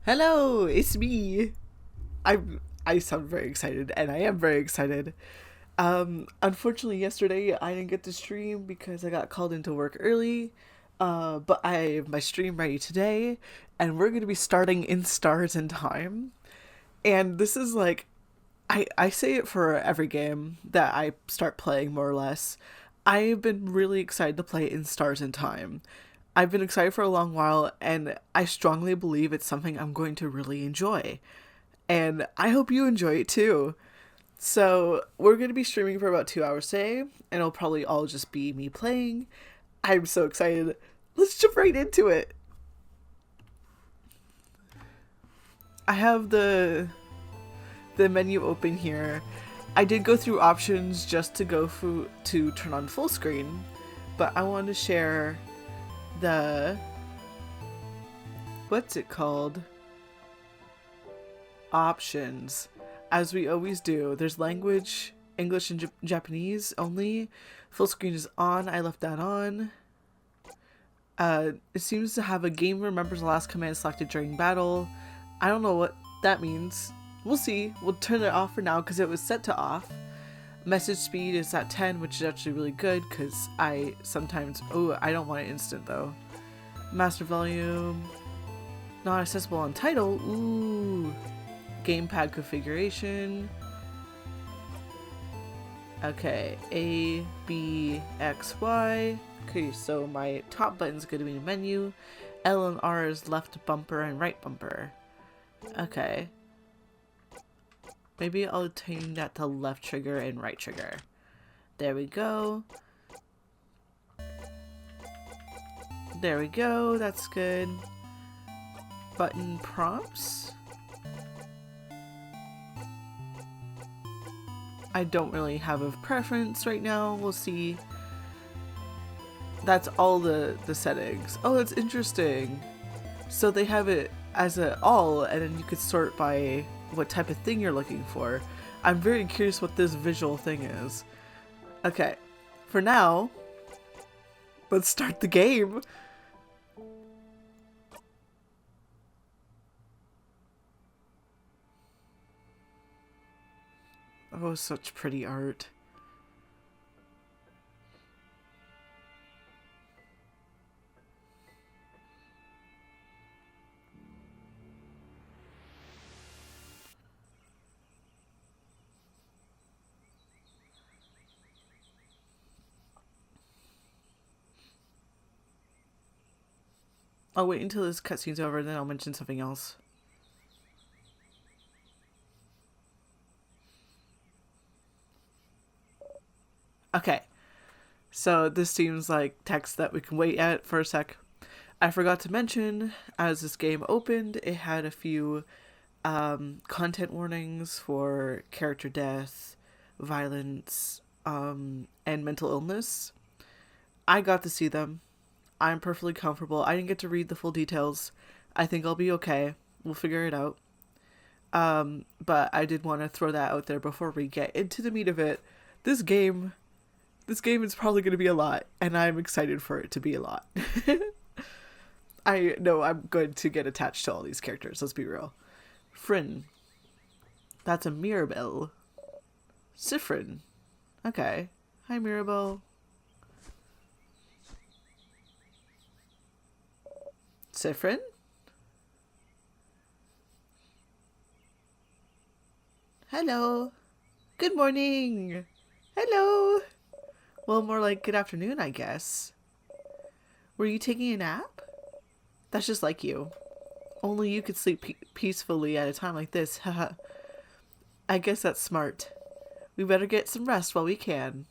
Hello, it's me. I sound very excited, and I am very excited. Unfortunately, yesterday I didn't get to stream because I got called into work early. But I have my stream ready today, and we're gonna be starting in Stars in Time. And this is like, I say it for every game that I start playing, more or less. I've been really excited to play in Stars in Time. I've been excited for a long while, and I strongly believe it's something I'm going to really enjoy. And I hope you enjoy it too. So, we're going to be streaming for about 2 hours today, and it'll probably all just be me playing. I'm so excited. Let's jump right into it. I have the menu open here. I did go through options just to to turn on full screen, but I wanted to share the what's it called? Options. As we always do, there's language, English and Japanese only. Full screen is on. I left that on. It seems to have a game remembers the last command selected during battle. I don't know what that means. We'll see. We'll turn it off for now because it was set to off. Message speed is at 10, which is actually really good because I sometimes... Oh, I don't want it instant though. Master volume. Not accessible on title. Ooh. Gamepad configuration. Okay. A, B, X, Y. Okay, so my top button is going to be the menu. L and R is left bumper and right bumper. Okay. Maybe I'll turn that to left trigger and right trigger. There we go. There we go. That's good. Button prompts. I don't really have a preference right now. We'll see. That's all the settings. Oh, that's interesting. So they have it as a all, and then you could sort by what type of thing you're looking for. I'm very curious what this visual thing is. Okay, for now, let's start the game. Oh, such pretty art. I'll wait until this cutscene's over, and then I'll mention something else. Okay, so this seems like text that we can wait at for a sec. I forgot to mention, as this game opened, it had a few content warnings for character death, violence, and mental illness. I got to see them. I'm perfectly comfortable. I didn't get to read the full details. I think I'll be okay. We'll figure it out. But I did want to throw that out there before we get into the meat of it. This game is probably going to be a lot, and I'm excited for it to be a lot. I know I'm going to get attached to all these characters, let's be real. Fryn. That's a Mirabelle. Sifrin. Okay. Hi, Mirabelle. Sifrin? Hello. Good morning. Hello. Well, more like good afternoon, I guess. Were you taking a nap? That's just like you. Only you could sleep peacefully at a time like this, haha. I guess that's smart. We better get some rest while we can.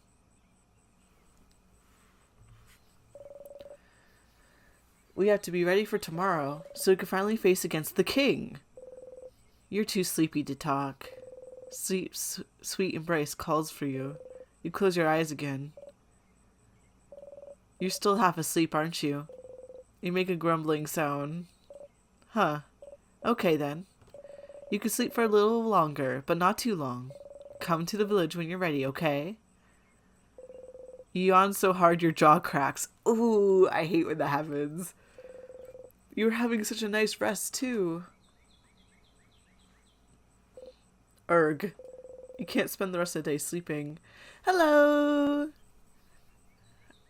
We have to be ready for tomorrow, so we can finally face against the king. You're too sleepy to talk. Sleep's sweet embrace calls for you. You close your eyes again. You're still half asleep, aren't you? You make a grumbling sound. Huh. Okay then. You can sleep for a little longer, but not too long. Come to the village when you're ready, okay? You yawn so hard your jaw cracks. Ooh, I hate when that happens. You were having such a nice rest, too. Erg. You can't spend the rest of the day sleeping. Hello!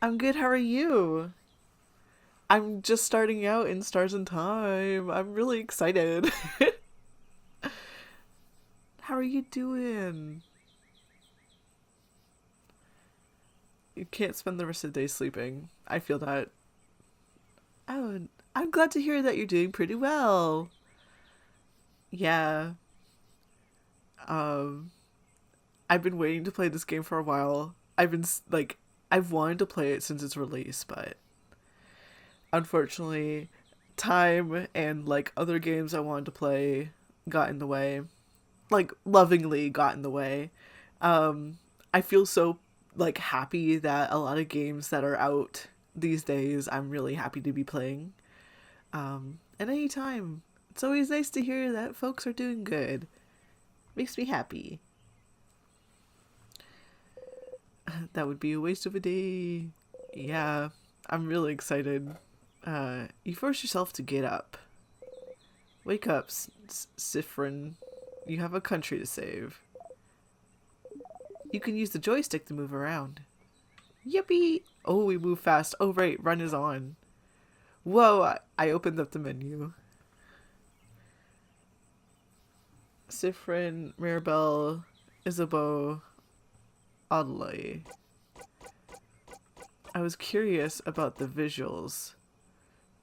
I'm good, how are you? I'm just starting out in Stars in Time. I'm really excited. How are you doing? You can't spend the rest of the day sleeping. I feel that. Oh, I'm glad to hear that you're doing pretty well. Yeah. Um, I've been waiting to play this game for a while. I've wanted to play it since its release, but unfortunately, time and like other games I wanted to play got in the way. Like lovingly got in the way. I feel so like happy that a lot of games that are out these days I'm really happy to be playing. And anytime. It's always nice to hear that folks are doing good. Makes me happy. That would be a waste of a day. Yeah, I'm really excited. You force yourself to get up. Wake up, Sifrin. You have a country to save. You can use the joystick to move around. Yippee! Oh, we move fast. Oh, right, run is on. Whoa, I opened up the menu. Sifrin, Mirabelle, Isabeau, Audley. I was curious about the visuals.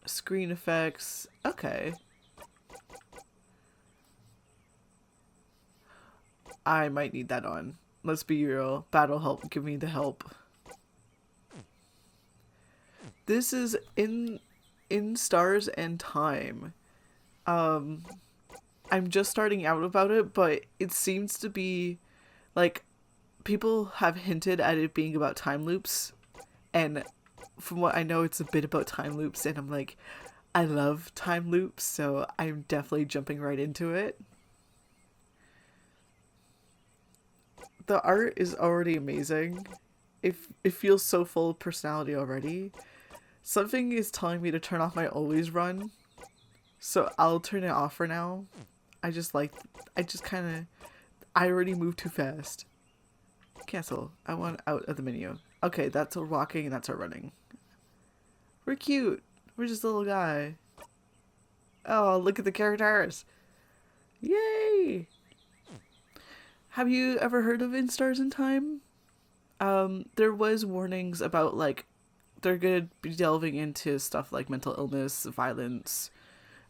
Screen effects. Okay. I might need that on. Let's be real. Battle help. Give me the help. This is in Stars and Time. I'm just starting out about it, but it seems to be like people have hinted at it being about time loops, and from what I know it's a bit about time loops, and I'm like, I love time loops, so I'm definitely jumping right into it. The art is already amazing. It feels so full of personality already. Something is telling me to turn off my always run, so I'll turn it off for now. I already moved too fast. Cancel. I want out of the menu. Okay, that's our walking and that's our running. We're cute. We're just a little guy. Oh, look at the characters. Yay! Have you ever heard of In Stars in Time? There was warnings about like they're gonna be delving into stuff like mental illness, violence,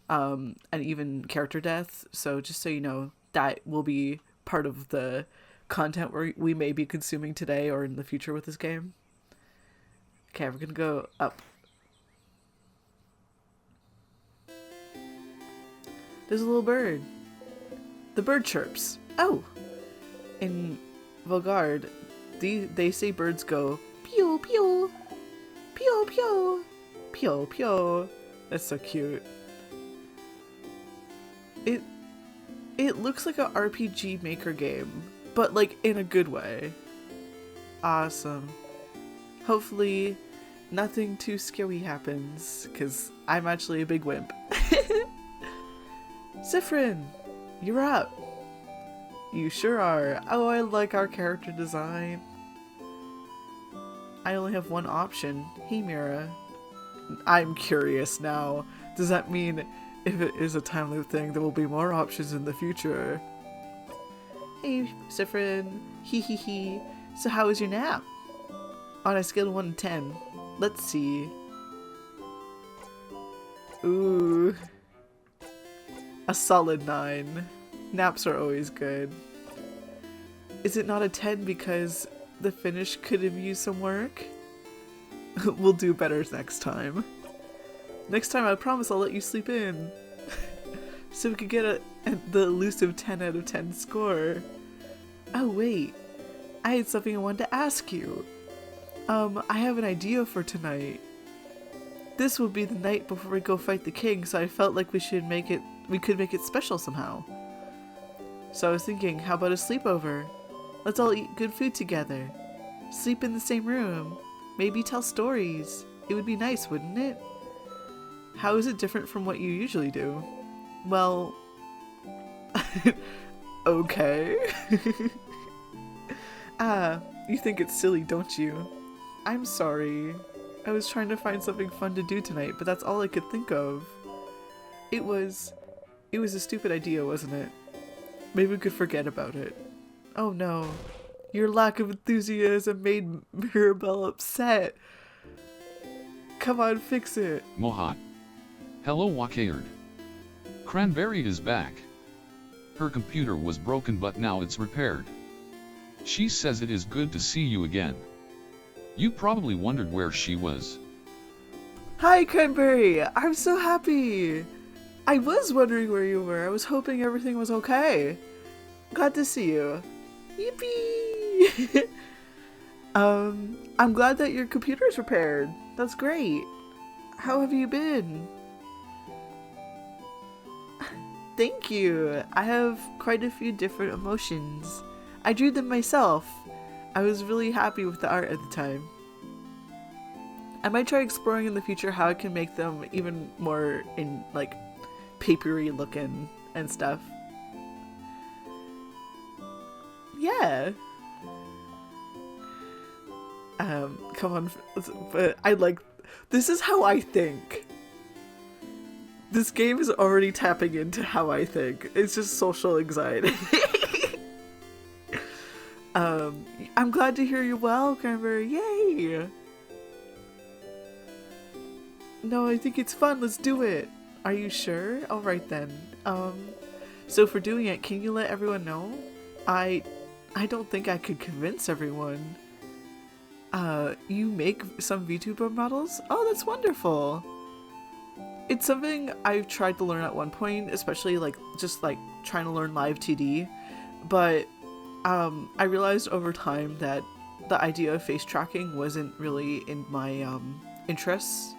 and even character death. So just so you know, that will be part of the content we may be consuming today or in the future with this game. Okay, we're gonna go up. There's a little bird. The bird chirps. Oh! In Vogard, they say birds go pew pew, pew pew, pew pew. That's so cute. It looks like a RPG Maker game, but like in a good way. Awesome. Hopefully nothing too scary happens, because I'm actually a big wimp. Sifrin, you're up. You sure are. Oh, I like our character design. I only have one option. Hey, Mira. I'm curious now. Does that mean if it is a time loop thing, there will be more options in the future? Hey, Sifrin. Hee hee hee. So how was your nap? On a scale of 1 to 10. Let's see. Ooh. A solid 9. Naps are always good. Is it not a 10 because the finish could have used some work? We'll do better next time. Next time I promise I'll let you sleep in. So we could get the elusive 10 out of 10 score. Oh wait, I had something I wanted to ask you. I have an idea for tonight. This will be the night before we go fight the king, so I felt like we could make it special somehow. So I was thinking, how about a sleepover? Let's all eat good food together. Sleep in the same room. Maybe tell stories. It would be nice, wouldn't it? How is it different from what you usually do? Well, Okay. Ah, you think it's silly, don't you? I'm sorry. I was trying to find something fun to do tonight, but that's all I could think of. It was a stupid idea, wasn't it? Maybe we could forget about it. Oh no. Your lack of enthusiasm made Mirabelle upset. Come on, fix it. Mohat. Hello, Wakayard. Cranberry is back. Her computer was broken, but now it's repaired. She says it is good to see you again. You probably wondered where she was. Hi, Cranberry! I'm so happy! I was wondering where you were. I was hoping everything was okay. Glad to see you. Yippee! I'm glad that your computer's repaired. That's great. How have you been? Thank you. I have quite a few different emotions. I drew them myself. I was really happy with the art at the time. I might try exploring in the future how I can make them even more in like papery looking and stuff. Yeah. Come on, but I like, this is how I think. This game is already tapping into how I think. It's just social anxiety. I'm glad to hear you're well, Cranberry. Yay! No, I think it's fun. Let's do it. Are you sure? Alright then. So for doing it, can you let everyone know? I don't think I could convince everyone. You make some VTuber models? Oh, that's wonderful. It's something I've tried to learn at one point, especially like just like trying to learn live 2D, but I realized over time that the idea of face tracking wasn't really in my interests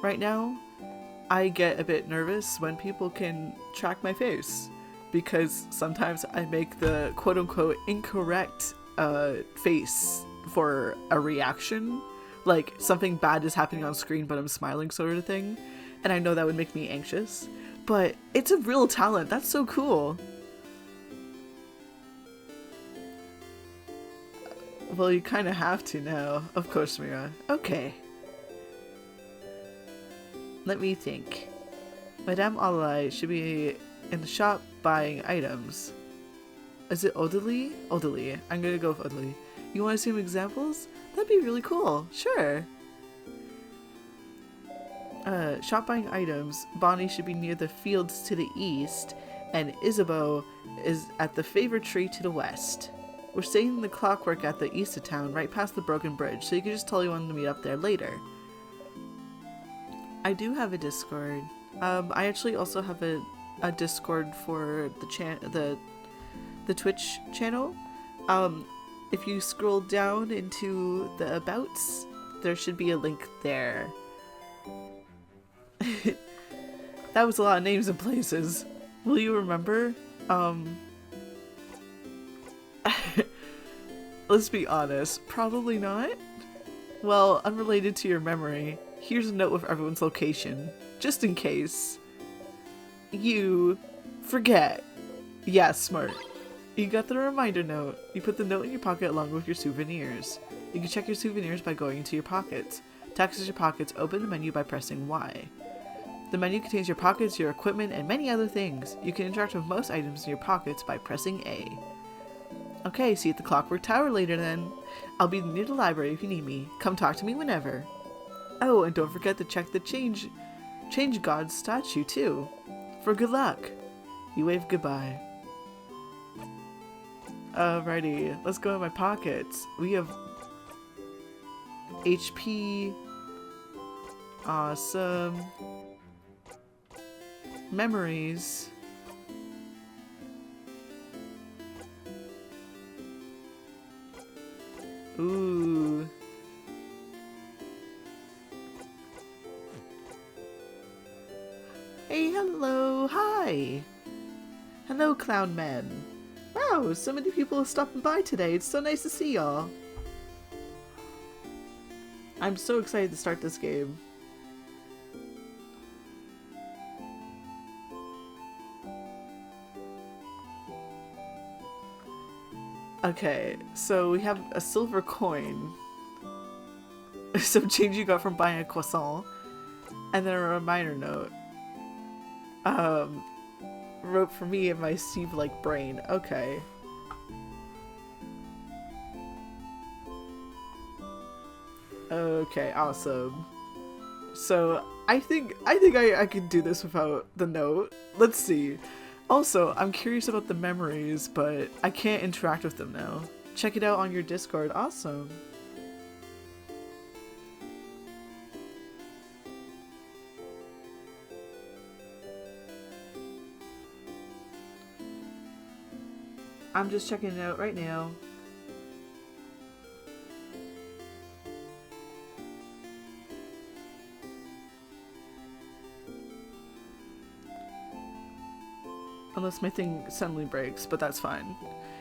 right now. I get a bit nervous when people can track my face because sometimes I make the quote-unquote incorrect face for a reaction, like something bad is happening on screen but I'm smiling sort of thing, and I know that would make me anxious, but it's a real talent. That's so cool. Well, you kind of have to now. Of course, Mira. Okay. Let me think. Madame Alai should be in the shop buying items. Is it Odalie? Odalie. I'm gonna go with Odalie. You want to see some examples? That'd be really cool. Sure. Shop buying items. Bonnie should be near the fields to the east, and Isabeau is at the favor tree to the west. We're staying in the clockwork at the east of town, right past the broken bridge, so you can just tell you want to meet up there later. I do have a Discord. I actually also have a Discord for the Twitch channel. If you scroll down into the abouts, there should be a link there. That was a lot of names and places. Will you remember? Let's be honest, probably not. Well, unrelated to your memory, here's a note with everyone's location, just in case you forget. Yeah, smart. You got the reminder note. You put the note in your pocket along with your souvenirs. You can check your souvenirs by going into your pockets. To access your pockets, open the menu by pressing Y. The menu contains your pockets, your equipment, and many other things. You can interact with most items in your pockets by pressing A. Okay, see you at the Clockwork Tower later then. I'll be near the library if you need me. Come talk to me whenever. Oh, and don't forget to check the Change God statue too. For good luck. You wave goodbye. Alrighty, let's go in my pockets. We have HP. Awesome. Memories. Ooh. Hey, hello, hi. Hello, Clown Man. Wow, so many people are stopping by today. It's so nice to see y'all. I'm so excited to start this game. Okay, so we have a silver coin. Some change you got from buying a croissant. And then a reminder note. Um, wrote for me in my Steve-like brain. Okay. Okay, awesome. So I think I could do this without the note. Let's see. Also, I'm curious about the memories, but I can't interact with them now. Check it out on your Discord. Awesome. I'm just checking it out right now. Unless my thing suddenly breaks, but that's fine.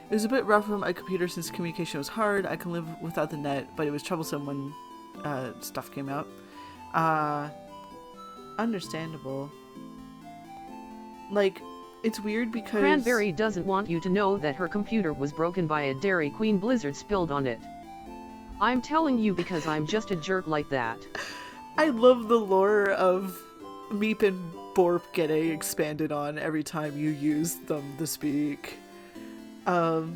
It was a bit rough on my computer since communication was hard. I can live without the net, but it was troublesome when stuff came out. Understandable. Like, it's weird because... Cranberry doesn't want you to know that her computer was broken by a Dairy Queen blizzard spilled on it. I'm telling you because I'm just a jerk like that. I love the lore of Meep and Borp getting expanded on every time you use them to speak. Wow,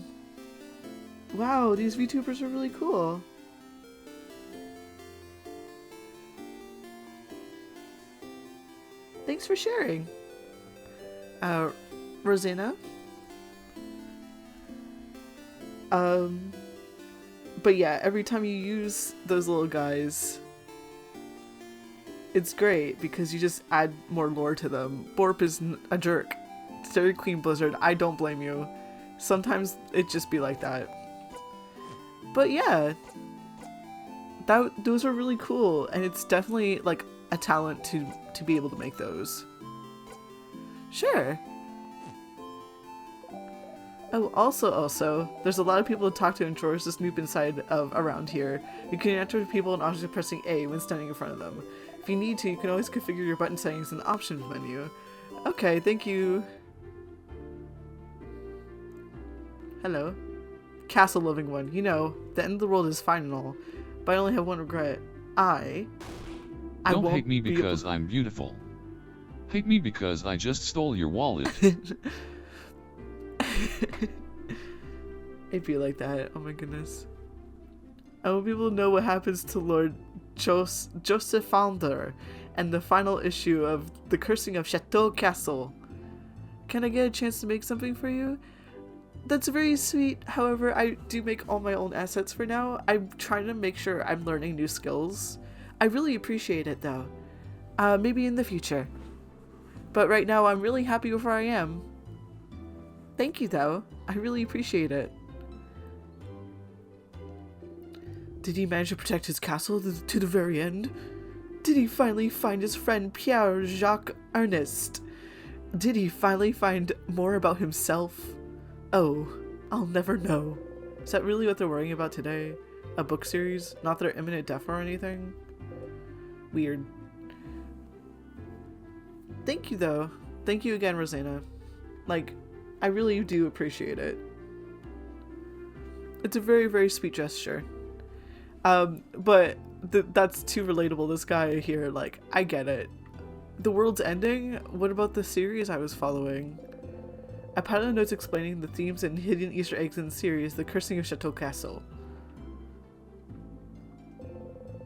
these VTubers are really cool. Thanks for sharing. Rosanna? But yeah, every time you use those little guys, it's great because you just add more lore to them. Borp is a jerk. Dairy Queen Blizzard, I don't blame you. Sometimes it just be like that. But yeah, those are really cool, and it's definitely like a talent to be able to make those. Sure. Oh, also, there's a lot of people to talk to in drawers to snoop inside of around here. You can interact with people and objects pressing A when standing in front of them. If you need to, you can always configure your button settings in the options menu. Okay, thank you. Hello. Castle loving one. You know, the end of the world is fine and all, but I only have one regret. I Don't won't hate me be because I'm beautiful. Hate me because I just stole your wallet. It'd be like that. Oh my goodness. I want people to know what happens to Lord Joseph Founder and the final issue of The Cursing of Chateau Castle. Can I get a chance to make something for you? That's very sweet. However, I do make all my own assets for now. I'm trying to make sure I'm learning new skills. I really appreciate it though. Maybe in the future. But right now I'm really happy with where I am. Thank you though. I really appreciate it. Did he manage to protect his castle to the very end? Did he finally find his friend Pierre-Jacques Ernest? Did he finally find more about himself? Oh, I'll never know. Is that really what they're worrying about today? A book series? Not their imminent death or anything? Weird. Thank you though. Thank you again, Rosanna. Like, I really do appreciate it. It's a very, very sweet gesture. But that's too relatable. This guy here, like, I get it. The world's ending? What about the series I was following? I put out notes explaining the themes and hidden Easter eggs in the series, The Cursing of Chateau Castle.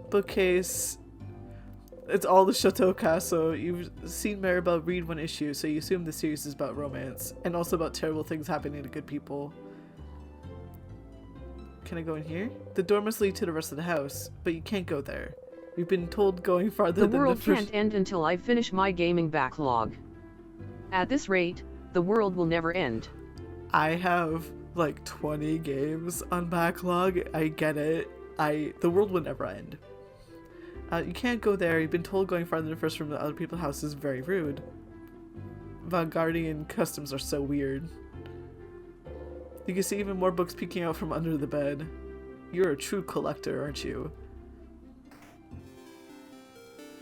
Bookcase. It's all the Chateau Castle. You've seen Maribel read one issue, so you assume the series is about romance, and also about terrible things happening to good people. Can I go in here? The door must lead to the rest of the house, but you can't go there. We've been told going farther than the world first... can't end until I finish my gaming backlog. At this rate, the world will never end. I have like 20 games on backlog. I get it. The world will never end. You can't go there. You've been told going farther than the first room to other people's house is very rude. Vanguardian customs are so weird. You can see even more books peeking out from under the bed. You're a true collector, aren't you?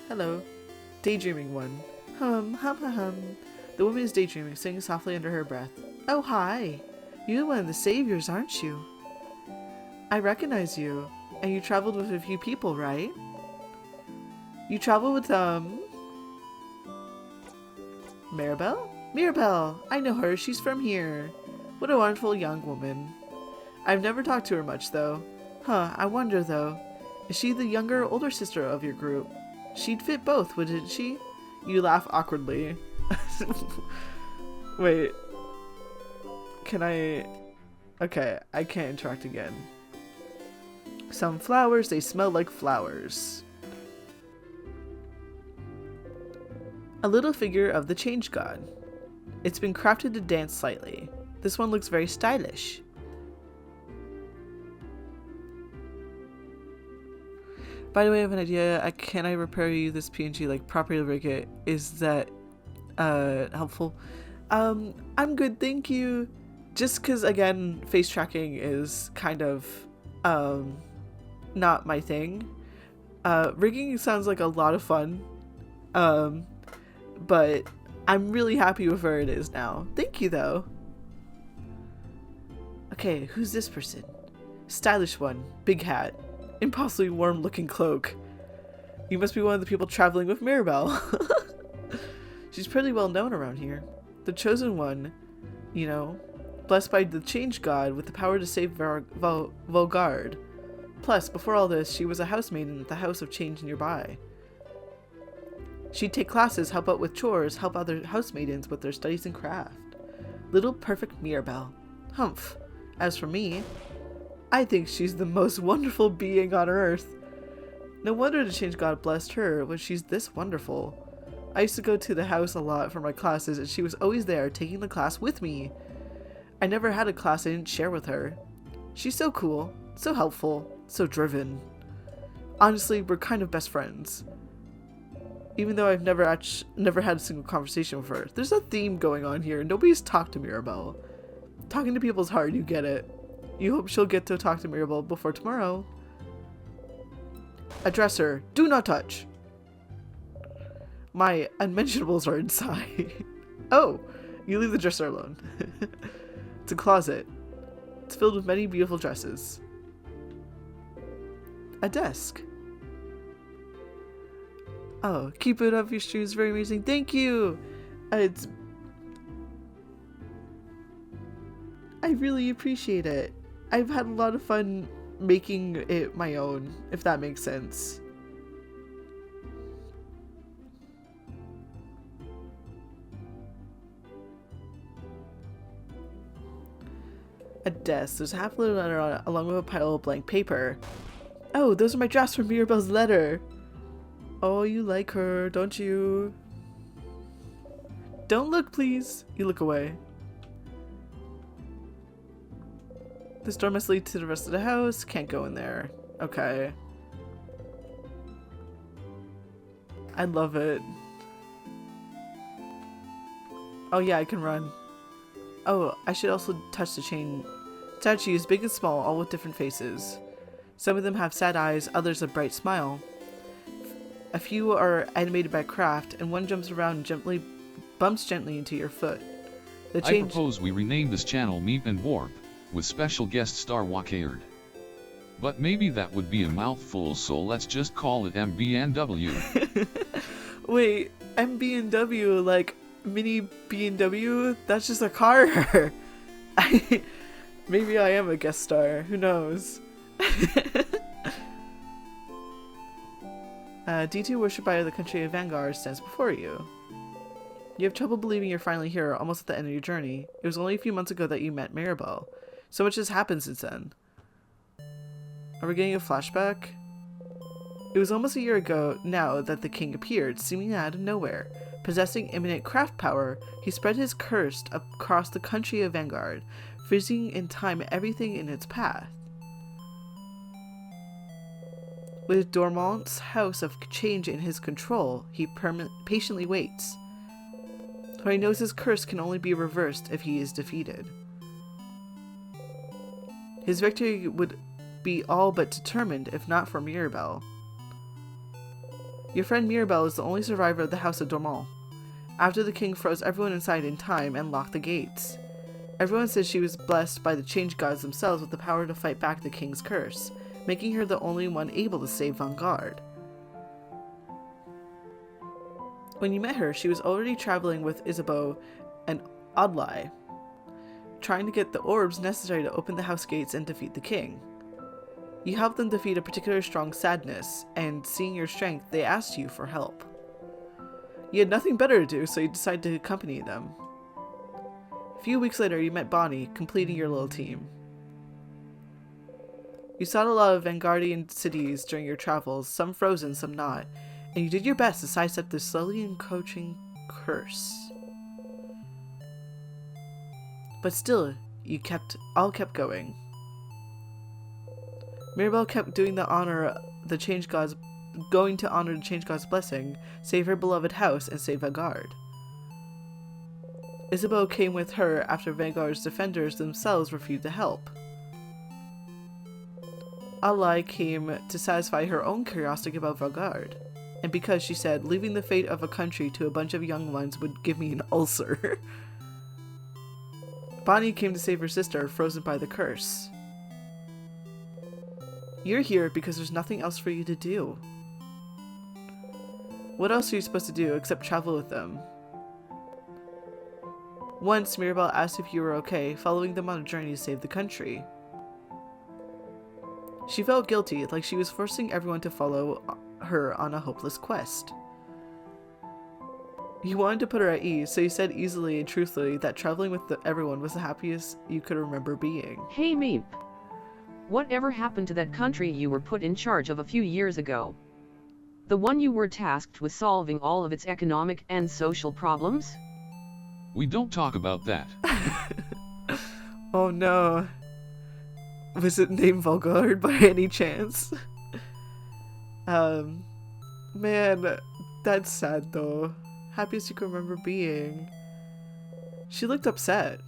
Hello. Daydreaming one. Hum, hum, hum, hum. The woman is daydreaming, singing softly under her breath. Oh, hi. You're one of the saviors, aren't you? I recognize you. And you traveled with a few people, right? You traveled with, Mirabelle? Mirabelle! I know her. She's from here. What a wonderful young woman. I've never talked to her much, though. Huh, I wonder, though. Is she the younger or older sister of your group? She'd fit both, wouldn't she? You laugh awkwardly. Wait. Can I... Okay, I can't interact again. Some flowers, they smell like flowers. A little figure of the change god. It's been crafted to dance slightly. This one looks very stylish. By the way, I have an idea. Can I repair you this PNG, like properly rig it? Is that helpful? I'm good, thank you. Just because, again, face tracking is kind of not my thing. Rigging sounds like a lot of fun. But I'm really happy with where it is now. Thank you, though. Okay, who's this person? Stylish one. Big hat. Impossibly warm-looking cloak. You must be one of the people traveling with Mirabelle. She's pretty well known around here. The chosen one, you know, blessed by the change god with the power to save Volgard. Plus, before all this, she was a housemaiden at the House of Change nearby. She'd take classes, help out with chores, help other housemaidens with their studies and craft. Little perfect Mirabelle. Humph. As for me, I think she's the most wonderful being on earth. No wonder the change god blessed her when she's this wonderful. I used to go to the house a lot for my classes, and she was always there taking the class with me. I never had a class I didn't share with her. She's so cool, so helpful, so driven. Honestly, we're kind of best friends. Even though I've never had a single conversation with her. There's a theme going on here. Nobody's talked to Mirabelle. Talking to people's hard, you get it. You hope she'll get to talk to Mirabelle before tomorrow. Address her. Do not touch. My unmentionables are inside. Oh, you leave the dresser alone. It's a closet. It's filled with many beautiful dresses. A desk. Oh, keep it up, your stream's very amazing. Thank you. I really appreciate it. I've had a lot of fun making it my own, if that makes sense. A desk. There's half a little letter on it, along with a pile of blank paper. Oh, those are my drafts from Mirabelle's letter. Oh, you like her, don't you? Don't look, please. You look away. This door must lead to the rest of the house. Can't go in there. Okay. I love it. Oh yeah, I can run. Oh, I should also touch the chain. Statues, big and small, all with different faces. Some of them have sad eyes, others a bright smile. A few are animated by craft, and one jumps around and bumps gently into your foot. I propose we rename this channel Meep and Warp, with special guest star Wakayard. But maybe that would be a mouthful, so let's just call it MBNW. Wait, MBNW, like mini BMW? That's just a car. Maybe I am a guest star, who knows? D2, worshipped by the country of Vanguard, stands before you. You have trouble believing you're finally here, almost at the end of your journey. It was only a few months ago that you met Mirabelle. So much has happened since then. Are we getting a flashback? It was almost a year ago now that the king appeared, seemingly out of nowhere. Possessing imminent craft power, he spread his curse across the country of Vanguard, freezing in time everything in its path. With Dormant's house of change in his control, he patiently waits. For he knows his curse can only be reversed if he is defeated. His victory would be all but determined if not for Mirabelle. Your friend Mirabelle is the only survivor of the House of Dormant. After the king froze everyone inside in time and locked the gates. Everyone says she was blessed by the change gods themselves with the power to fight back the king's curse, making her the only one able to save Vanguard. When you met her, she was already traveling with Isabeau and Odlai, trying to get the orbs necessary to open the house gates and defeat the king. You helped them defeat a particularly strong sadness, and seeing your strength, they asked you for help. You had nothing better to do, so you decided to accompany them. A few weeks later, you met Bonnie, completing your little team. You saw a lot of Vanguardian cities during your travels, some frozen, some not, and you did your best to sidestep the slowly encroaching curse. But still, you all kept going. Mirabelle kept doing the honor the change gods, going to honor the change god's blessing, save her beloved house, and save Vanguard. Isabeau came with her after Vanguard's defenders themselves refused to help. Alai came to satisfy her own curiosity about Vanguard, and because she said leaving the fate of a country to a bunch of young ones would give me an ulcer. Bonnie came to save her sister, frozen by the curse. You're here because there's nothing else for you to do. What else are you supposed to do except travel with them? Once, Mirabelle asked if you were okay, following them on a journey to save the country. She felt guilty, like she was forcing everyone to follow her on a hopeless quest. You wanted to put her at ease, so you said easily and truthfully that traveling with everyone was the happiest you could remember being. Hey Meep. Whatever happened to that country you were put in charge of a few years ago? The one you were tasked with solving all of its economic and social problems? We don't talk about that. Oh no. Was it named Volgard by any chance? Man, that's sad though. Happiest you can remember being. She looked upset.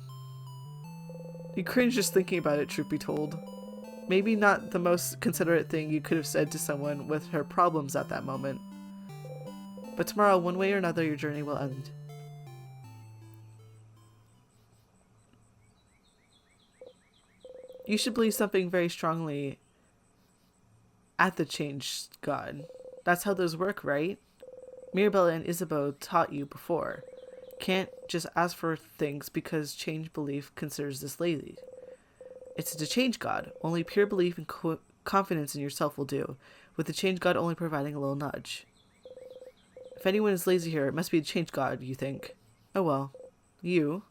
You cringe just thinking about it, truth be told. Maybe not the most considerate thing you could have said to someone with her problems at that moment. But tomorrow, one way or another, your journey will end. You should believe something very strongly at the change god. That's how those work, right? Mirabelle and Isabeau taught you before. Can't just ask for things because change belief considers this lazy. It's the change god. Only pure belief and confidence in yourself will do, with the change god only providing a little nudge. If anyone is lazy here, it must be the change god, you think. Oh well. You.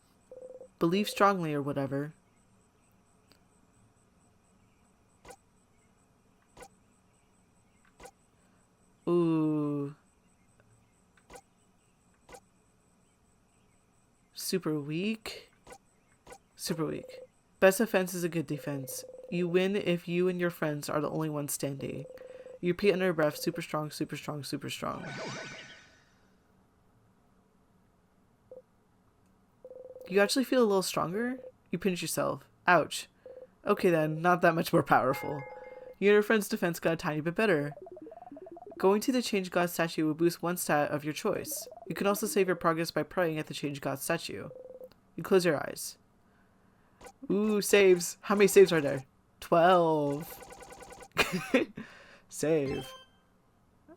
Believe strongly or whatever. Ooh. Super weak. Super weak. Best offense is a good defense. You win if you and your friends are the only ones standing. You repeat under your breath, super strong, super strong, super strong. You actually feel a little stronger? You pinch yourself. Ouch. Okay then, not that much more powerful. You and your friend's defense got a tiny bit better. Going to the Change God statue will boost one stat of your choice. You can also save your progress by praying at the Change God statue. You close your eyes. Ooh, saves. How many saves are there? 12. Save.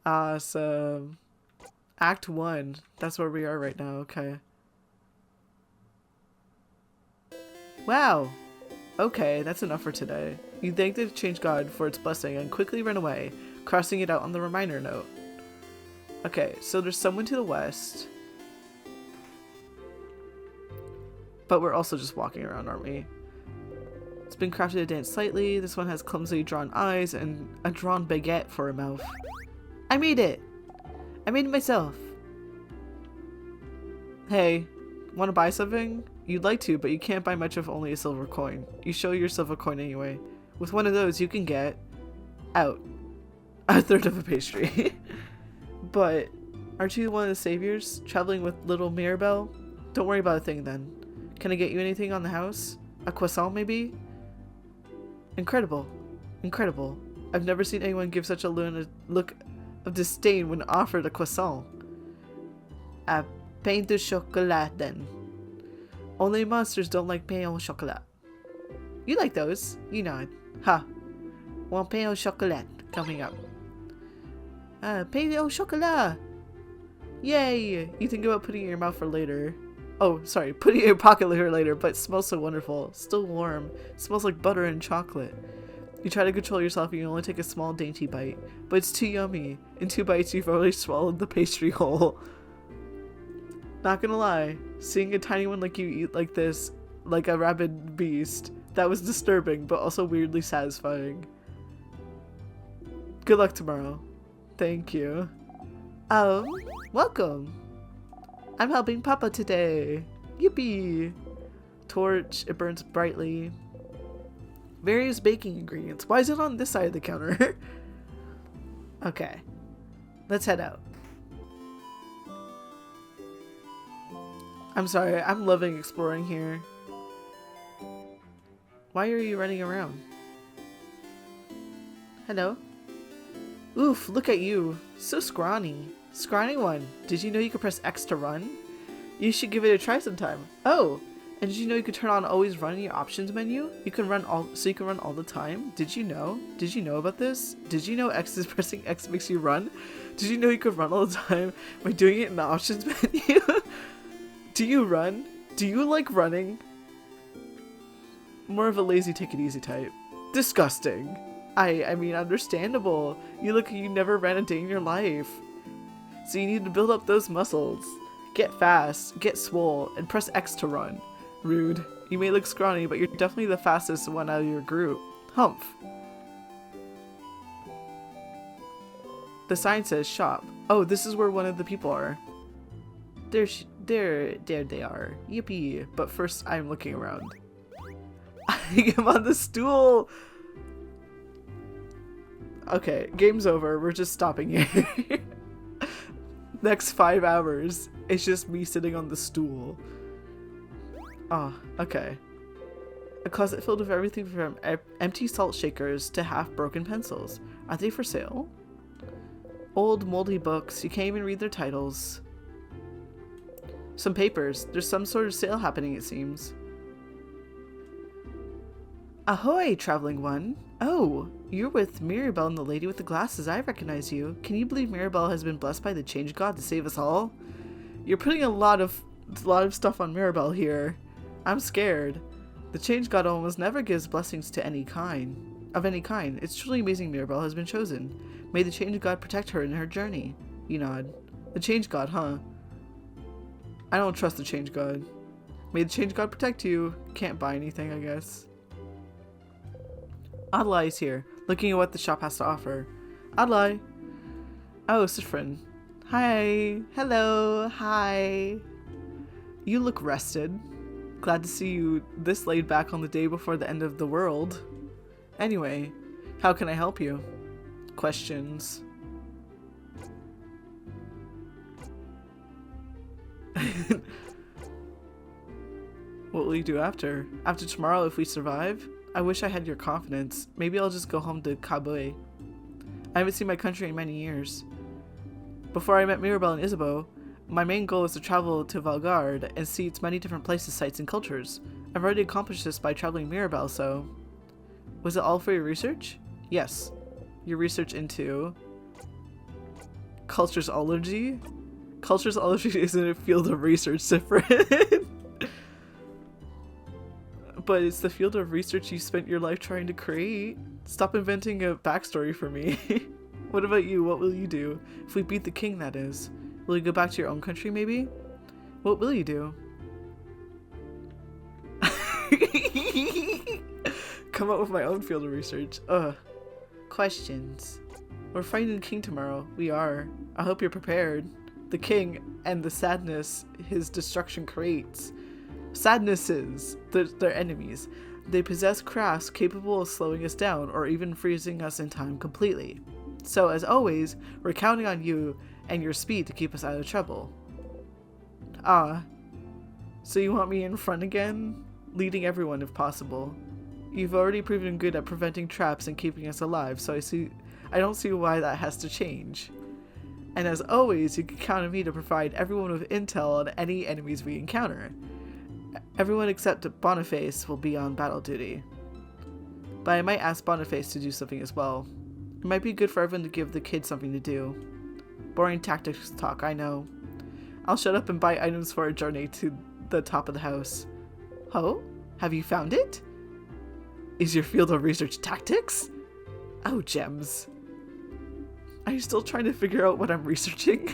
Awesome. Act 1. That's where we are right now. Okay. Wow. Okay, that's enough for today. You thank the Change God for its blessing and quickly run away, crossing it out on the reminder note. Okay, so there's someone to the west. But we're also just walking around, aren't we? It's been crafted to dance slightly. This one has clumsily drawn eyes and a drawn baguette for a mouth. I made it! I made it myself. Hey, want to buy something? You'd like to, but you can't buy much of only a silver coin. You show your silver coin anyway. With one of those, you can get out a third of a pastry. But aren't you one of the saviors traveling with little Mirabelle? Don't worry about a thing then. Can I get you anything on the house? A croissant maybe? Incredible. Incredible. I've never seen anyone give such a look of disdain when offered a croissant. A pain de chocolat then. Only monsters don't like pain au chocolat. You like those? You nod. Ha. One pain au chocolat coming up. Pain au chocolat! Yay! You think about putting it in your mouth for later. Oh, sorry, putting it in your pocket later, but it smells so wonderful. Still warm. It smells like butter and chocolate. You try to control yourself and you only take a small dainty bite, but it's too yummy. In 2 bites you've already swallowed the pastry whole. Not gonna lie, seeing a tiny one like you eat like this, like a rabid beast, that was disturbing, but also weirdly satisfying. Good luck tomorrow. Thank you. Welcome. I'm helping Papa today. Yippee. Torch, it burns brightly. Various baking ingredients. Why is it on this side of the counter? Okay. Let's head out. I'm sorry, I'm loving exploring here. Why are you running around? Hello? Oof, look at you. So scrawny. Scrawny one. Did you know you could press X to run? You should give it a try sometime. Oh! And did you know you could turn on always run in your options menu? You can run all the time? Did you know? Did you know about this? Did you know pressing X makes you run? Did you know you could run all the time by doing it in the options menu? Do you run? Do you like running? More of a lazy take it easy type. Disgusting. I mean, understandable. You look like you never ran a day in your life. So you need to build up those muscles. Get fast, get swole, and press X to run. Rude. You may look scrawny, but you're definitely the fastest one out of your group. Humph. The sign says shop. Oh, this is where one of the people are. There they are. Yippee. But first, I'm looking around. I am on the stool! Okay, game's over. We're just stopping here. Next 5 hours, it's just me sitting on the stool. Ah, okay. A closet filled with everything from empty salt shakers to half-broken pencils. Are they for sale? Old, moldy books. You can't even read their titles. Some papers. There's some sort of sale happening, it seems. Ahoy, traveling one. Oh, you're with Mirabelle and the lady with the glasses. I recognize you. Can you believe Mirabelle has been blessed by the Change God to save us all? You're putting a lot of stuff on Mirabelle here. I'm scared. The Change God almost never gives blessings to any kind. It's truly amazing Mirabelle has been chosen. May the Change God protect her in her journey. You nod. The Change God, huh? I don't trust the Change God. May the Change God protect you. Can't buy anything, I guess. Adlai is here, looking at what the shop has to offer. Adlai. Oh, Sifrin. Hi. Hello. Hi. You look rested. Glad to see you this laid back on the day before the end of the world. Anyway, how can I help you? Questions. What will you do after? After tomorrow if we survive? I wish I had your confidence. Maybe I'll just go home to Kabue. I haven't seen my country in many years. Before I met Mirabelle and Isabeau, my main goal was to travel to Valgard and see its many different places, sites, and cultures. I've already accomplished this by traveling Mirabelle, so... Was it all for your research? Yes. Your research into... Culturesology? Culturesology isn't a field of research, different. But it's the field of research you spent your life trying to create. Stop inventing a backstory for me. What about you? What will you do? If we beat the king, that is. Will you go back to your own country, maybe? What will you do? Come up with my own field of research. Ugh. Questions. We're fighting the king tomorrow. We are. I hope you're prepared. The king and the sadness his destruction creates. Sadnesses, they're enemies. They possess crafts capable of slowing us down or even freezing us in time completely. So, as always, we're counting on you and your speed to keep us out of trouble. Ah. So you want me in front again? Leading everyone if possible. You've already proven good at preventing traps and keeping us alive, so I don't see why that has to change. And as always, you can count on me to provide everyone with intel on any enemies we encounter. Everyone except Boniface will be on battle duty. But I might ask Boniface to do something as well. It might be good for everyone to give the kids something to do. Boring tactics talk, I know. I'll shut up and buy items for a journey to the top of the house. Oh? Have you found it? Is your field of research tactics? Oh, gems. Are you still trying to figure out what I'm researching?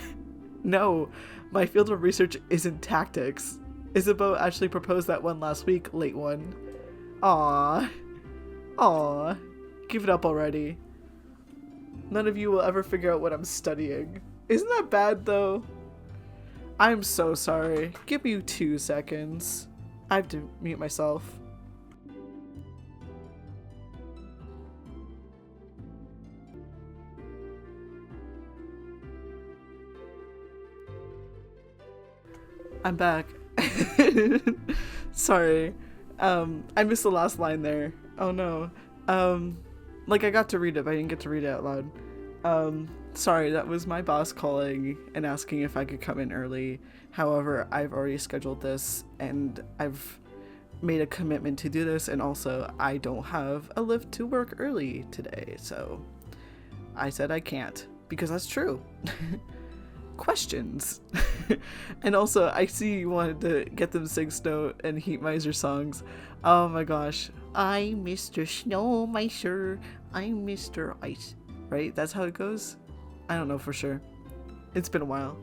No, my field of research isn't tactics. Isabeau actually proposed that one last week, late one. Aww. Aww. Give it up already. None of you will ever figure out what I'm studying. Isn't that bad, though? I'm so sorry. Give me 2 seconds. I have to mute myself. I'm back. Sorry. I missed the last line there. Oh no. Like I got to read it, but I didn't get to read it out loud. Sorry, that was my boss calling and asking if I could come in early. However, I've already scheduled this and I've made a commitment to do this, and also I don't have a lift to work early today, so I said I can't, because that's true. Questions. And also, I see you wanted to get them Sing Snow and Heat Miser songs. Oh my gosh. I'm Mr. Snow Miser. I'm Mr. Ice. Right? That's how it goes? I don't know for sure. It's been a while.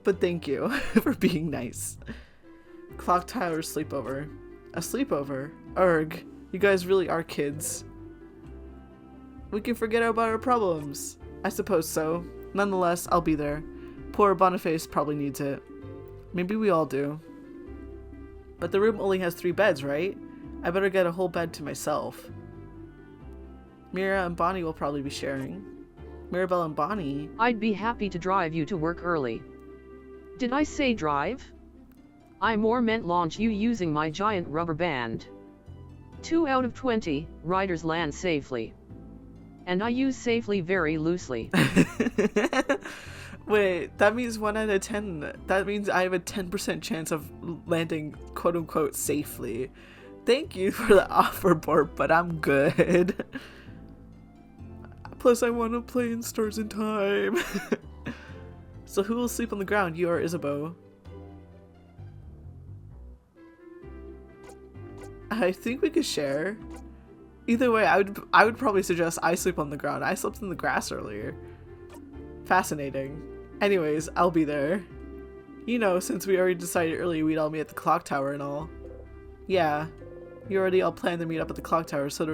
But thank you for being nice. Clock Tower sleepover. A sleepover? Urgh. You guys really are kids. We can forget about our problems. I suppose so. Nonetheless, I'll be there. Poor Boniface probably needs it. Maybe we all do. But the room only has 3 beds, right? I better get a whole bed to myself. Mira and Bonnie will probably be sharing. Mirabelle and Bonnie... I'd be happy to drive you to work early. Did I say drive? I more meant launch you using my giant rubber band. 2 out of 20, riders land safely. And I use safely very loosely. Wait, that means 1 out of 10. That means I have a 10% chance of landing quote-unquote safely. Thank you for the offer, Borp, but I'm good. Plus, I want to play in Stars in Time. So who will sleep on the ground, you or Isabeau? I think we could share. Either way, I would probably suggest I sleep on the ground. I slept in the grass earlier. Fascinating. Anyways, I'll be there. You know, since we already decided earlier we'd all meet at the clock tower and all. Yeah, you already all planned to meet up at the clock tower, so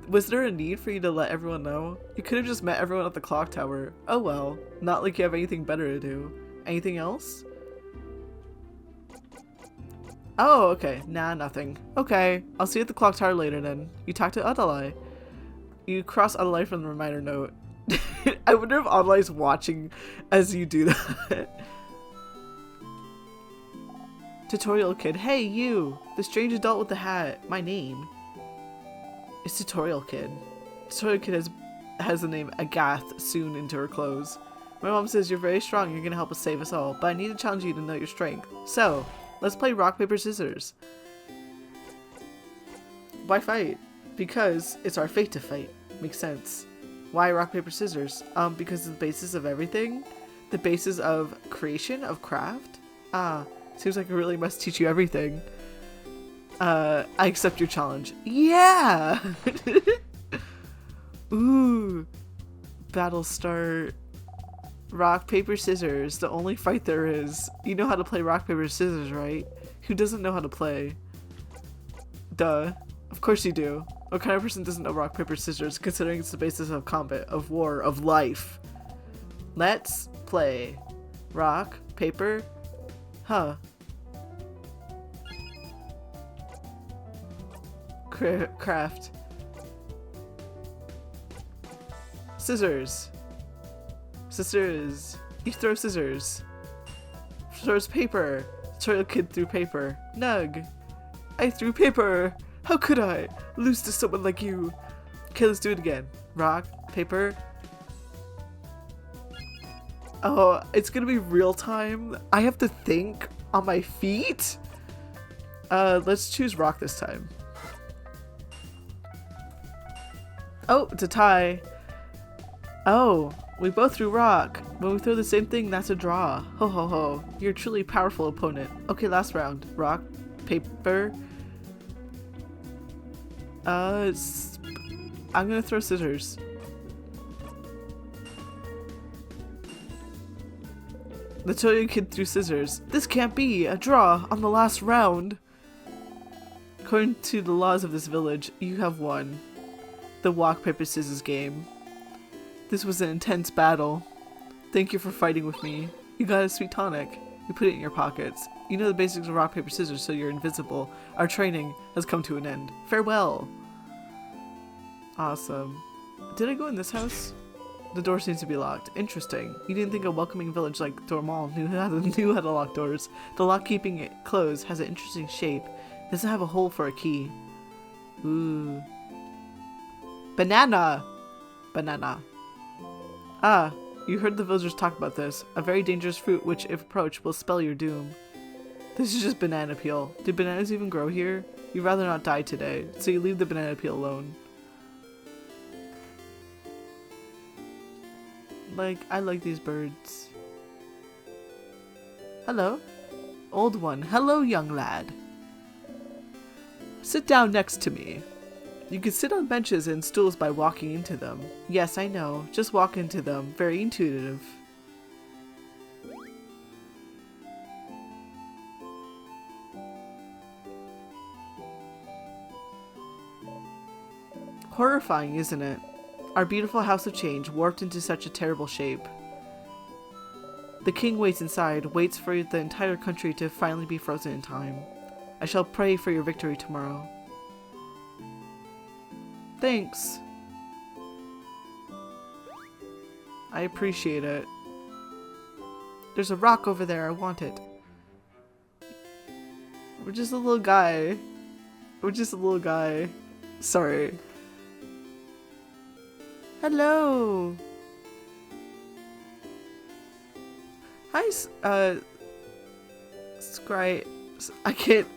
was there a need for you to let everyone know? You could have just met everyone at the clock tower. Oh well, not like you have anything better to do. Anything else? Oh, okay. Nah, nothing. Okay, I'll see you at the clock tower later then. You talk to Adalai. You cross Adalai from the reminder note. I wonder if Adalai's watching as you do that. Tutorial Kid. Hey, you! The strange adult with the hat. My name. It's Tutorial Kid. Tutorial Kid has the name Agath sewn into her clothes. My mom says you're very strong, you're gonna help us save us all, but I need to challenge you to know your strength. So, let's play rock, paper, scissors. Why fight? Because it's our fate to fight. Makes sense. Why rock, paper, scissors? Because it's the basis of everything? The basis of creation, of craft? Ah, seems like I really must teach you everything. I accept your challenge. Yeah! Ooh. Battle start. Rock, paper, scissors. The only fight there is. You know how to play rock, paper, scissors, right? Who doesn't know how to play? Duh. Of course you do. What kind of person doesn't know rock, paper, scissors, considering it's the basis of combat, of war, of life? Let's play. Rock, paper, huh. Craft. Scissors. Scissors. You throw scissors. Throws paper. Tutorial Kid threw paper. Nug. I threw paper. How could I lose to someone like you? Okay, let's do it again. Rock, paper. Oh, it's gonna be real time. I have to think on my feet. Let's choose rock this time. Oh, it's a tie. Oh, we both threw rock. When we throw the same thing, that's a draw. Ho ho ho. You're a truly powerful opponent. Okay, last round. Rock, paper. I'm gonna throw scissors. The Toyo kid threw scissors. This can't be! A draw on the last round! According to the laws of this village, you have won the rock, paper, scissors game. This was an intense battle. Thank you for fighting with me. You got a sweet tonic. You put it in your pockets. You know the basics of rock, paper, scissors, so you're invisible. Our training has come to an end. Farewell! Awesome. Did I go in this house? The door seems to be locked. Interesting. You didn't think a welcoming village like Dormal knew how to lock doors. The lock keeping it closed has an interesting shape. It doesn't have a hole for a key. Ooh. Banana! Banana. Ah, you heard the villagers talk about this. A very dangerous fruit which, if approached, will spell your doom. This is just banana peel. Do bananas even grow here? You'd rather not die today, so you leave the banana peel alone. Like, I like these birds. Hello? Old one. Hello, young lad. Sit down next to me. You can sit on benches and stools by walking into them. Yes, I know. Just walk into them. Very intuitive. Horrifying, isn't it? Our beautiful house of change warped into such a terrible shape. The king waits inside, waits for the entire country to finally be frozen in time. I shall pray for your victory tomorrow. Thanks. I appreciate it. There's a rock over there, I want it. We're just a little guy. We're just a little guy. Sorry. Hello. Hi, Scry. I can't.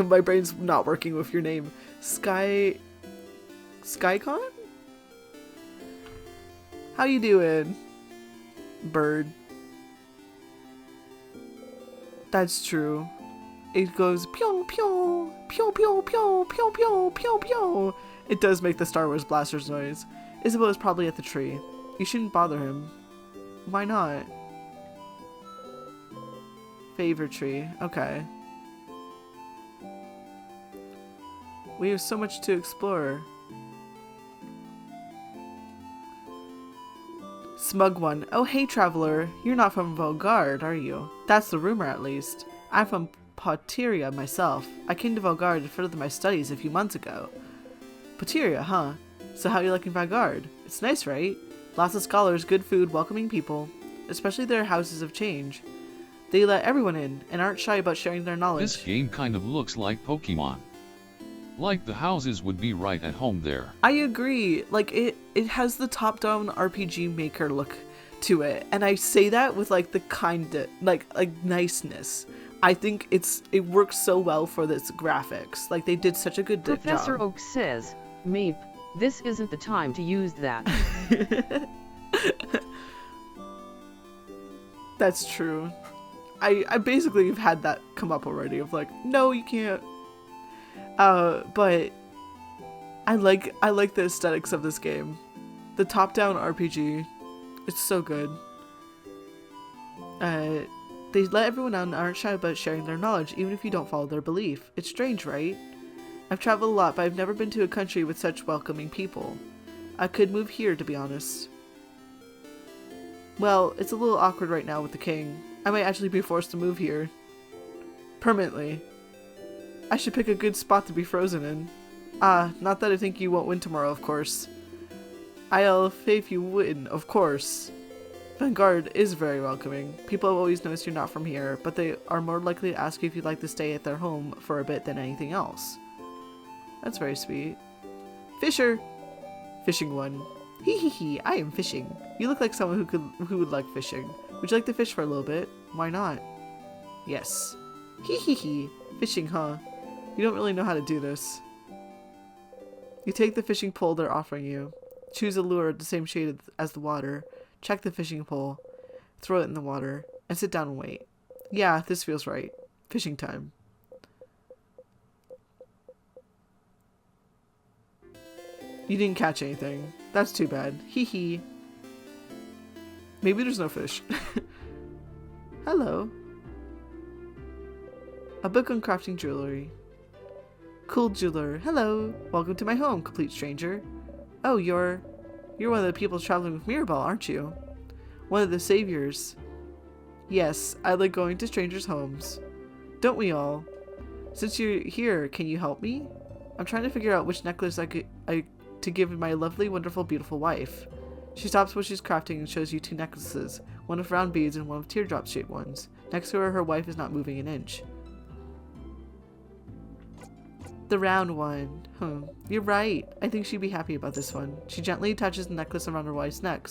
My brain's not working with your name. Skycon? How you doing, bird? That's true. It goes pew pew pew pew pew pew pew pew pew. It does make the Star Wars blasters noise. Isabel is probably at the tree. You shouldn't bother him. Why not? Favorite tree. Okay. We have so much to explore. Smug one. Oh, hey, traveler. You're not from Volgard, are you? That's the rumor, at least. I'm from Poteria myself. I came to Volgard to further my studies a few months ago. Poteria, huh? So how you liking Volgard? It's nice, right? Lots of scholars, good food, welcoming people. Especially their houses of change. They let everyone in, and aren't shy about sharing their knowledge. This game kind of looks like Pokemon. Like the houses would be right at home there. I agree. Like, it has the top-down RPG Maker look to it. And I say that with, like, the kind of, like niceness. I think it works so well for this graphics. Like, they did such a good job. Professor Oak says, Meep, this isn't the time to use that. That's true. I basically have had that come up already of like, no, you can't. But I like the aesthetics of this game. The top-down RPG, it's so good. They let everyone out and aren't shy about sharing their knowledge, even if you don't follow their belief. It's strange, right? I've traveled a lot, but I've never been to a country with such welcoming people. I could move here, to be honest. Well, it's a little awkward right now with the king. I might actually be forced to move here. Permanently. I should pick a good spot to be frozen in. Not that I think you won't win tomorrow, of course. I'll faith you win, of course. Vanguard is very welcoming. People have always noticed you're not from here, but they are more likely to ask you if you'd like to stay at their home for a bit than anything else. That's very sweet. Fisher! Fishing one. Hee hee hee, I am fishing. You look like someone who would like fishing. Would you like to fish for a little bit? Why not? Yes. Hee hee hee. Fishing, huh? You don't really know how to do this. You take the fishing pole they're offering you. Choose a lure the same shade as the water. Check the fishing pole. Throw it in the water. And sit down and wait. Yeah, this feels right. Fishing time. You didn't catch anything. That's too bad. Hee hee. Maybe there's no fish. Hello. A book on crafting jewelry. Cool jeweler. Hello. Welcome to my home, complete stranger. Oh, you're one of the people traveling with Mirabelle, aren't you? One of the saviors. Yes, I like going to strangers' homes. Don't we all? Since you're here, can you help me? I'm trying to figure out which necklace to give my lovely, wonderful, beautiful wife. She stops what she's crafting and shows you 2 necklaces, one with round beads and one with teardrop-shaped ones. Next to her, her wife is not moving an inch. The round one. You're right. I think she'd be happy about this one. She gently touches the necklace around her wife's neck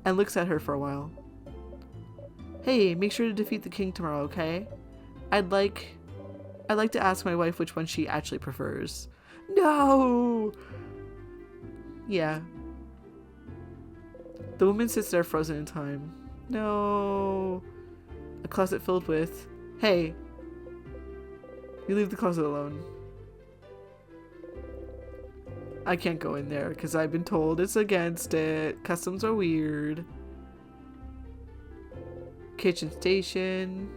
and looks at her for a while. Hey, make sure to defeat the king tomorrow, okay? I'd like to ask my wife which one she actually prefers. No! Yeah. The woman sits there frozen in time. No. A closet filled with... Hey. You leave the closet alone. I can't go in there because I've been told it's against it. Customs are weird. Kitchen station.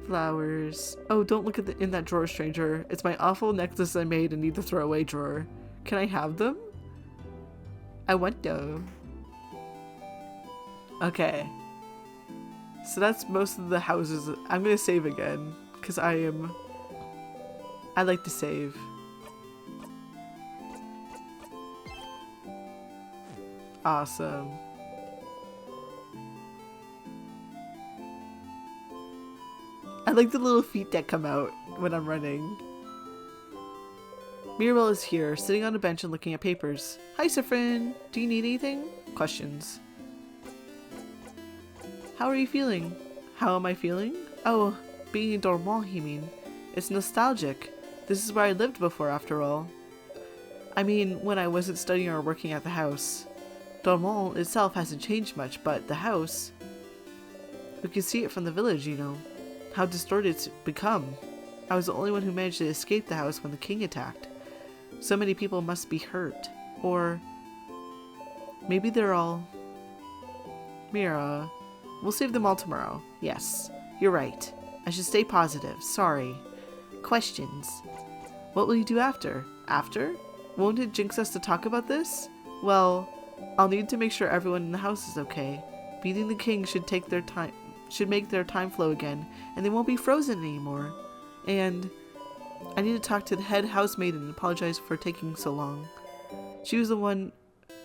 Flowers. Oh, don't look at in that drawer, stranger. It's my awful necklace I made and need to throw away drawer. Can I have them? I want them. Okay. So that's most of the houses. I'm gonna save again because I like to save. Awesome. I like the little feet that come out when I'm running. Mirabelle is here, sitting on a bench and looking at papers. Hi, Sifrin. Do you need anything? Questions. How are you feeling? How am I feeling? Oh, being in Dormont, you mean? It's nostalgic. This is where I lived before, after all. I mean, when I wasn't studying or working at the house. Dormont itself hasn't changed much, but the house... You can see it from the village, you know. How distorted it's become. I was the only one who managed to escape the house when the king attacked. So many people must be hurt. Or... maybe they're all... Mira... We'll save them all tomorrow. Yes, you're right. I should stay positive. Sorry. Questions. What will you do after? After? Won't it jinx us to talk about this? Well, I'll need to make sure everyone in the house is okay. Beating the king should make their time flow again, and they won't be frozen anymore. And I need to talk to the head housemaid and apologize for taking so long. She was the one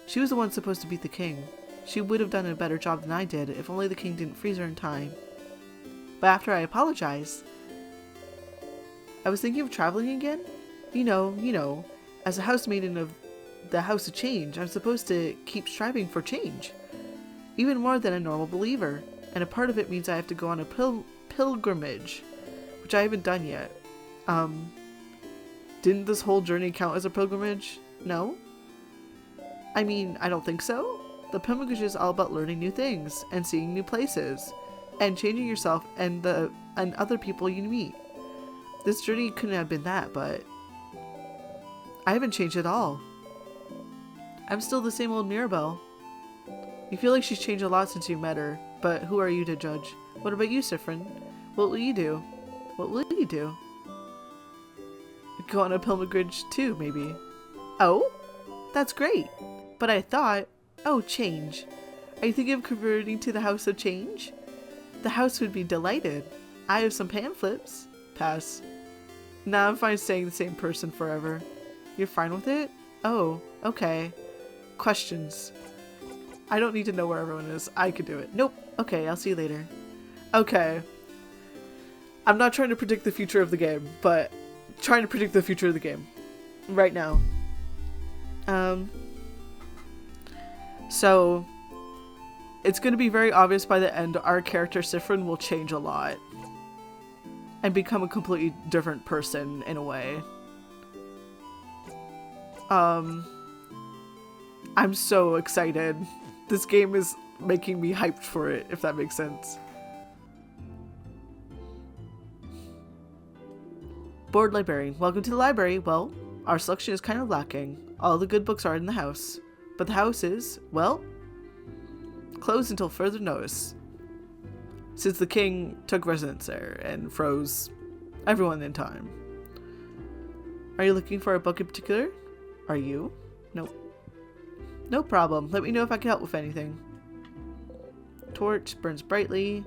supposed to beat the king. She would have done a better job than I did if only the king didn't freeze her in time. But after I apologized, I was thinking of traveling again. You know, as a housemaiden of the House of Change, I'm supposed to keep striving for change. Even more than a normal believer. And a part of it means I have to go on a pilgrimage, which I haven't done yet. Didn't this whole journey count as a pilgrimage? No? I mean, I don't think so. The pilgrimage is all about learning new things and seeing new places and changing yourself and other people you meet. This journey couldn't have been that, but I haven't changed at all. I'm still the same old Mirabelle. You feel like she's changed a lot since you met her, but who are you to judge? What about you, Sifrin? What will you do? What will you do? Go on a pilgrimage too, maybe. Oh? That's great. But I thought... Oh, change. Are you thinking of converting to the House of Change? The house would be delighted. I have some pamphlets. Pass. Nah, I'm fine staying the same person forever. You're fine with it? Oh, okay. Questions. I don't need to know where everyone is. I could do it. Nope. Okay, I'll see you later. Okay. I'm not trying to predict the future of the game, but trying to predict the future of the game. Right now. So, it's going to be very obvious by the end our character Sifrin will change a lot. and become a completely different person in a way. I'm so excited. This game is making me hyped for it, if that makes sense. Bored librarian. Welcome to the library. Well, our selection is kind of lacking. All the good books are in the house. But the house is, well, closed until further notice. Since the king took residence there and froze everyone in time. Are you looking for a book in particular? Are you? Nope. No problem. Let me know if I can help with anything. Torch burns brightly.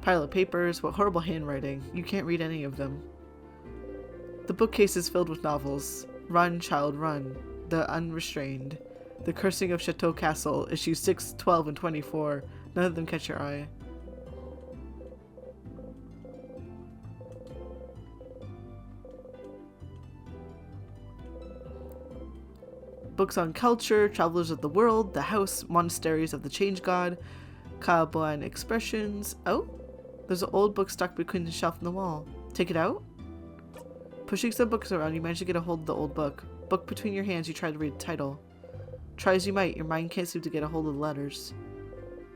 Pile of papers. What horrible handwriting. You can't read any of them. The bookcase is filled with novels. Run, child, run. The Unrestrained. The Cursing of Chateau Castle. Issues 6, 12, and 24. None of them catch your eye. Books on culture, travelers of the world, the house, monasteries of the change god, Kaoban expressions. Oh, there's an old book stuck between the shelf and the wall. Take it out? Pushing some books around, you manage to get a hold of the old book. Book between your hands, you try to read the title. Try as you might, your mind can't seem to get a hold of the letters.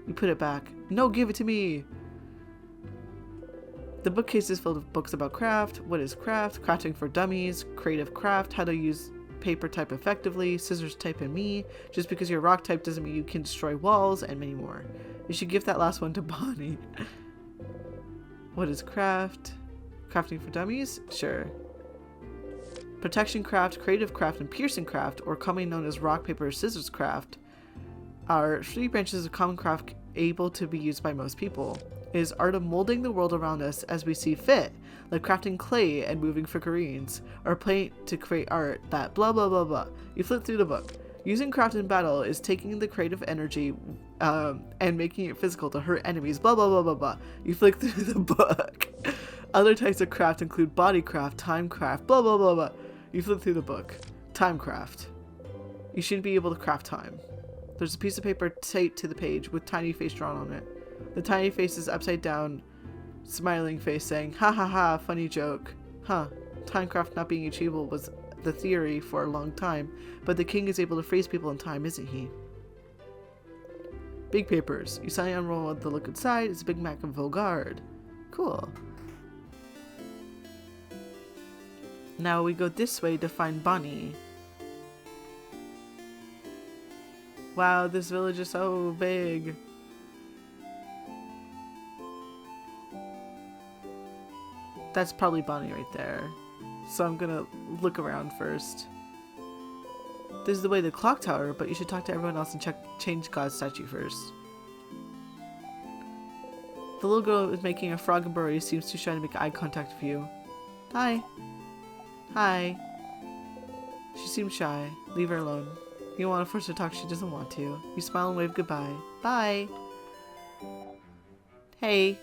You put it back. No, give it to me! The bookcase is filled with books about craft. What is craft? Crafting for dummies. Creative craft. How to use paper type effectively, scissors type and me. Just because you're rock type doesn't mean you can destroy walls, and many more. You should give that last one to Bonnie. What is craft? Crafting for dummies? Sure. Protection craft, creative craft, and piercing craft, or commonly known as rock, paper, scissors craft, are 3 branches of common craft able to be used by most people. It is art of molding the world around us as we see fit, like crafting clay and moving figurines, or paint to create art that blah blah blah blah. You flip through the book. Using craft in battle is taking the creative energy and making it physical to hurt enemies, blah blah blah blah blah. You flick through the book. Other types of craft include body craft, time craft, blah blah blah blah. You flip through the book. Time craft. You should be able to craft time. There's a piece of paper taped to the page with tiny face drawn on it. The tiny face is upside down, smiling face saying, ha ha ha, funny joke. Huh, timecraft not being achievable was the theory for a long time, but the king is able to freeze people in time, isn't he? Big papers. You suddenly unroll the look inside. It's a Big Mac of Vogard. Cool. Now we go this way to find Bonnie. Wow, this village is so big. That's probably Bonnie right there. So I'm gonna look around first. This is the way to the clock tower, but you should talk to everyone else and check change God's statue first. The little girl is making a frog and burrow seems to try to make eye contact with you. Hi. Hi. She seems shy. Leave her alone. You don't want to force her to talk, she doesn't want to. You smile and wave goodbye. Bye. Hey.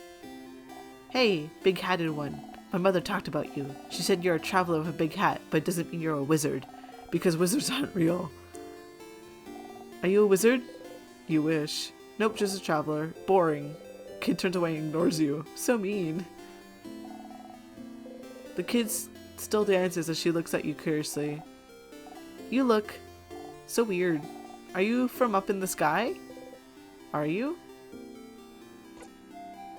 Hey, big-hatted one. My mother talked about you. She said you're a traveler with a big hat, but it doesn't mean you're a wizard. Because wizards aren't real. Are you a wizard? You wish. Nope, just a traveler. Boring. Kid turns away and ignores you. So mean. The kid still dances as she looks at you curiously. You look so weird. Are you from up in the sky? Are you?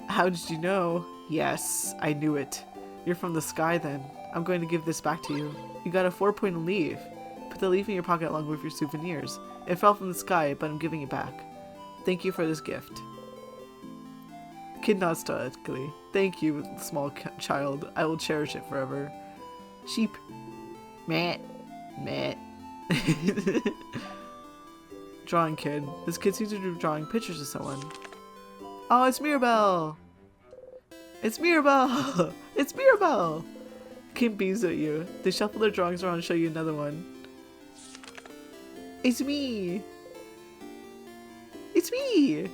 How did you know? Yes, I knew it. You're from the sky then. I'm going to give this back to you. You got a 4-point leaf. Put the leaf in your pocket along with your souvenirs. It fell from the sky, but I'm giving it back. Thank you for this gift. Kid nods stoically. Thank you, small child. I will cherish it forever. Sheep. Meh. Meh. Drawing kid. This kid seems to be drawing pictures of someone. Oh, it's Mirabelle! It's Mirabelle! It's Mirabelle! Kim beams at you. They shuffle their drawings around and show you another one. It's me! It's me!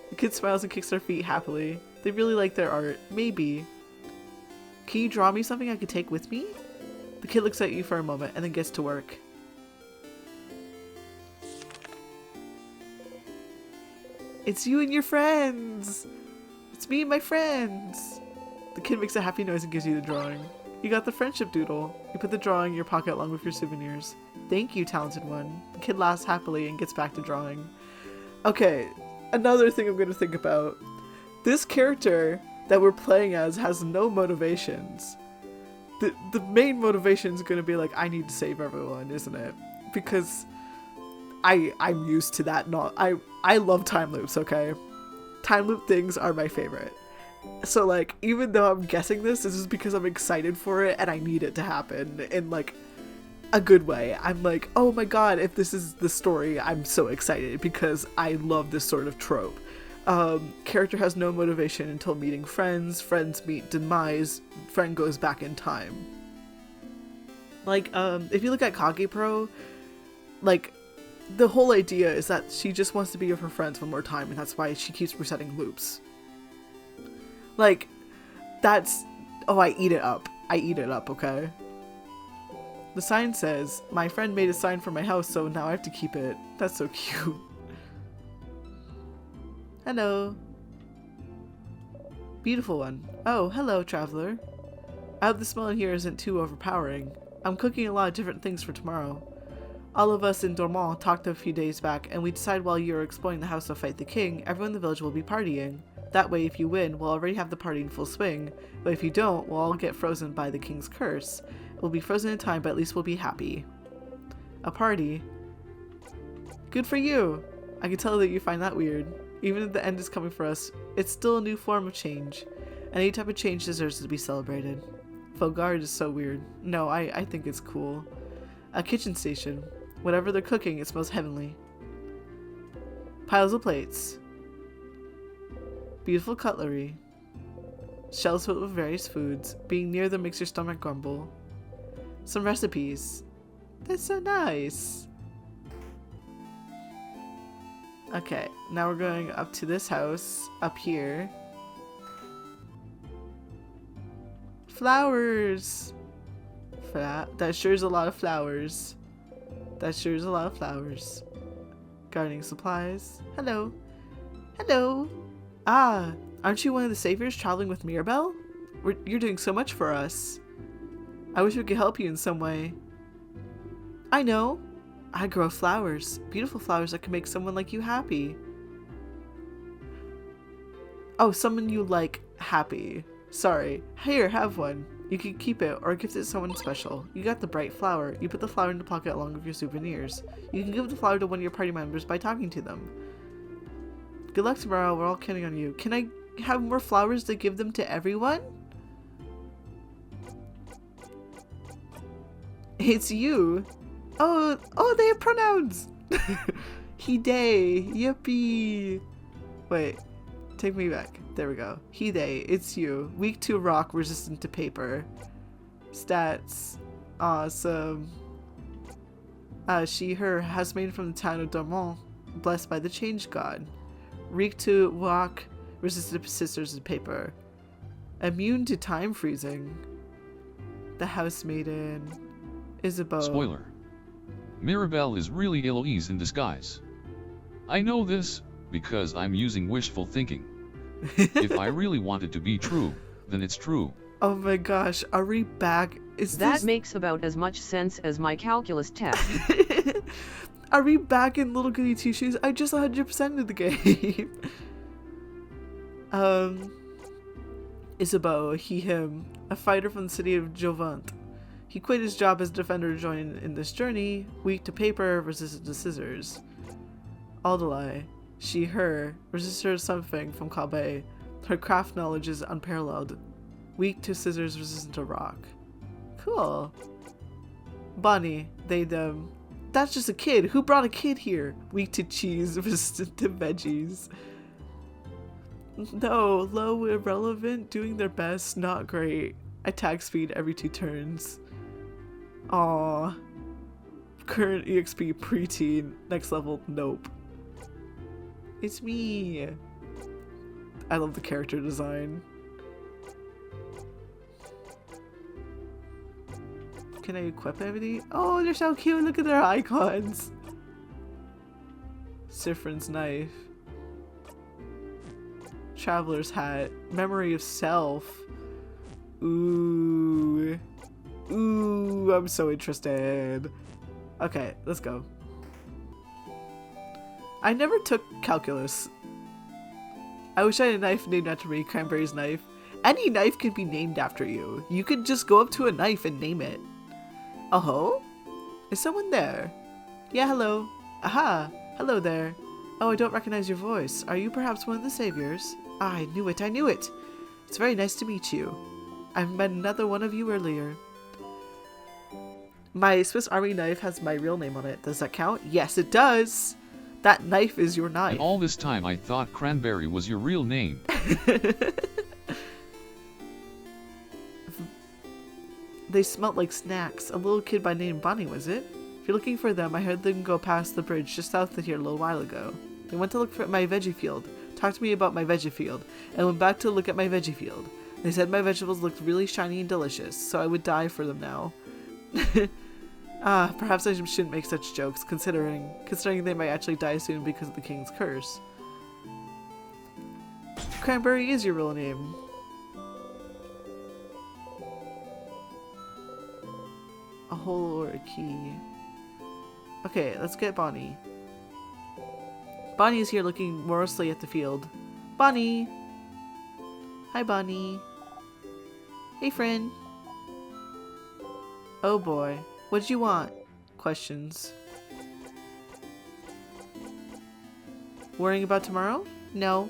The kid smiles and kicks their feet happily. They really like their art. Maybe. Can you draw me something I could take with me? The kid looks at you for a moment and then gets to work. It's you and your friends! It's me and my friends! The kid makes a happy noise and gives you the drawing. You got the friendship doodle. You put the drawing in your pocket along with your souvenirs. Thank you, talented one. The kid laughs happily and gets back to drawing. Okay, another thing I'm going to think about. This character that we're playing as has no motivations. The main motivation is going to be like, I need to save everyone, isn't it? Because I'm used to that. I love time loops, okay? Time loop things are my favorite. So like, even though I'm guessing this is because I'm excited for it and I need it to happen in like a good way. I'm like, oh my god, if this is the story, I'm so excited because I love this sort of trope. Character has no motivation until meeting friends. Friends meet demise. Friend goes back in time. Like, if you look at Kage Pro, like, the whole idea is that she just wants to be with her friends one more time, and that's why she keeps resetting loops. Like, that's... Oh, I eat it up. I eat it up, okay? The sign says, my friend made a sign for my house, so now I have to keep it. That's so cute. Hello. Beautiful one. Oh, hello, traveler. I hope the smell in here isn't too overpowering. I'm cooking a lot of different things for tomorrow. All of us in Dormont talked a few days back, and we decided while you're exploring the house to fight the king, everyone in the village will be partying. That way, if you win, we'll already have the party in full swing, but if you don't, we'll all get frozen by the king's curse. We'll be frozen in time, but at least we'll be happy. A party? Good for you! I can tell that you find that weird. Even if the end is coming for us, it's still a new form of change. Any type of change deserves to be celebrated. Fogard is so weird. No, I think it's cool. A kitchen station. Whatever they're cooking, it smells heavenly. Piles of plates. Beautiful cutlery. Shelves filled with various foods. Being near them makes your stomach grumble. Some recipes. That's so nice. Okay, now we're going up to this house, up here. Flowers! That sure is a lot of flowers. That sure is a lot of flowers. Gardening supplies. Hello. Hello. Ah, aren't you one of the saviors traveling with Mirabelle? You're doing so much for us. I wish we could help you in some way. I know. I grow flowers. Beautiful flowers that can make someone like you happy. Oh, someone you like happy. Sorry. Here, have one. You can keep it or gift it to someone special. You got the bright flower. You put the flower in the pocket along with your souvenirs. You can give the flower to one of your party members by talking to them. Good luck tomorrow. We're all counting on you. Can I have more flowers to give them to everyone? It's you. Oh, they have pronouns. He, they. Yippee. Wait, take me back. There we go. He, they. It's you. Weak to rock, resistant to paper. Stats. Awesome. She, her, housemaid from the town of Dormont, blessed by the change god. Weak to rock, resistant to scissors and paper. Immune to time freezing. The housemaiden. Isabeau. Spoiler. Mirabelle is really Eloise in disguise. I know this, because I'm using wishful thinking. If I really want it to be true, then it's true. Oh my gosh, are we back? That makes about as much sense as my calculus test. Are we back in Little Goody Two Shoes? I just 100%ed the game. Isabeau, he, him, a fighter from the city of Jovant. He quit his job as a defender to join in this journey, weak to paper, resistant to scissors. Aldalai, she, her, resistant to something from Kabe. Her craft knowledge is unparalleled. Weak to scissors, resistant to rock. Cool. Bonnie, they, them. That's just a kid. Who brought a kid here? Weak to cheese, resistant to veggies. No, low, irrelevant, doing their best, not great. Attack speed every 2 turns. Aww. Current EXP preteen. Next level, nope. It's me. I love the character design. Can I equip anybody? Oh, they're so cute. Look at their icons. Sifrin's knife. Traveler's hat. Memory of self. Ooh. Ooh, I'm so interested. Okay, let's go. I never took calculus. I wish I had a knife named after me, Cranberry's knife. Any knife can be named after you. You could just go up to a knife and name it. Oh? Is someone there? Yeah, hello. Aha! Hello there. Oh, I don't recognize your voice. Are you perhaps one of the saviors? Ah, I knew it, I knew it! It's very nice to meet you. I've met another one of you earlier. My Swiss Army knife has my real name on it. Does that count? Yes, it does! That knife is your knife. And all this time I thought Cranberry was your real name. They smelt like snacks. A little kid by name Bonnie, was it? If you're looking for them, I heard them go past the bridge just south of here a little while ago. They went to look for my veggie field, talked to me about my veggie field, and went back to look at my veggie field. They said my vegetables looked really shiny and delicious, so I would die for them now. Perhaps I shouldn't make such jokes, considering they might actually die soon because of the king's curse. Cranberry is your real name. A hole or a key. Okay, let's get Bonnie. Bonnie is here looking morosely at the field. Bonnie! Hi, Bonnie. Hey, friend. Oh boy. What did you want? Questions. Worrying about tomorrow? No.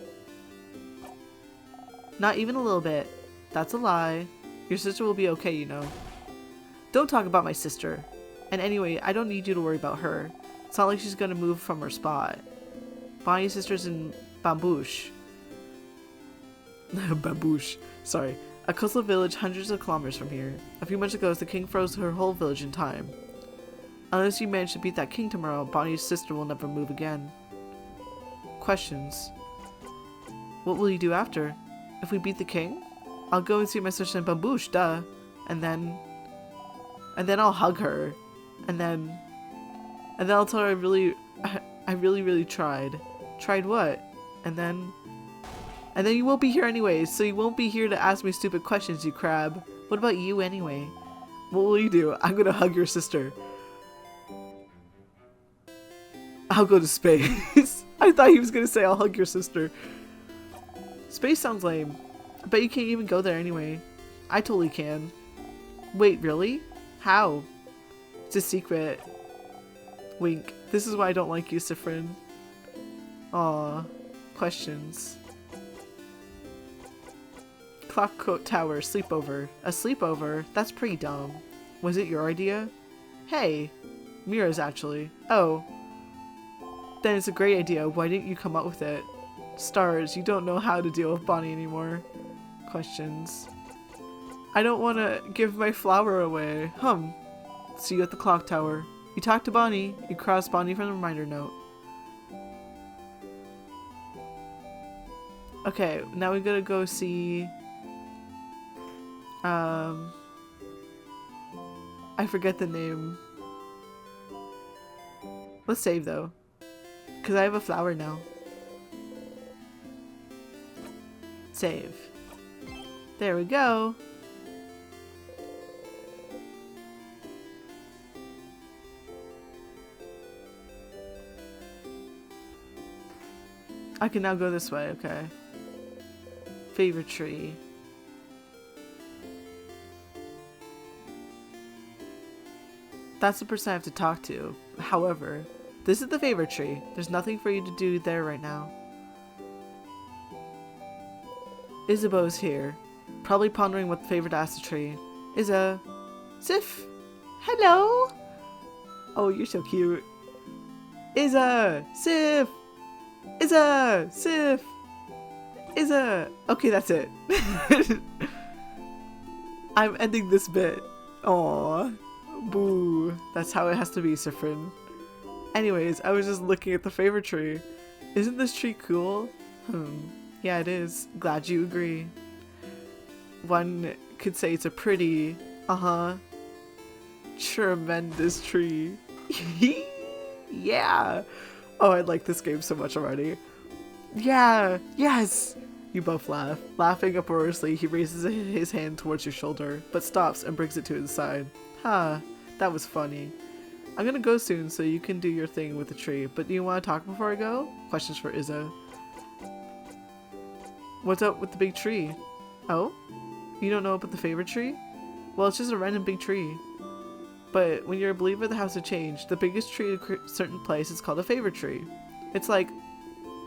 Not even a little bit. That's a lie. Your sister will be okay, you know. Don't talk about my sister. And anyway, I don't need you to worry about her. It's not like she's gonna move from her spot. Bonnie's sister's in Bambouche. Bambouche. Sorry. A coastal village hundreds of kilometers from here. A few months ago, the king froze her whole village in time. Unless you manage to beat that king tomorrow, Bonnie's sister will never move again. Questions. What will you do after? If we beat the king? I'll go and see my sister in Bambouche, duh. And then I'll hug her. And then I'll tell her I really tried. Tried what? And then you won't be here anyways, so you won't be here to ask me stupid questions, you crab. What about you anyway? What will you do? I'm gonna hug your sister. I'll go to space. I thought he was gonna say I'll hug your sister. Space sounds lame. I bet you can't even go there anyway. I totally can. Wait, really? How? It's a secret. Wink. This is why I don't like you, Sifrin. Aw. Questions. Clock Tower sleepover. A sleepover? That's pretty dumb. Was it your idea? Hey. Mira's actually. Oh. Then it's a great idea. Why didn't you come up with it? Stars, you don't know how to deal with Bonnie anymore. Questions. I don't want to give my flower away. See you at the clock tower. You talk to Bonnie. You cross Bonnie from the reminder note. Okay, now we gotta go see... I forget the name. Let's save though. Because I have a flower now. Save. There we go. I can now go this way, okay. Favorite tree. That's the person I have to talk to. However, this is the favorite tree. There's nothing for you to do there right now. Isabeau's here. Probably pondering what the favorite to ask the tree. Sif! Hello! Oh, you're so cute. Sif! Sif! Okay, that's it. I'm ending this bit. Aww. Boo. That's how it has to be, Sifrin. Anyways, I was just looking at the favorite tree. Isn't this tree cool? Yeah, it is. Glad you agree. One could say it's a pretty, tremendous tree. Yeah. Oh, I like this game so much already. Yeah. Yes. You both laugh. Laughing uproariously, he raises his hand towards your shoulder, but stops and brings it to his side. Ha, that was funny. I'm gonna go soon so you can do your thing with the tree, but do you want to talk before I go? Questions for Izzo. What's up with the big tree? Oh? You don't know about the favorite tree? Well, it's just a random big tree. But when you're a believer of the House of Change, the biggest tree in a certain place is called a favorite tree. It's like,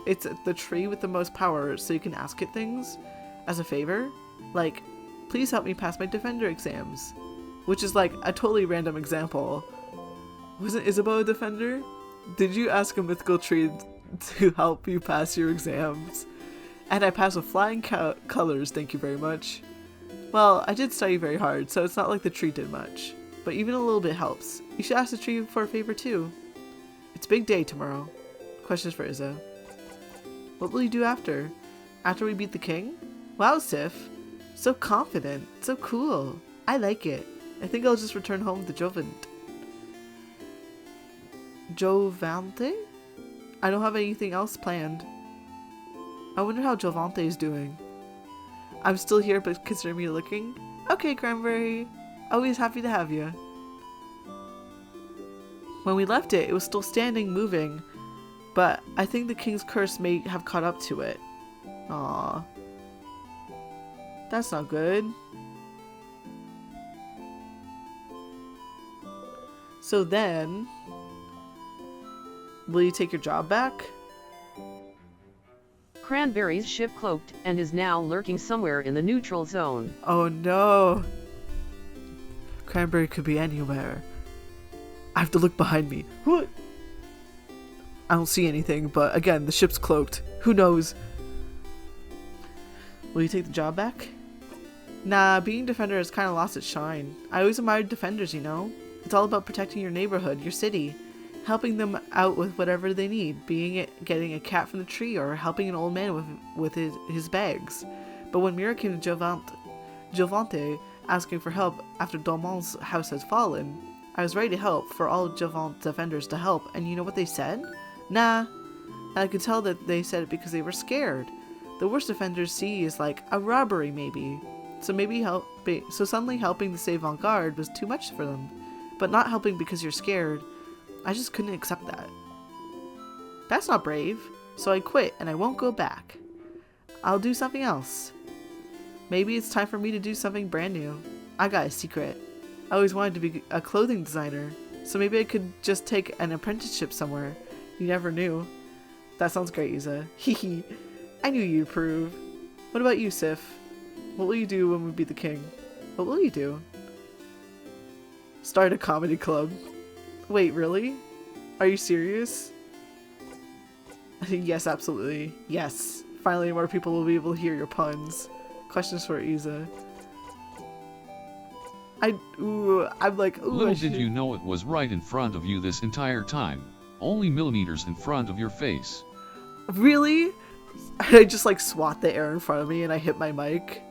it's the tree with the most power, so you can ask it things as a favor. Like, please help me pass my Defender exams. Which is like a totally random example. Wasn't Isabeau a Defender? Did you ask a mythical tree to help you pass your exams? And I passed with flying colors, thank you very much. Well, I did study very hard, so it's not like the tree did much. But even a little bit helps. You should ask the tree for a favor too. It's big day tomorrow. Questions for Izzo. What will you do after? After we beat the king? Wow, Sif. So confident. So cool. I like it. I think I'll just return home to Jovante? I don't have anything else planned. I wonder how Jovante is doing. I'm still here, but consider me looking. Okay, Cranberry. Always happy to have you. When we left it, it was still standing, moving. But I think the king's curse may have caught up to it. Aww. That's not good. So then, will you take your job back? Cranberry's ship cloaked and is now lurking somewhere in the neutral zone. Oh no. Cranberry could be anywhere. I have to look behind me. What? I don't see anything, but again, the ship's cloaked. Who knows? Will you take the job back? Nah, being Defender has kind of lost its shine. I always admired Defenders, you know? It's all about protecting your neighborhood, your city. Helping them out with whatever they need, being it getting a cat from the tree or helping an old man with his bags. But when Mira came to Jovante asking for help after Dolman's house has fallen, I was ready to help for all Jovante Defenders to help, and you know what they said? Nah. And I could tell that they said it because they were scared. The worst Defenders see is like a robbery maybe. So suddenly helping to save Vanguard was too much for them. But not helping because you're scared, I just couldn't accept that. That's not brave. So I quit and I won't go back. I'll do something else. Maybe it's time for me to do something brand new. I got a secret. I always wanted to be a clothing designer, so maybe I could just take an apprenticeship somewhere. You never knew. That sounds great, Yuza. Hehe. I knew you'd approve. What about you, Sif? What will you do when we beat the king? What will you do? Start a comedy club. Wait, really? Are you serious? Yes, absolutely. Yes. Finally, more people will be able to hear your puns. Questions for Iza. I'm like, ooh. Little did you know it was right in front of you this entire time. Only millimeters in front of your face. Really? I just like swat the air in front of me and I hit my mic.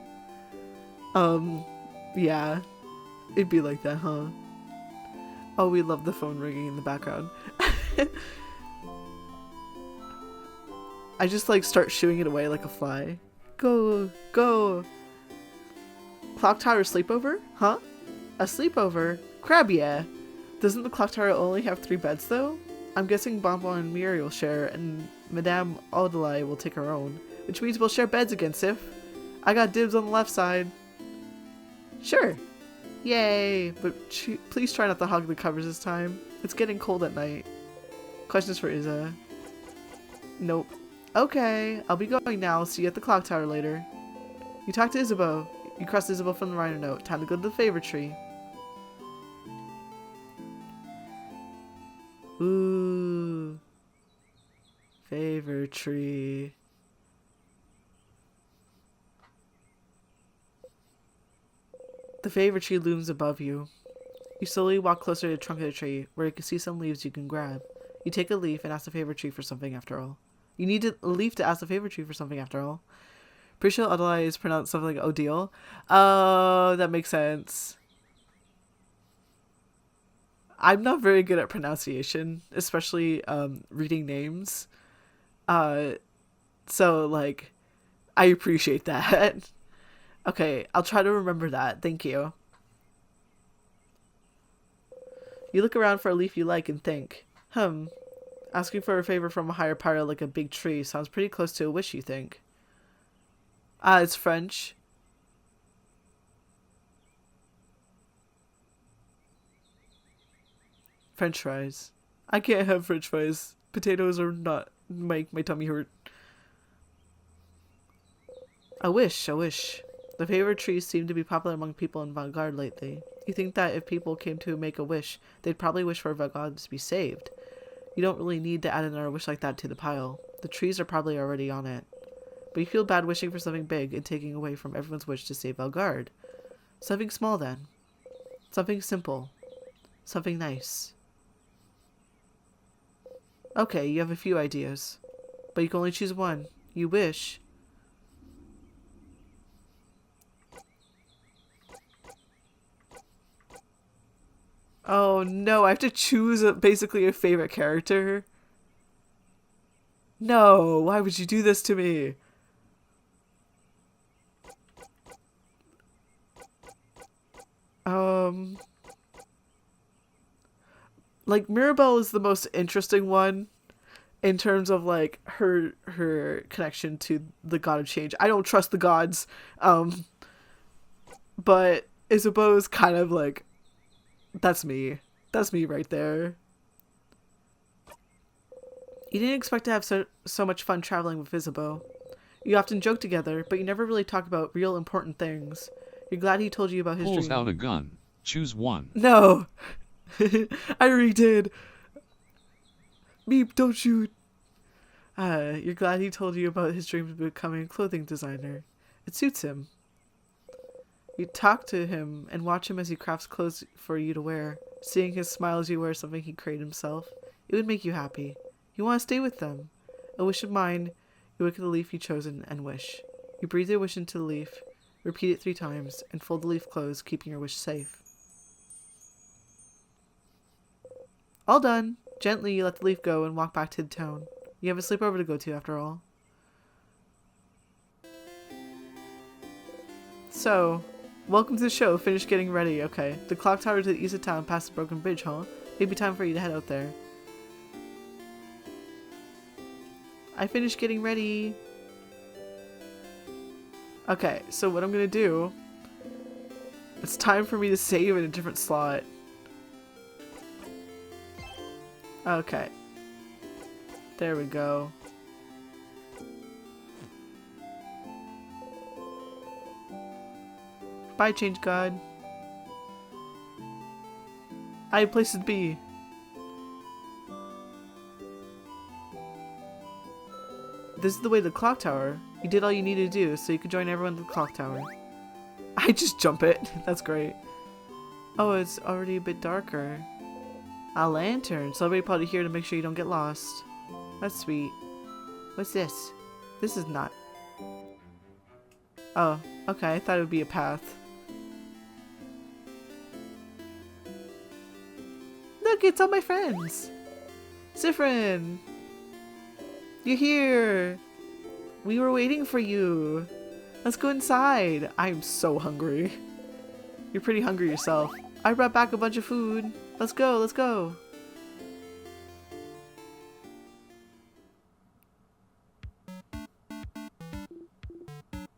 Yeah. It'd be like that, huh? Oh, we love the phone ringing in the background. I just like start shooing it away like a fly. Go, go. Clock tower sleepover? Huh? A sleepover? Crab, yeah. Doesn't the clock tower only have 3 beds though? I'm guessing Bonbon and Miri will share and Madame Audelai will take her own. Which means we'll share beds again, Sif. I got dibs on the left side. Sure. Yay! But please try not to hug the covers this time. It's getting cold at night. Questions for Iza? Nope. Okay, I'll be going now. See you at the clock tower later. You talk to Isabeau. You crossed Isabeau from the Rhino Note. Time to go to the favorite tree. Ooh. Favorite tree. The favorite tree looms above you. You slowly walk closer to the trunk of the tree, where you can see some leaves you can grab. You take a leaf and ask the favorite tree for something after all. You need a leaf to ask the favorite tree for something after all. Pretty sure Adelaide is pronounced something like Odile. Oh, that makes sense. I'm not very good at pronunciation, especially reading names. So like I appreciate that. Okay, I'll try to remember that. Thank you. You look around for a leaf you like and think, asking for a favor from a higher power like a big tree sounds pretty close to a wish, you think. Ah, it's French. French fries. I can't have French fries. Potatoes are not make my tummy hurt. A wish, a wish. The favorite trees seem to be popular among people in Vanguard lately. You think that if people came to make a wish, they'd probably wish for Vanguard to be saved. You don't really need to add another wish like that to the pile. The trees are probably already on it. But you feel bad wishing for something big and taking away from everyone's wish to save Vanguard. Something small then. Something simple. Something nice. Okay, you have a few ideas. But you can only choose one. You wish. Oh no, I have to choose basically a favorite character. No, why would you do this to me? Like Mirabelle is the most interesting one in terms of like her connection to the god of change. I don't trust the gods. But Isabeau is kind of like, that's me. That's me right there. You didn't expect to have so much fun traveling with Isabeau. You often joke together, but you never really talk about real important things. You're glad he told you about his Pulls dream. out a gun. Choose one. No! I already did. Meep, don't shoot. You're glad he told you about his dream of becoming a clothing designer. It suits him. You talk to him and watch him as he crafts clothes for you to wear. Seeing his smile as you wear something he created himself, it would make you happy. You want to stay with them. A wish of mine, you look at the leaf you've chosen and wish. You breathe your wish into the leaf, repeat it 3 times, and fold the leaf closed, keeping your wish safe. All done. Gently, you let the leaf go and walk back to the town. You have a sleepover to go to, after all. So, welcome to the show. Finish getting ready. Okay. The clock tower to the east of town past the broken bridge, huh? Maybe time for you to head out there. I finished getting ready. Okay, so what I'm gonna do... It's time for me to save in a different slot. Okay. There we go. Bye, Change God. I have places to be. This is the way to the clock tower. You did all you needed to do, so you could join everyone at the clock tower. I just jump it. That's great. Oh, it's already a bit darker. A lantern. Somebody probably here to make sure you don't get lost. That's sweet. What's this? This is not... Oh, okay. I thought it would be a path. Look, it's all my friends. Zifrin! You're here! We were waiting for you. Let's go inside. I'm so hungry. You're pretty hungry yourself. I brought back a bunch of food. Let's go, let's go.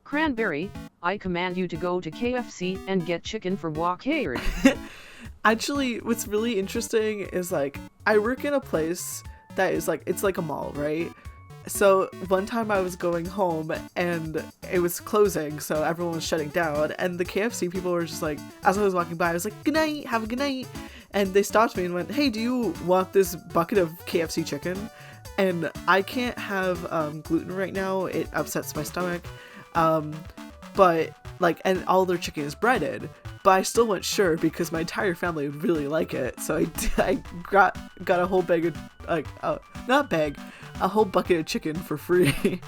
Cranberry, I command you to go to KFC and get chicken for Walkayard. Actually, what's really interesting is like, I work in a place that is like, it's like a mall, right? So one time I was going home and it was closing, so everyone was shutting down, and the KFC people were just like, as I was walking by, I was like, good night, have a good night. And they stopped me and went, hey, do you want this bucket of KFC chicken? And I can't have gluten right now, it upsets my stomach. But like, and all their chicken is breaded, but I still went sure because my entire family would really like it. So I got a whole bag of, like, not bag, a whole bucket of chicken for free.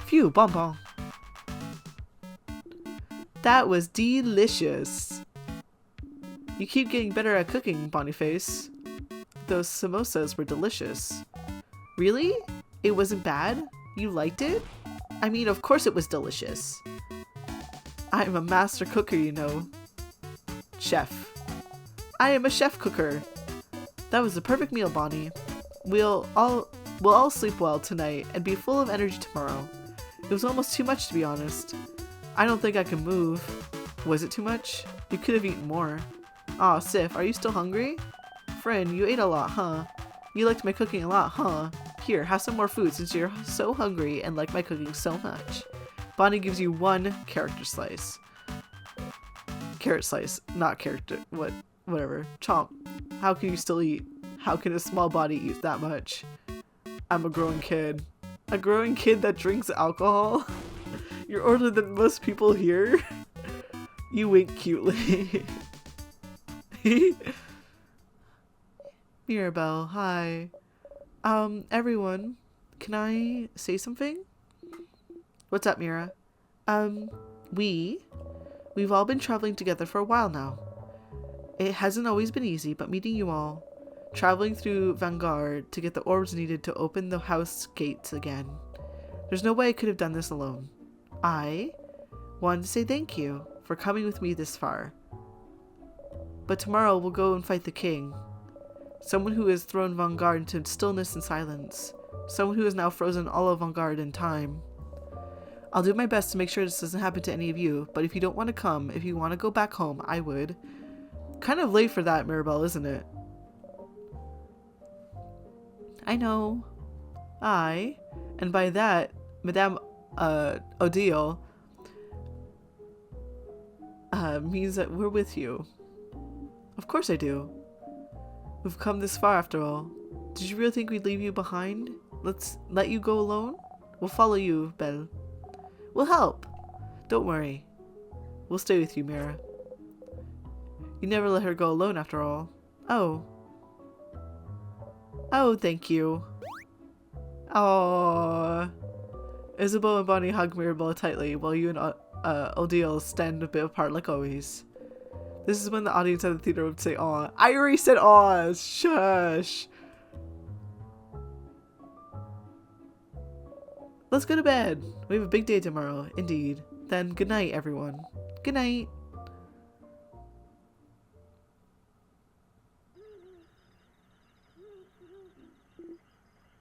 Phew, bonbon. That was delicious. You keep getting better at cooking, Boniface. Those samosas were delicious. Really? It wasn't bad? You liked it? I mean, of course it was delicious. I'm a master cooker, you know. Chef. I am a chef cooker. That was the perfect meal, Bonnie. We'll all sleep well tonight and be full of energy tomorrow. It was almost too much, to be honest. I don't think I can move. Was it too much? You could have eaten more. Aw, Sif, are you still hungry? Friend, you ate a lot, huh? You liked my cooking a lot, huh? Here, have some more food since you're so hungry and like my cooking so much. Bonnie gives you 1 character slice. Carrot slice, not character. Whatever. Chomp. How can you still eat? How can a small body eat that much? I'm a growing kid. A growing kid that drinks alcohol? You're older than most people here? You wink cutely. Mirabelle, hi. Everyone, can I say something? What's up, Mira? We've all been traveling together for a while now. It hasn't always been easy, but meeting you all, traveling through Vanguard to get the orbs needed to open the house gates again. There's no way I could have done this alone. I wanted to say thank you for coming with me this far. But tomorrow we'll go and fight the king. Someone who has thrown Vanguard into stillness and silence. Someone who has now frozen all of Vanguard in time. I'll do my best to make sure this doesn't happen to any of you, but if you don't want to come, if you want to go back home, I would. Kind of late for that, Mirabelle, isn't it? I know. And by that, Madame Odile, means that we're with you. Of course I do. We've come this far after all. Did you really think we'd leave you behind? Let's let you go alone? We'll follow you, Belle. We'll help. Don't worry. We'll stay with you, Mira. You never let her go alone after all. Oh. Oh, thank you. Aww. Isabeau and Bonnie hug Mirabelle tightly while you and Odile stand a bit apart like always. This is when the audience at the theater would say aw. I already said aw. Shush. Let's go to bed. We have a big day tomorrow. Indeed. Then good night, everyone. Good night.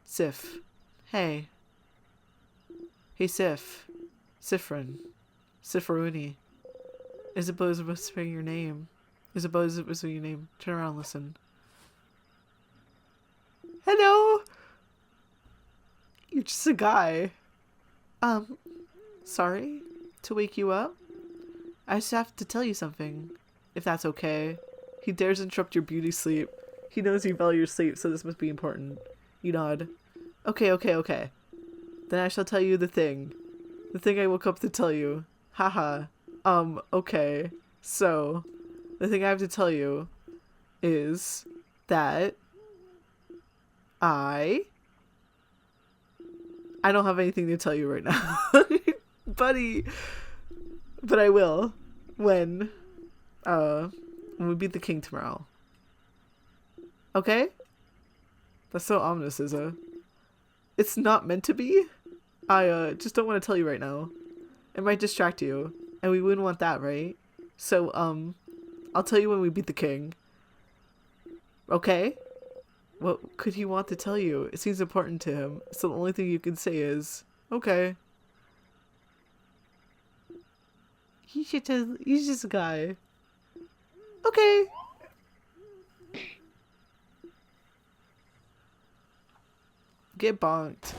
Sif. Hey. Hey, Sif. Sifrin. Sifruni. Isabeau is whispering your name. Isabeau is whispering your name. Turn around, listen. Hello! You're just a guy. Sorry to wake you up. I just have to tell you something, if that's okay. He dares interrupt your beauty sleep. He knows you value your sleep, so this must be important. You nod. Okay. Then I shall tell you the thing. The thing I woke up to tell you. Haha. Okay. So, the thing I have to tell you is that I don't have anything to tell you right now. Buddy. But I will when we beat the king tomorrow. Okay? That's so ominous, Izza. It's not meant to be. I just don't want to tell you right now. It might distract you, and we wouldn't want that, right? So, I'll tell you when we beat the king. Okay? What could he want to tell you? It seems important to him, so the only thing you can say is, okay. He's just a guy. Okay. Get bonked.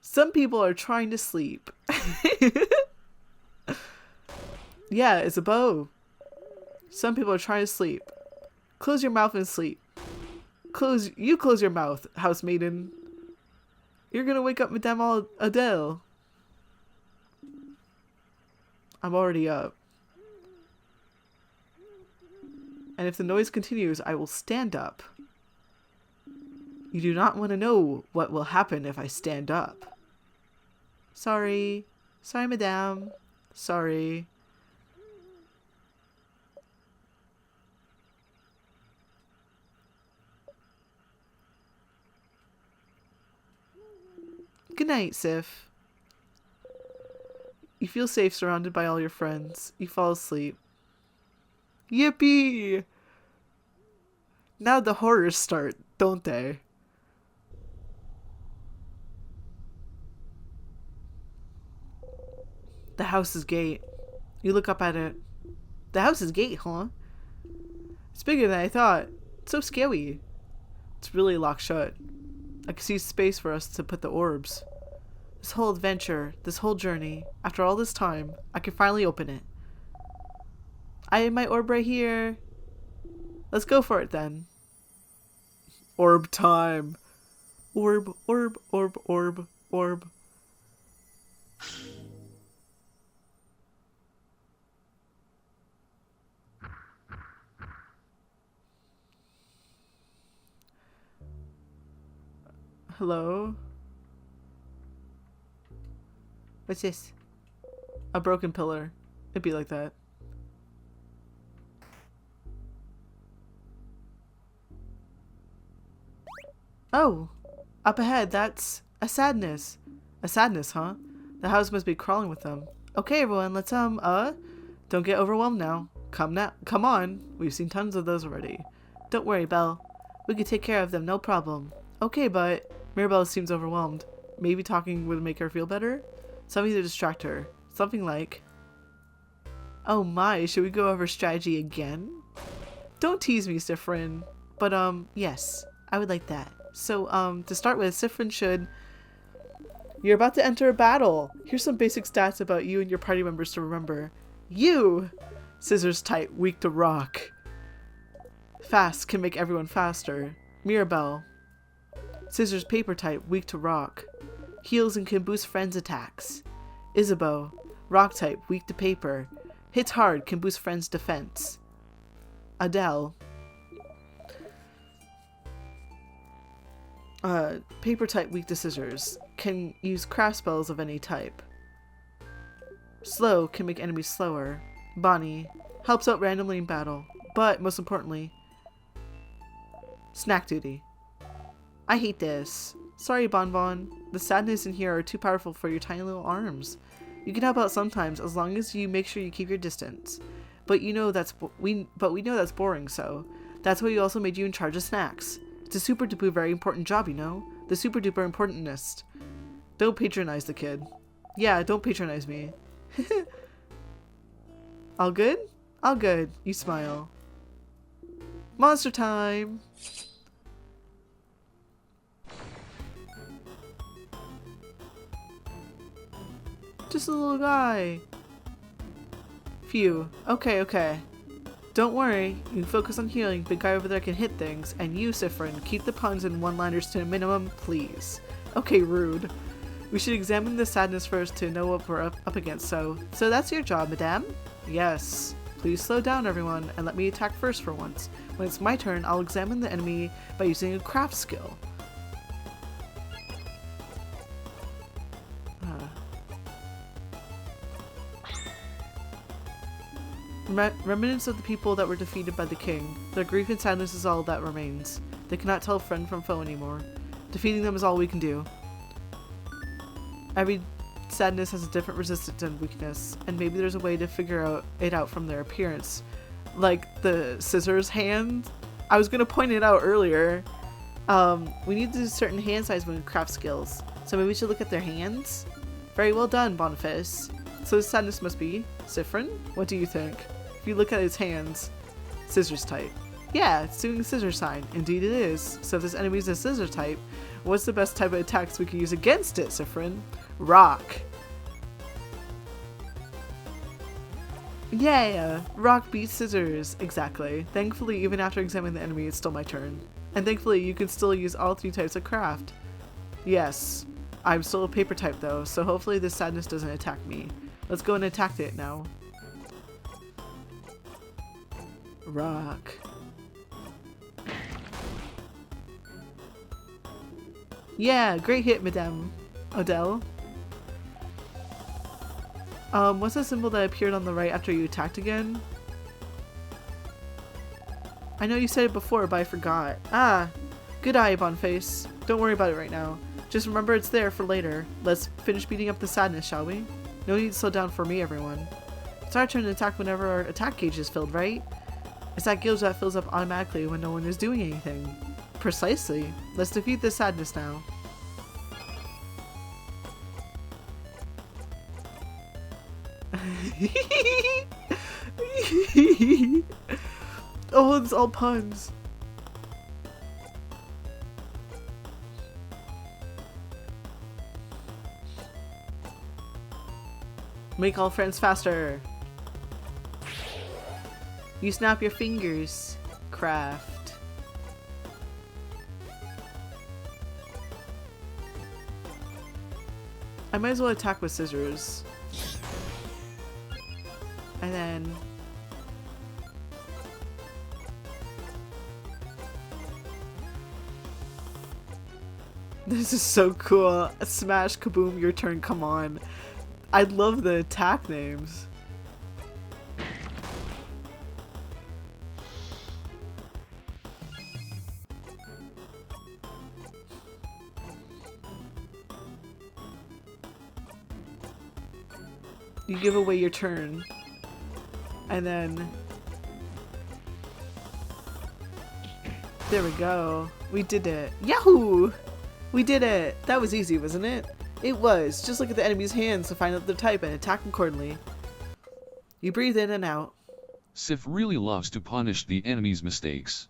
Some people are trying to sleep. Yeah, it's a bow. Some people are trying to sleep. Close your mouth and sleep. Close your mouth, house maiden. You're gonna wake up Madame Adele. I'm already up. And if the noise continues, I will stand up. You do not want to know what will happen if I stand up. Sorry. Sorry, madame. Sorry. Good night, Sif. You feel safe surrounded by all your friends. You fall asleep. Yippee! Now the horrors start, don't they? The house's gate. You look up at it. The house's gate, huh? It's bigger than I thought. It's so scary. It's really locked shut. I can see space for us to put the orbs. This whole adventure, this whole journey, after all this time, I can finally open it. I have my orb right here. Let's go for it then. Orb time. Orb, orb, orb, orb, orb. Hello? What's this? A broken pillar. It'd be like that. Oh! Up ahead, that's a sadness. A sadness, huh? The house must be crawling with them. Okay, everyone, let's, don't get overwhelmed now. Come on. We've seen tons of those already. Don't worry, Belle. We can take care of them, no problem. Okay, but Mirabelle seems overwhelmed. Maybe talking would make her feel better? Something to distract her. Something like, oh my, should we go over strategy again? Don't tease me, Sifrin. But, yes, I would like that. So, to start with, Sifrin should... You're about to enter a battle. Here's some basic stats about you and your party members to remember. You! Scissors type, weak to rock. Fast can make everyone faster. Mirabelle. Scissors paper type, weak to rock. Heals and can boost friends' attacks. Isabeau. Rock type, weak to paper. Hits hard, can boost friends' defense. Adele. Paper type, weak to scissors. Can use craft spells of any type. Slow, can make enemies slower. Bonnie. Helps out randomly in battle. But, most importantly, snack duty. I hate this. Sorry, Bonbon. The sadness in here are too powerful for your tiny little arms. You can help out sometimes, as long as you make sure you keep your distance. But we know that's boring, so that's why we also made you in charge of snacks. It's a super duper very important job, you know? The super duper importantest. Don't patronize the kid. Yeah, don't patronize me. All good? All good. You smile. Monster time! Just a little guy. Phew. Okay. Don't worry. You focus on healing. Big guy over there can hit things. And you, Sifrin, keep the puns and one-liners to a minimum, please. Okay, rude. We should examine the sadness first to know what we're up against, so that's your job, madame? Yes. Please slow down, everyone, and let me attack first for once. When it's my turn, I'll examine the enemy by using a craft skill. Remnants of the people that were defeated by the king. Their grief and sadness is all that remains. They cannot tell friend from foe anymore. Defeating them is all we can do. Every sadness has a different resistance and weakness, and maybe there's a way to figure it out from their appearance. Like the scissors hand. I was gonna point it out earlier. We need to do certain hand size when we craft skills. So maybe we should look at their hands? Very well done, Boniface. So his sadness must be Sifrin? What do you think? If you look at his hands, scissors type. Yeah, it's doing the scissor sign. Indeed it is. So if this enemy is a scissor type, what's the best type of attacks we can use against it, Sifrin? Rock. Yeah, rock beats scissors. Exactly. Thankfully, even after examining the enemy, it's still my turn. And thankfully, you can still use all three types of craft. Yes. I'm still a paper type though, so hopefully this sadness doesn't attack me. Let's go and attack it now. Rock. Yeah, great hit, Madame Odell. What's the symbol that appeared on the right after you attacked again? I know you said it before, but I forgot. Ah, good eye, Bonface. Don't worry about it right now. Just remember it's there for later. Let's finish beating up the sadness, shall we? No need to slow down for me, everyone. It's our turn to attack whenever our attack gauge is filled, right? It's that gauge that fills up automatically when no one is doing anything. Precisely. Let's defeat this sadness now. Oh, it's all puns. Make all friends faster. You snap your fingers. Craft. I might as well attack with scissors. And then... This is so cool. Smash, kaboom, your turn, come on. I love the attack names. You give away your turn. And then... There we go. We did it. Yahoo! We did it! That was easy, wasn't it? It was. Just look at the enemy's hands to find out their type and attack accordingly. You breathe in and out. Sif really loves to punish the enemy's mistakes.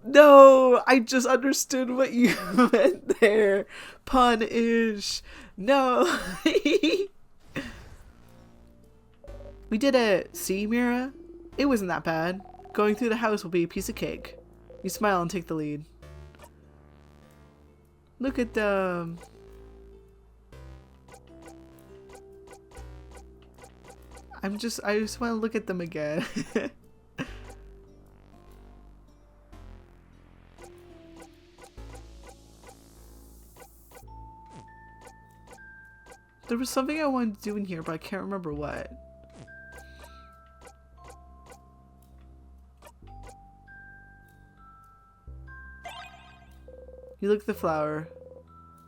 No! I just understood what you meant there. Punish. No! We did it! See, Mira? It wasn't that bad. Going through the house will be a piece of cake. You smile and take the lead. Look at them. I just want to look at them again. There was something I wanted to do in here, but I can't remember what. You look at the flower.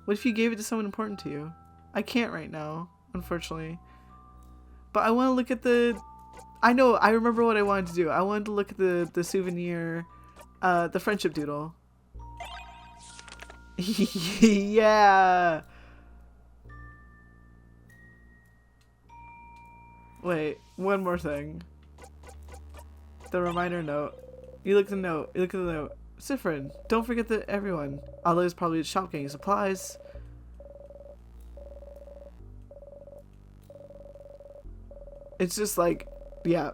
What if you gave it to someone important to you? I can't right now, unfortunately. But I want to look at the... I know, I remember what I wanted to do. I wanted to look at the souvenir, the friendship doodle. Yeah! Wait, one more thing. The reminder note. You look at the note. You look at the note. Sifrin, don't forget that everyone. Others probably at shop getting supplies. It's just like, yeah.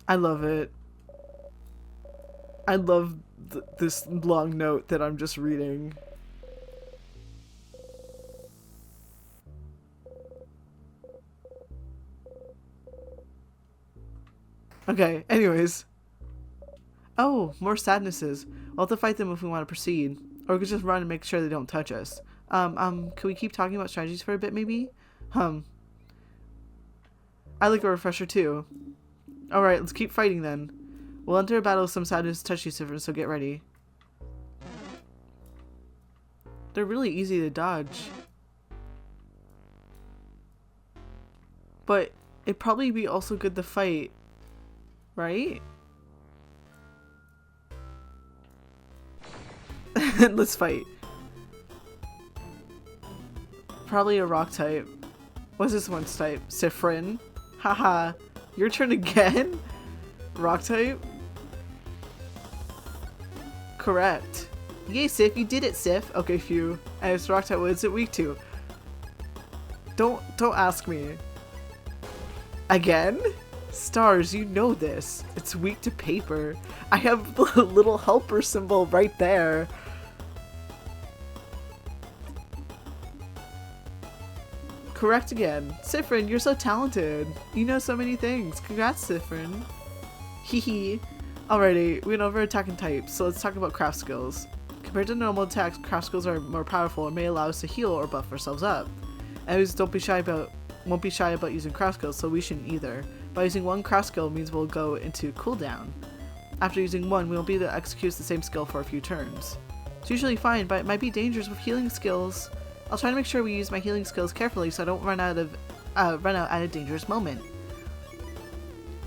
I love it. I love this long note that I'm just reading. Okay, anyways. Oh, more sadnesses. We'll have to fight them if we want to proceed. Or we could just run and make sure they don't touch us. Can we keep talking about strategies for a bit, maybe? I'd like a refresher, too. Alright, let's keep fighting, then. We'll enter a battle with some sadness touchy ciphers, so get ready. They're really easy to dodge. But it'd probably be also good to fight. Right? Let's fight. Probably a rock type. What's this one's type? Sifrin? Haha. Your turn again? Rock type? Correct. Yay, Sif, you did it, Sif. Okay, phew. And it's rock type. What is it weak to? Don't ask me. Again? Stars, you know this. It's weak to paper. I have the little helper symbol right there. Correct again. Sifrin, you're so talented. You know so many things. Congrats, Sifrin. Hee. Alrighty, we went over attacking types, so let's talk about craft skills. Compared to normal attacks, craft skills are more powerful and may allow us to heal or buff ourselves up. Anyways, don't be shy about won't be shy about using craft skills, so we shouldn't either. By using one craft skill means we'll go into cooldown. After using one, we won't be able to execute the same skill for a few turns. It's usually fine, but it might be dangerous with healing skills. I'll try to make sure we use my healing skills carefully so I don't run out at a dangerous moment.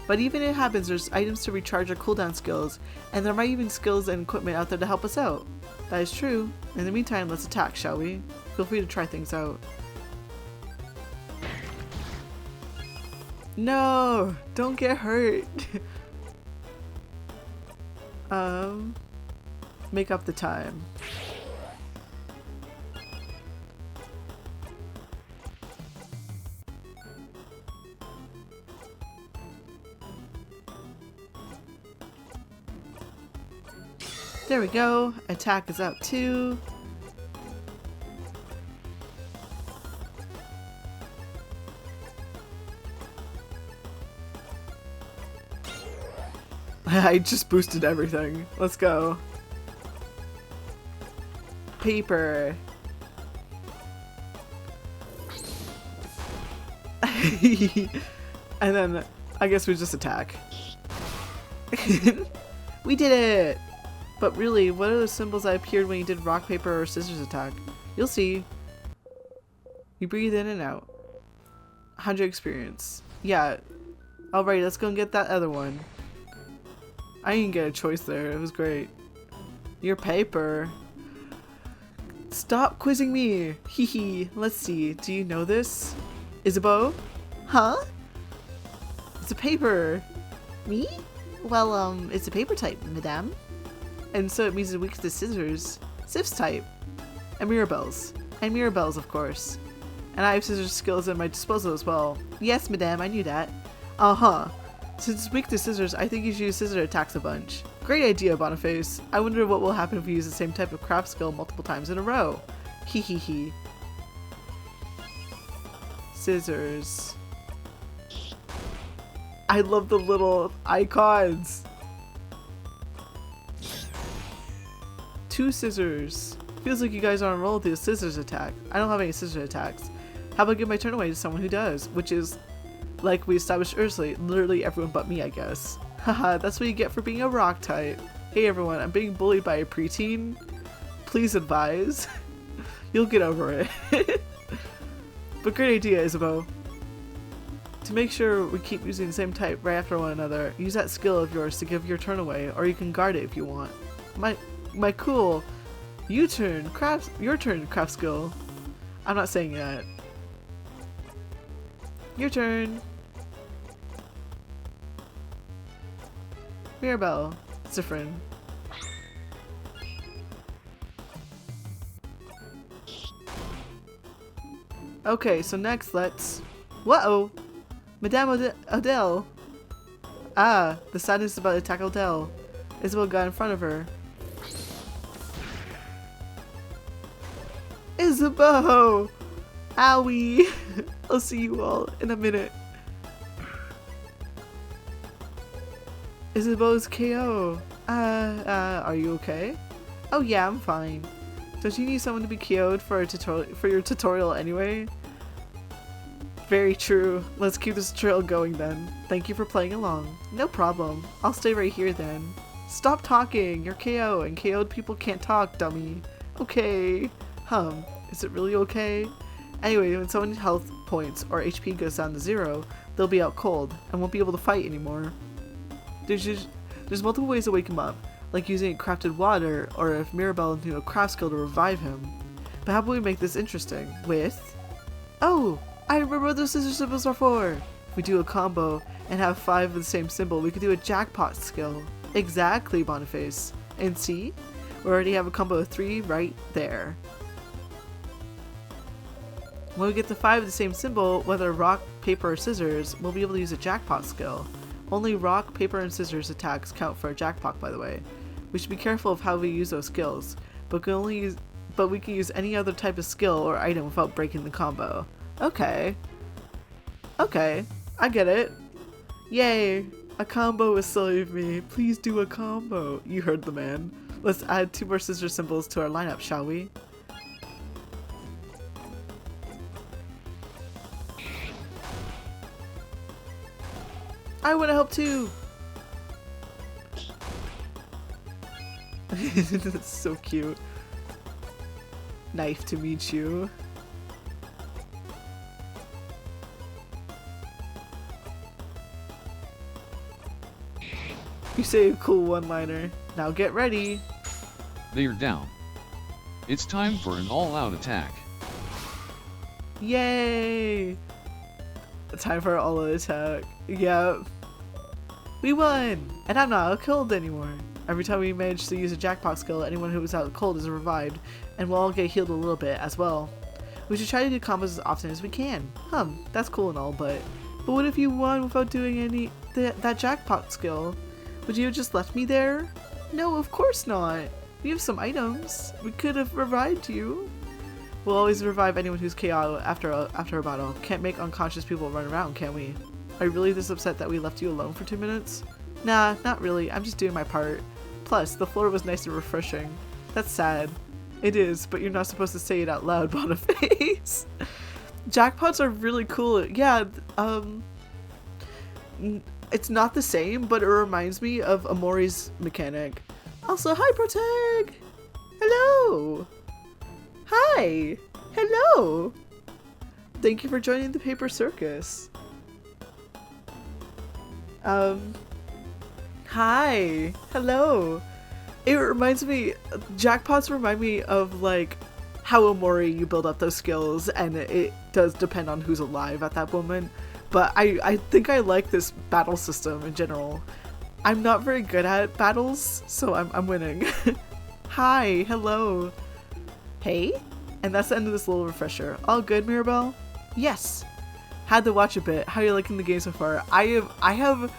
But even if it happens, there's items to recharge our cooldown skills, and there might even skills and equipment out there to help us out. That is true. In the meantime, let's attack, shall we? Feel free to try things out. No! Don't get hurt! Make up the time. There we go. Attack is up too. I just boosted everything. Let's go. Paper. And then I guess we just attack. We did it! But really, what are the symbols that appeared when you did rock, paper, or scissors attack? You'll see. You breathe in and out. 100 experience. Yeah. Alright, let's go and get that other one. I didn't get a choice there. It was great. Your paper. Stop quizzing me. Hee hee. Let's see. Do you know this? Isabeau? Huh? It's a paper. Me? Well, it's a paper type, madame. And so it means it's weak to scissors. Sif's type. And Mirabelle's. And Mirabelle's, of course. And I have scissors skills at my disposal as well. Yes, madame, I knew that. Uh-huh. Since it's weak to scissors, I think you should use scissor attacks a bunch. Great idea, Boniface. I wonder what will happen if we use the same type of craft skill multiple times in a row. Hee hee hee. Scissors. I love the little icons. 2 scissors. Feels like you guys are on a roll with the scissors attack. I don't have any scissor attacks. How about I give my turn away to someone who does? Which is, like we established earlier, literally everyone but me, I guess. Haha, that's what you get for being a rock type. Hey everyone, I'm being bullied by a preteen. Please advise. You'll get over it. But great idea, Isabeau. To make sure we keep using the same type right after one another, use that skill of yours to give your turn away, or you can guard it if you want. My cool your turn craft skill. I'm not saying that. Your turn. Mirabelle. Zifrin. Okay, so next let's... Whoa! Madame Odell! Ah, the sadness is about to attack Odell. Isabel got in front of her. Isabeau! Owie! I'll see you all in a minute. Isabeau's KO. Are you okay? Oh yeah, I'm fine. Don't you need someone to be KO'd for your tutorial anyway? Very true. Let's keep this trail going then. Thank you for playing along. No problem. I'll stay right here then. Stop talking! You're KO, and KO'd people can't talk, dummy. Okay. Is it really okay? Anyway, when someone's health points or HP goes down to 0, they'll be out cold and won't be able to fight anymore. There's multiple ways to wake him up, like using crafted water, or if Mirabelle knew a craft skill to revive him. But how about we make this interesting with... Oh! I remember what those scissor symbols are for! If we do a combo and have 5 of the same symbol, we could do a jackpot skill. Exactly, Boniface. And see? We already have a combo of 3 right there. When we get the 5 of the same symbol, whether rock, paper, or scissors, we'll be able to use a jackpot skill. Only rock, paper, and scissors attacks count for a jackpot, by the way. We should be careful of how we use those skills, but we can use any other type of skill or item without breaking the combo. Okay. Okay, I get it. Yay! A combo will save me. Please do a combo. You heard the man. Let's add 2 more scissor symbols to our lineup, shall we? I want to help too. That's so cute. Nice to meet you. You say a cool one-liner. Now get ready. They are down. It's time for an all-out attack. Yay! Time for all out attack. Yep. We won! And I'm not out cold anymore. Every time we manage to use a jackpot skill, anyone who is out cold is revived, and we'll all get healed a little bit as well. We should try to do combos as often as we can. That's cool and all, but what if you won without doing any that jackpot skill? Would you have just left me there? No, of course not. We have some items. We could have revived you. We'll always revive anyone who's KO after a battle. Can't make unconscious people run around, can we? Are you really this upset that we left you alone for 2 minutes? Nah, not really. I'm just doing my part. Plus, the floor was nice and refreshing. That's sad. It is, but you're not supposed to say it out loud, Boniface. Jackpots are really cool. Yeah, it's not the same, but it reminds me of Amori's mechanic. Also, hi, Proteg! Hello! Hi! Hello! Thank you for joining the Paper Circus. Hi! Hello! It reminds me, jackpots remind me of, like, how Amori you build up those skills, and it does depend on who's alive at that moment. But I think I like this battle system in general. I'm not very good at battles, so I'm winning. Hi, hello. Hey? And that's the end of this little refresher. All good, Mirabelle? Yes. Had to watch a bit. How are you liking the game so far? I have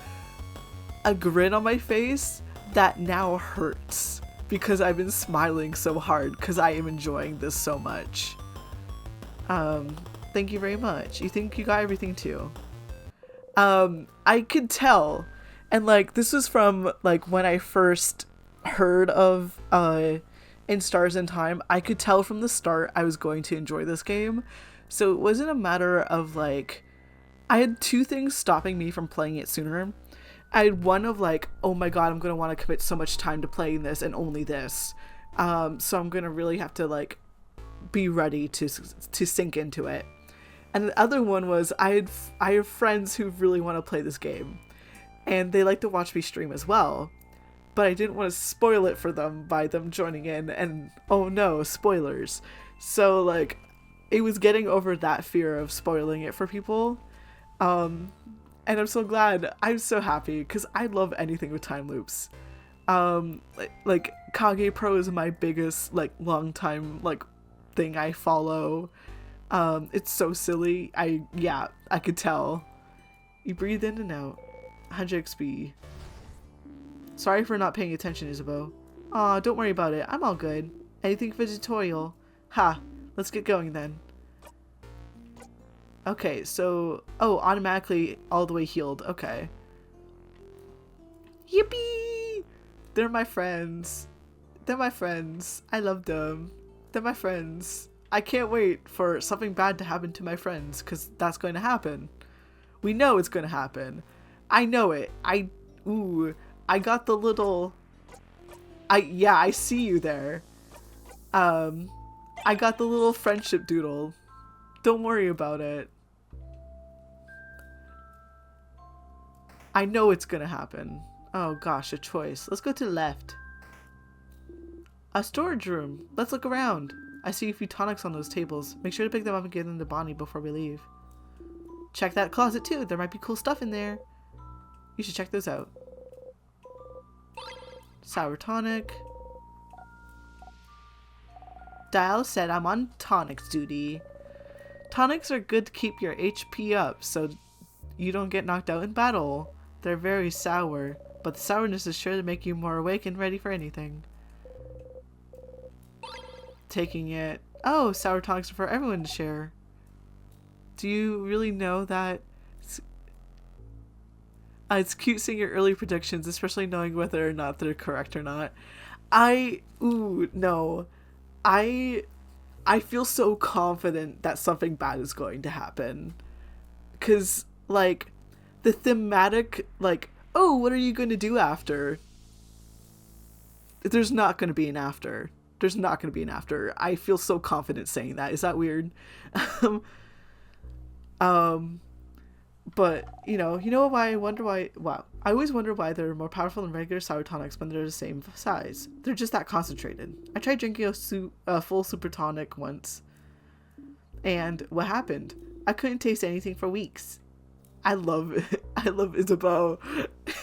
a grin on my face that now hurts because I've been smiling so hard because I am enjoying this so much. Thank you very much. You think you got everything too? I could tell. And like this was from like when I first heard of In Stars in Time, I could tell from the start I was going to enjoy this game. So it wasn't a matter of like I had two things stopping me from playing it sooner. I had one of like, oh my god, I'm gonna want to commit so much time to playing this and only this. So I'm gonna really have to like be ready to sink into it. And the other one was I have friends who really want to play this game, and they like to watch me stream as well. But I didn't want to spoil it for them by them joining in, and oh no, spoilers. So like, it was getting over that fear of spoiling it for people. And I'm so glad. I'm so happy because I love anything with time loops. Like Kage Pro is my biggest like long time like thing I follow. It's so silly. I could tell. You breathe in and out. 100 XP. Sorry for not paying attention, Isabeau. Aw, don't worry about it. I'm all good. Anything for the tutorial. Ha! Let's get going then. Okay, so... Oh, automatically all the way healed. Okay. Yippee! They're my friends. They're my friends. I love them. They're my friends. I can't wait for something bad to happen to my friends, because that's going to happen. We know it's going to happen. I know it. I got the little... I see you there. I got the little friendship doodle. Don't worry about it. I know it's gonna happen. Oh gosh, a choice. Let's go to the left. A storage room. Let's look around. I see a few tonics on those tables. Make sure to pick them up and give them to Bonnie before we leave. Check that closet too. There might be cool stuff in there. You should check those out. Sour tonic. Dial said I'm on tonics duty. Tonics are good to keep your HP up so you don't get knocked out in battle. They're very sour, but the sourness is sure to make you more awake and ready for anything. Taking it. Oh, sour tonics are for everyone to share. Do you really know that? It's cute seeing your early predictions, especially knowing whether or not they're correct or not. No. I feel so confident that something bad is going to happen. Because, like, the thematic, like, oh, what are you going to do after? There's not going to be an after. There's not going to be an after. I feel so confident saying that. Is that weird? But, you know why I wonder why, wow. I always wonder why they're more powerful than regular sour tonics when they're the same size. They're just that concentrated. I tried drinking a full super tonic once. And what happened? I couldn't taste anything for weeks. I love Isabeau.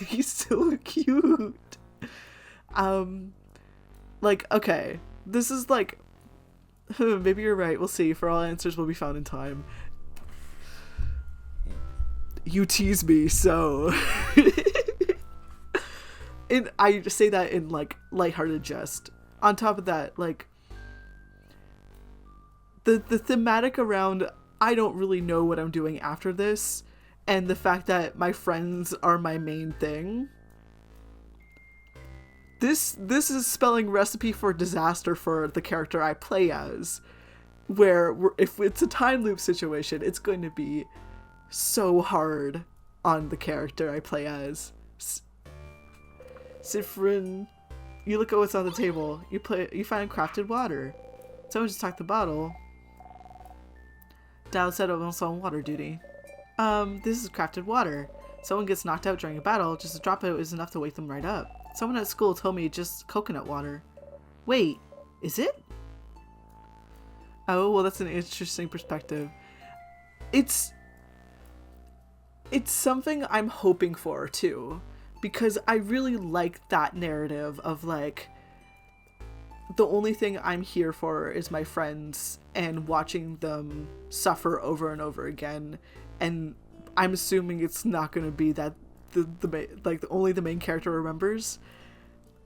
He's so cute. Like, okay. This is like, maybe you're right. We'll see. For all answers will be found in time. You tease me so. And I say that in like lighthearted jest. On top of that, like the thematic around I don't really know what I'm doing after this, and the fact that my friends are my main thing. This is spelling recipe for disaster for the character I play as, where if it's a time loop situation, it's going to be so hard on the character I play as. Sifrin, you look at what's on the table. You find crafted water. Someone just took the bottle. Dal said almost on water duty. This is crafted water. Someone gets knocked out during a battle, just a drop of it is enough to wake them right up. Someone at school told me just coconut water. Wait, is it? Oh, well, that's an interesting perspective. It's something I'm hoping for too, because I really like that narrative of like the only thing I'm here for is my friends and watching them suffer over and over again, and I'm assuming it's not going to be that only the main character remembers.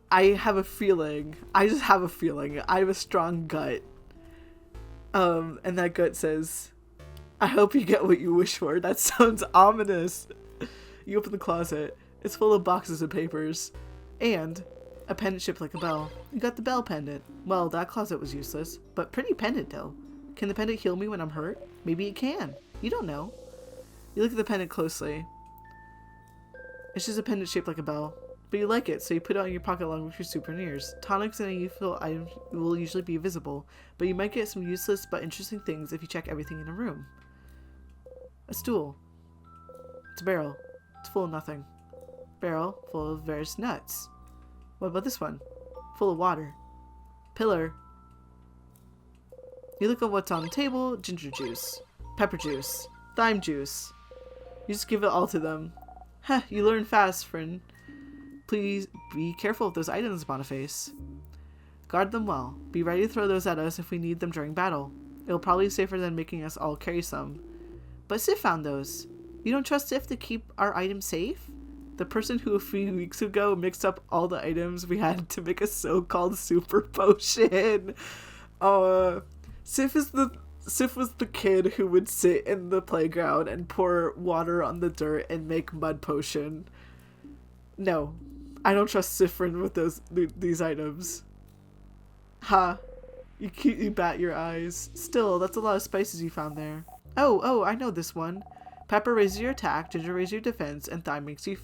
I have a feeling. I just have a feeling. I have a strong gut. And that gut says, I hope you get what you wish for. That sounds ominous. You open the closet. It's full of boxes of papers. And a pendant shaped like a bell. You got the bell pendant. Well, that closet was useless. But pretty pendant, though. Can the pendant heal me when I'm hurt? Maybe it can. You don't know. You look at the pendant closely. It's just a pendant shaped like a bell. But you like it, so you put it in your pocket along with your souvenirs. Tonics and a useful item will usually be visible, but you might get some useless but interesting things if you check everything in a room. A stool. It's a barrel. It's full of nothing. Barrel full of various nuts. What about this one? Full of water. Pillar. You look at what's on the table. Ginger juice. Pepper juice. Thyme juice. You just give it all to them. Heh, you learn fast, friend. Please be careful of those items, Boniface. Guard them well. Be ready to throw those at us if we need them during battle. It'll probably be safer than making us all carry some. But Sif found those. You don't trust Sif to keep our items safe? The person who a few weeks ago mixed up all the items we had to make a so-called super potion. Sif was the kid who would sit in the playground and pour water on the dirt and make mud potion. No, I don't trust Sifrin with these items. Ha! You bat your eyes. Still, that's a lot of spices you found there. Oh, I know this one. Pepper raises your attack, ginger raises your defense, and thyme makes you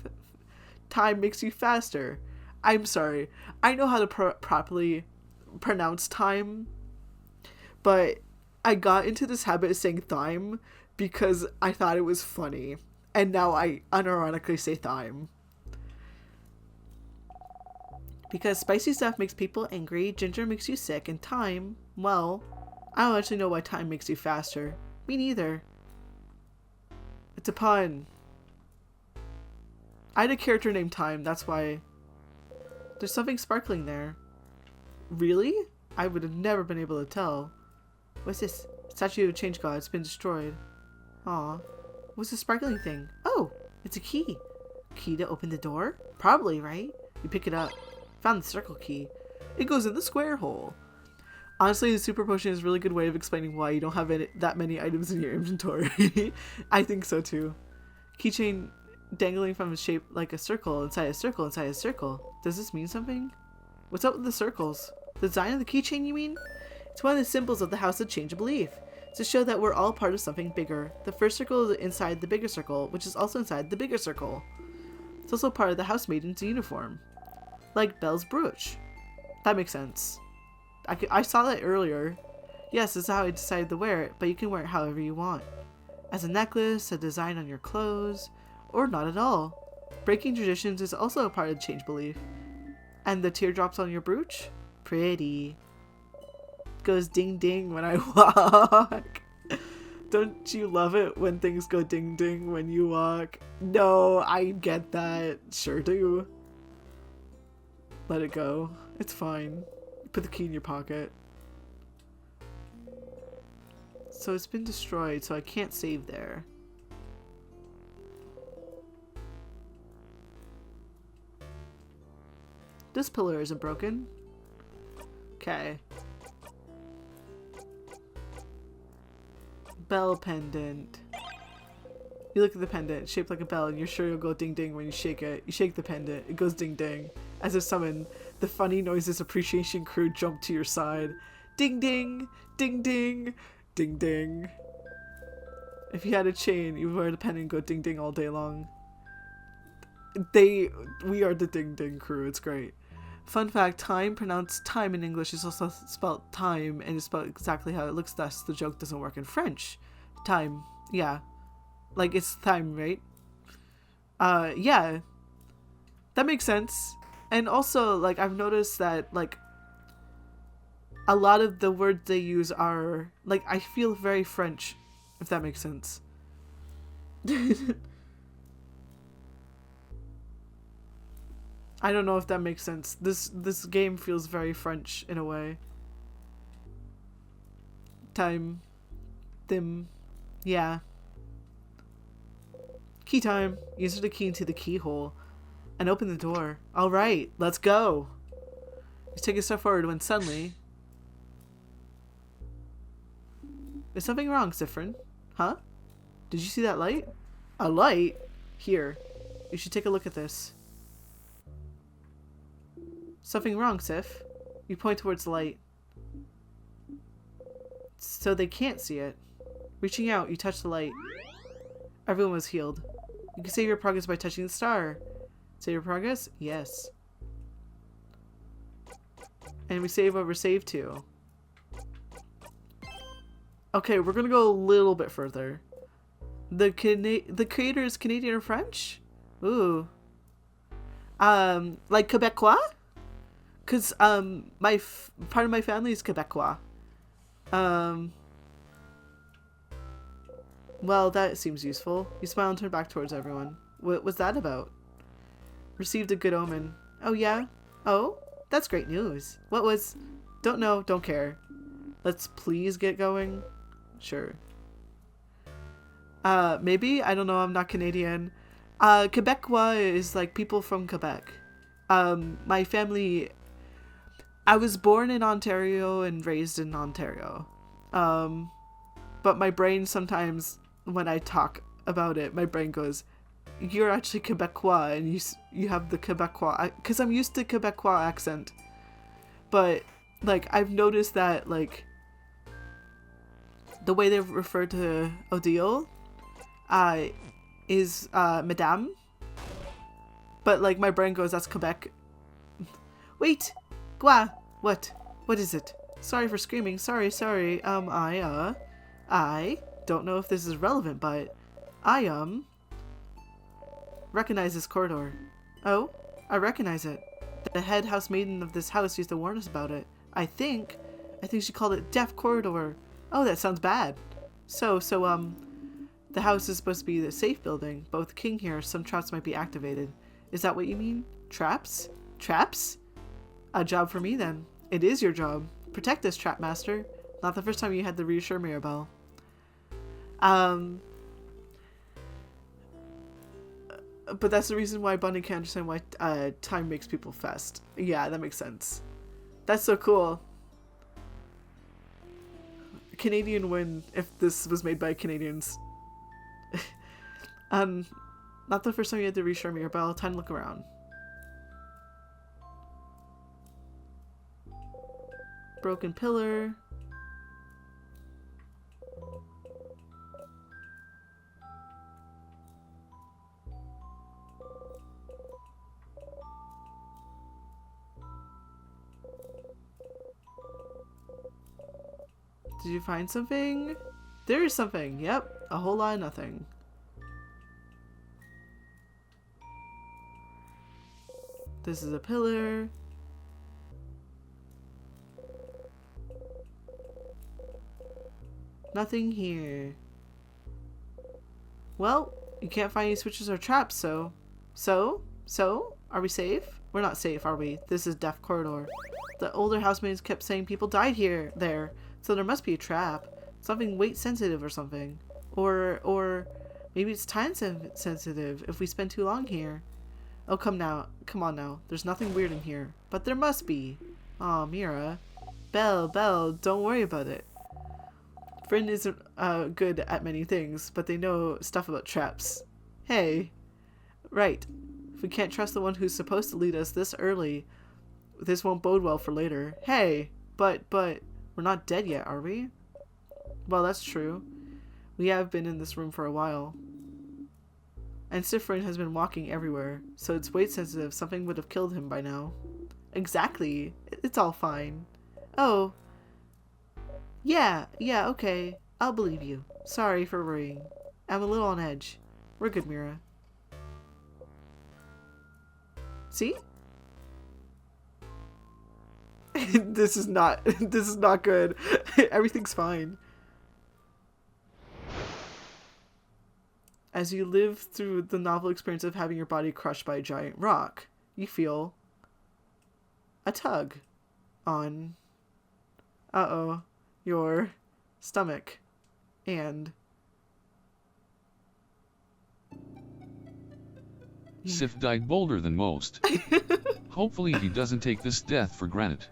faster. I'm sorry. I know how to properly pronounce thyme, but I got into this habit of saying thyme because I thought it was funny, and now I unironically say thyme. Because spicy stuff makes people angry, ginger makes you sick, and thyme, well, I don't actually know why thyme makes you faster. Me neither. It's a pun. I had a character named Time, that's why. There's something sparkling there. Really? I would have never been able to tell. What's this? Statue of Change God. It's been destroyed. Aw. What's the sparkling thing? Oh, it's a key. Key to open the door? Probably, right? You pick it up. Found the circle key. It goes in the square hole. Honestly, the super potion is a really good way of explaining why you don't have that many items in your inventory. I think so too. Keychain dangling from a shape like a circle inside a circle inside a circle. Does this mean something? What's up with the circles? The design of the keychain, you mean? It's one of the symbols of the House of Change of Belief. to show that we're all part of something bigger. The first circle is inside the bigger circle, which is also inside the bigger circle. It's also part of the housemaiden's uniform. Like Belle's brooch. That makes sense. I saw that earlier. Yes, this is how I decided to wear it, but you can wear it however you want. As a necklace, a design on your clothes, or not at all. Breaking traditions is also a part of change belief. And the teardrops on your brooch? Pretty. Goes ding ding when I walk. Don't you love it when things go ding ding when you walk? No, I get that. Sure do. Let it go. It's fine. Put the key in your pocket. So it's been destroyed, so I can't save there. This pillar isn't broken. Okay. Bell pendant. You look at the pendant, shaped like a bell, and you're sure you'll go ding ding when you shake it. You shake the pendant, it goes ding ding. As if summoned, the funny noises appreciation crew jump to your side. Ding ding, ding ding, ding ding. If you had a chain, you would wear the pendant and go ding ding all day long. We are the ding ding crew, it's great. Fun fact, time, pronounced time in English, is also spelled time, and it's spelled exactly how it looks, thus the joke doesn't work in French. Time, yeah. Like, it's time, right? Yeah. That makes sense. And also, like, I've noticed that, like, a lot of the words they use are, like, I feel very French, if that makes sense. I don't know if that makes sense. This game feels very French in a way. Time. Them. Yeah. Key time. Insert the key into the keyhole and open the door. Alright, let's go. You take a step forward when suddenly... Is something wrong, Sifrin? Huh? Did you see that light? A light? Here. You should take a look at this. Something wrong, Sif. You point towards the light. So they can't see it. Reaching out, you touch the light. Everyone was healed. You can save your progress by touching the star. Save your progress? Yes. And we save what we're saved to. Okay, we're gonna go a little bit further. The creator is Canadian or French? Ooh. Like Quebecois? Cause part of my family is Quebecois. Well, that seems useful. You smile and turn back towards everyone. What was that about? Received a good omen. Oh yeah? Oh? That's great news. What was... Don't know, don't care. Let's please get going. Sure. Maybe? I don't know, I'm not Canadian. Quebecois is like people from Quebec. My family... I was born in Ontario and raised in Ontario. But my brain sometimes, when I talk about it, my brain goes, you're actually Quebecois, and you have the Quebecois, because I'm used to Quebecois accent. But, like, I've noticed that, like, the way they refer to Odile, is, Madame. But, like, my brain goes, that's Quebec. Wait! Gua! What? What is it? Sorry for screaming. Sorry. I don't know if this is relevant, but I, recognize this corridor. Oh? I recognize it. The head housemaiden of this house used to warn us about it. I think she called it Deaf Corridor. Oh, that sounds bad. So, the house is supposed to be the safe building, but with the king here, some traps might be activated. Is that what you mean? Traps? Traps? A job for me, then. It is your job. Protect this trap master. Not the first time you had to reassure Mirabelle. But that's the reason why Bunny can't understand why time makes people fast. Yeah, that makes sense. That's so cool. Canadian win if this was made by Canadians. Not the first time you had to reassure Mirabelle. Time to look around. Broken pillar. Did you find something? There is something. Yep. A whole lot of nothing. This is a pillar. Nothing here. Well, you can't find any switches or traps, so? Are we safe? We're not safe, are we? This is Death Corridor. The older housemaids kept saying people died there. So there must be a trap. Something weight sensitive or something. Or maybe it's time sensitive if we spend too long here. Oh, come on now. There's nothing weird in here. But there must be. Aw, Mira. Belle, don't worry about it. Friend isn't good at many things, but they know stuff about traps. Hey. Right. If we can't trust the one who's supposed to lead us this early, this won't bode well for later. Hey, but we're not dead yet, are we? Well, that's true. We have been in this room for a while. And Sifrin has been walking everywhere, so it's weight sensitive. Something would have killed him by now. Exactly. It's all fine. Oh. Yeah, okay. I'll believe you. Sorry for worrying. I'm a little on edge. We're good, Mira. See? This is not good. Everything's fine. As you live through the novel experience of having your body crushed by a giant rock, you feel a tug on your stomach and Sif died bolder than most. Hopefully he doesn't take this death for granted.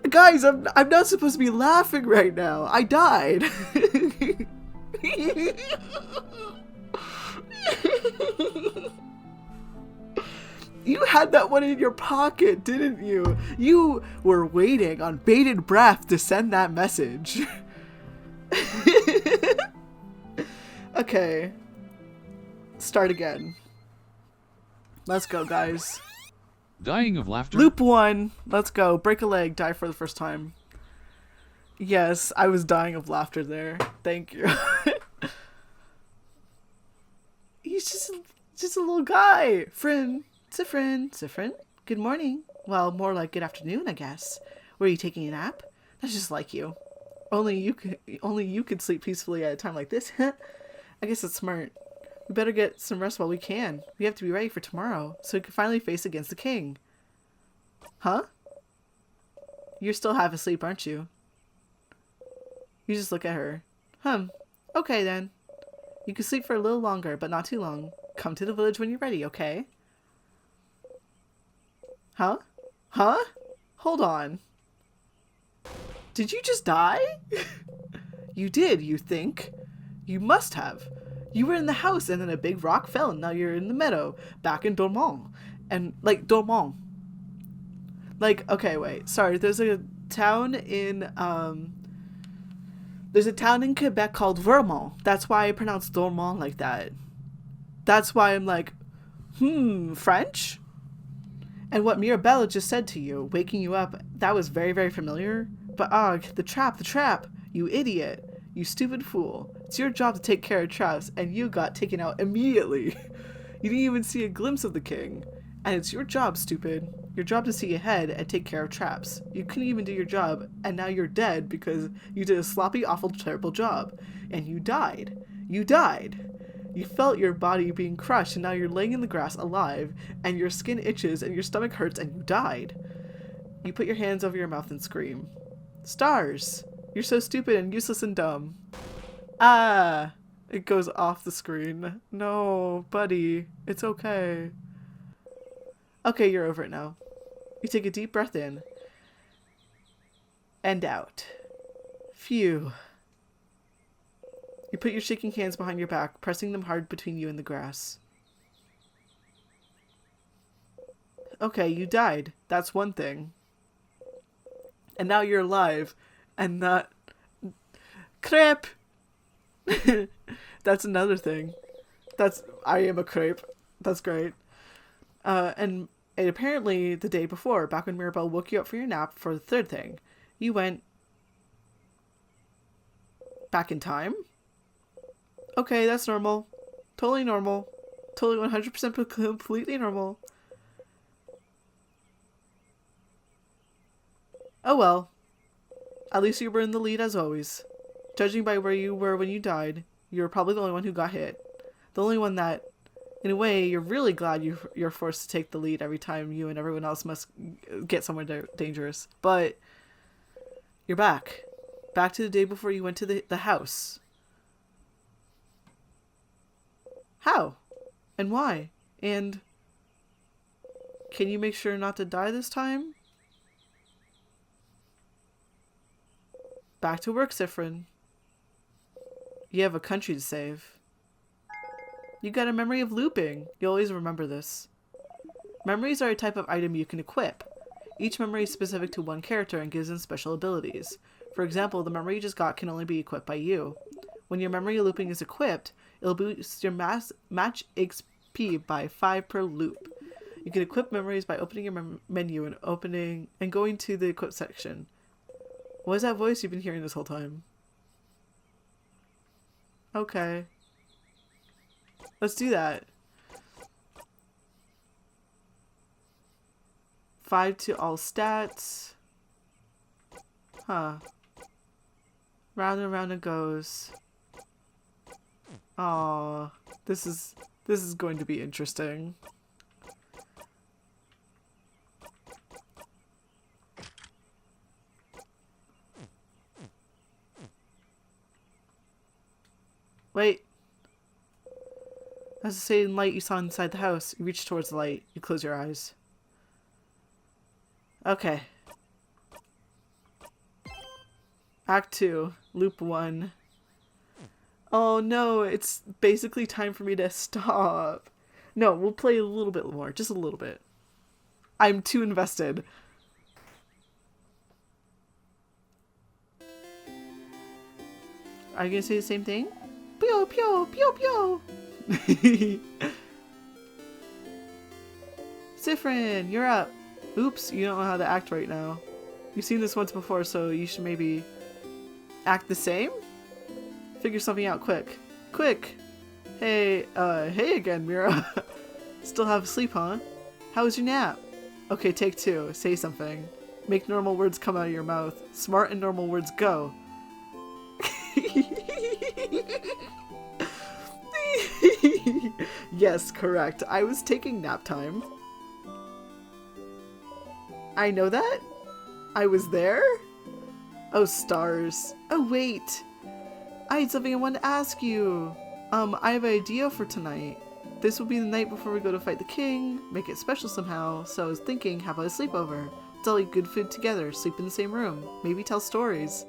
Guys, I'm not supposed to be laughing right now. I died. You had that one in your pocket, didn't you? You were waiting on bated breath to send that message. Okay. Start again. Let's go, guys. Dying of laughter? Loop 1. Let's go. Break a leg. Die for the first time. Yes, I was dying of laughter there. Thank you. He's just a little guy. Sifrin. Good morning. Well, more like good afternoon, I guess. Were you taking a nap? That's just like you. Only you could sleep peacefully at a time like this. I guess it's smart. We better get some rest while we can. We have to be ready for tomorrow, so we can finally face against the king. Huh? You're still half asleep, aren't you? You just look at her. Okay then. You can sleep for a little longer, but not too long. Come to the village when you're ready, okay? Huh? Hold on. Did you just die? You did, you think? You must have. You were in the house and then a big rock fell and now you're in the meadow, back in Dormont. And, Dormont. Okay, wait. Sorry, there's a town in Quebec called Vermont. That's why I pronounce Dormont like that. That's why I'm like, French? And what Mirabella just said to you, waking you up, that was very, very familiar. But the trap, you idiot. You stupid fool. It's your job to take care of traps, and you got taken out immediately. You didn't even see a glimpse of the king. And it's your job, stupid. Your job to see ahead and take care of traps. You couldn't even do your job, and now you're dead because you did a sloppy, awful, terrible job. And you died. You felt your body being crushed, and now you're laying in the grass alive, and your skin itches, and your stomach hurts, and you died. You put your hands over your mouth and scream. Stars! You're so stupid and useless and dumb. It goes off the screen. No, buddy. It's okay. Okay, you're over it now. You take a deep breath in. And out. Phew. You put your shaking hands behind your back, pressing them hard between you and the grass. Okay, you died. That's one thing. And now you're alive. And not... Crepe! That's another thing. I am a crepe. That's great. And apparently the day before, back when Mirabelle woke you up for your nap for the third thing, you went back in time? Okay, that's normal. Totally normal. Totally 100% completely normal. Oh well. At least you were in the lead as always. Judging by where you were when you died, you were probably the only one who got hit. The only one that, in a way, you're really glad you're forced to take the lead every time you and everyone else must get somewhere dangerous. But you're back. Back to the day before you went to the house. How? And why? And can you make sure not to die this time? Back to work, Sifrin. You have a country to save. You got a memory of looping. You always remember this. Memories are a type of item you can equip. Each memory is specific to one character and gives them special abilities. For example, the memory you just got can only be equipped by you. When your memory looping is equipped, it'll boost your match XP by 5 per loop. You can equip memories by opening your menu and going to the equip section. What is that voice you've been hearing this whole time? Okay. Let's do that. 5 to all stats. Huh. Round and round it goes. Aww. This is going to be interesting. Wait. As the same light you saw inside the house, you reach towards the light. You close your eyes. Okay. Act 2. Loop 1. Oh no, it's basically time for me to stop. No, we'll play a little bit more. Just a little bit. I'm too invested. Are you gonna say the same thing? Pew pew pew pew. Sifrin, you're up. Oops, you don't know how to act right now. You've seen this once before, so you should maybe act the same? Figure something out quick. Quick! Hey again, Mira. Still have sleep, huh? How was your nap? Okay, take 2. Say something. Make normal words come out of your mouth. Smart and normal words go. Yes, correct. I was taking nap time. I know that? I was there? Oh, stars. Oh, wait. I had something I wanted to ask you. I have an idea for tonight. This will be the night before we go to fight the king. Make it special somehow. So I was thinking, how about a sleepover? Let's all eat good food together, sleep in the same room, maybe tell stories.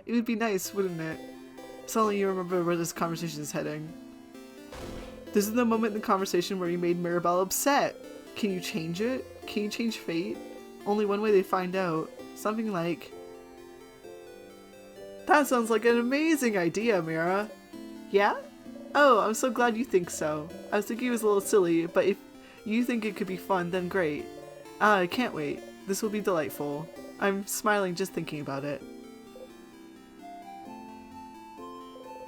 It would be nice, wouldn't it? Suddenly you remember where this conversation is heading. This is the moment in the conversation where you made Mirabelle upset. Can you change it? Can you change fate? Only one way they find out. Something like... That sounds like an amazing idea, Mira. Yeah? Oh, I'm so glad you think so. I was thinking it was a little silly, but if you think it could be fun, then great. I can't wait. This will be delightful. I'm smiling just thinking about it.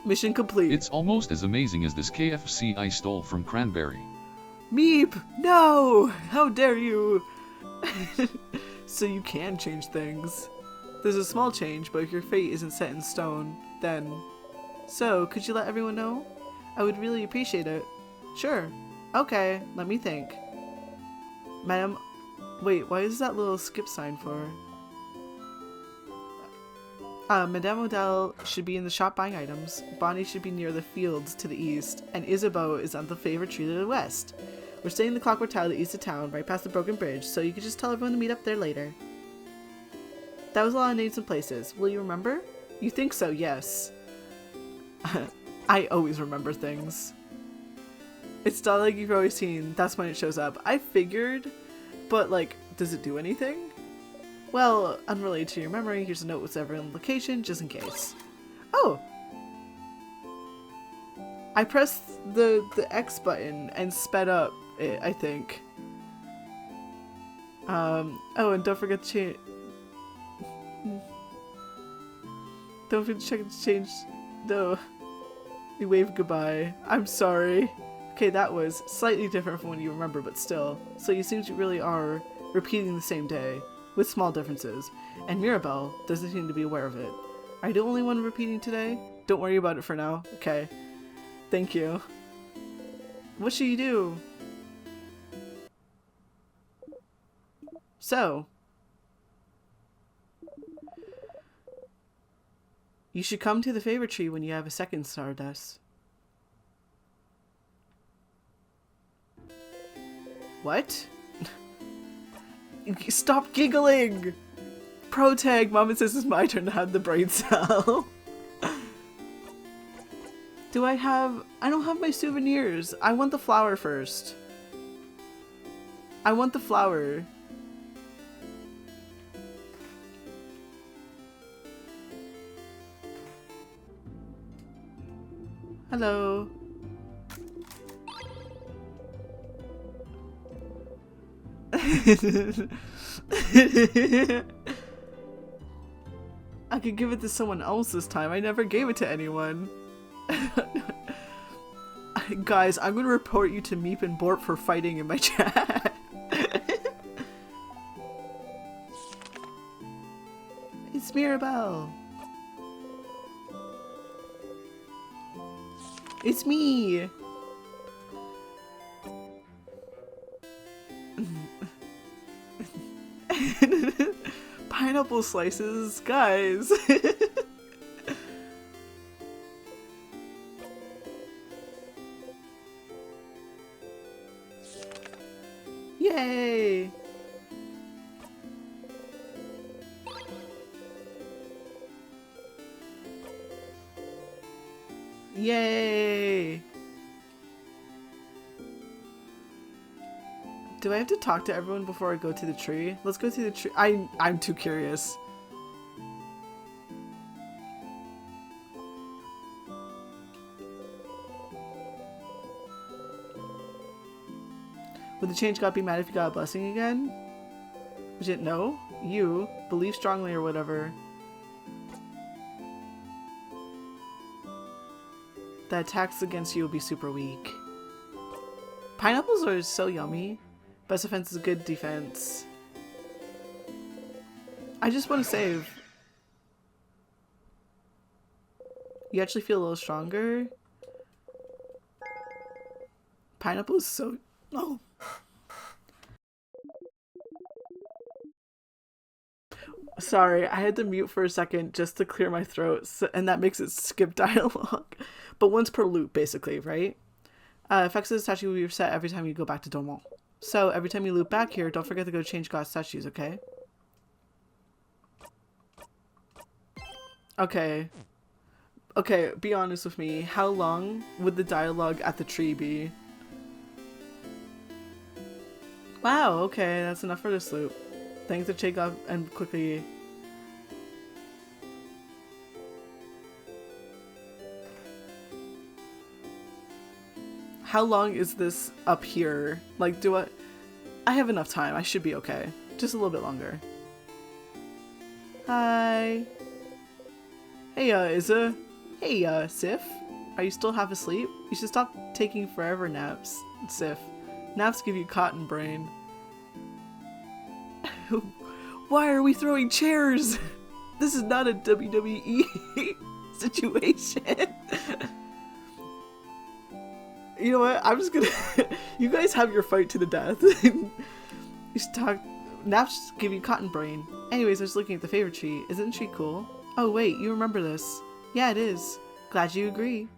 Mission complete. It's almost as amazing as this KFC I stole from Cranberry. Meep! No! How dare you! So you can change things. There's a small change, but if your fate isn't set in stone, then... So, could you let everyone know? I would really appreciate it. Sure. Okay, let me think. Madam... Wait, why is that little skip sign for? Madame Odell should be in the shop buying items, Bonnie should be near the fields to the east, and Isabeau is on the favorite tree to the west. We're staying in the Clockwork Tower to the east of town, right past the broken bridge, so you could just tell everyone to meet up there later. That was a lot of names and places. Will you remember? You think so, yes. I always remember things. It's not like you've always seen, that's when it shows up. I figured, but like, does it do anything? Well, unrelated to your memory, here's a note with every location, just in case. Oh! I pressed the X button and sped up it, I think. Oh, and don't forget to change. Don't forget to check to change. No. You wave goodbye. I'm sorry. Okay, that was slightly different from when you remember, but still. So you seem to really are repeating the same day, with small differences. And Mirabelle doesn't seem to be aware of it. Are you the only one repeating today? Don't worry about it for now. Okay. Thank you. What should you do? So. You should come to the favorite tree when you have a second Stardust. What? Stop giggling! Pro tag, Mama says it's my turn to have the brain cell. Do I don't have my souvenirs. I want the flower first. I want the flower. Hello. I could give it to someone else this time. I never gave it to anyone. Guys, I'm gonna report you to Meep and Bort for fighting in my chat. It's Mirabelle. It's me. Pineapple slices, guys. Yay! Yay! Do I have to talk to everyone before I go to the tree? Let's go to the tree. I'm too curious. Would the change god be mad if you got a blessing again? Was it no? You believe strongly or whatever. The attacks against you will be super weak. Pineapples are so yummy. Best offense is a good defense. I just want to save. You actually feel a little stronger. Pineapple is so... Oh. Sorry, I had to mute for a second just to clear my throat, and that makes it skip dialogue. But once per loop, basically, right? Effects of the statue will be reset every time you go back to Dormont. So, every time you loop back here, don't forget to go change god statues, okay? Okay. Okay, be honest with me. How long would the dialogue at the tree be? Wow, okay, that's enough for this loop. Things to check up and quickly. How long is this up here? Like, I have enough time. I should be okay. Just a little bit longer. Hi. Hey, Izza. Hey, Sif. Are you still half asleep? You should stop taking forever naps, Sif. Naps give you cotton brain. Why are we throwing chairs? This is not a WWE situation. You know what? I'm just gonna... You guys have your fight to the death. You should talk... Naps give you cotton brain. Anyways, I was looking at the favorite tree. Isn't she cool? Oh wait, you remember this. Yeah, it is. Glad you agree.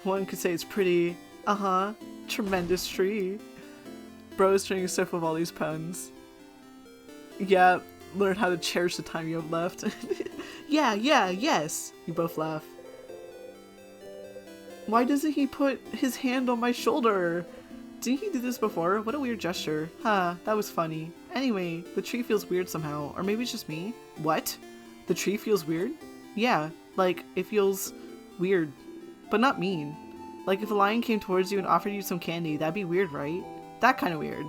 One could say it's pretty... Tremendous tree. Bro is turning stiff with all these puns. Yeah, learn how to cherish the time you have left. Yeah, yes. You both laugh. Why doesn't he put his hand on my shoulder? Didn't he do this before? What a weird gesture. Huh, that was funny. Anyway, the tree feels weird somehow. Or maybe it's just me. What? The tree feels weird? Yeah, like, it feels weird. But not mean. Like, if a lion came towards you and offered you some candy, that'd be weird, right? That kind of weird.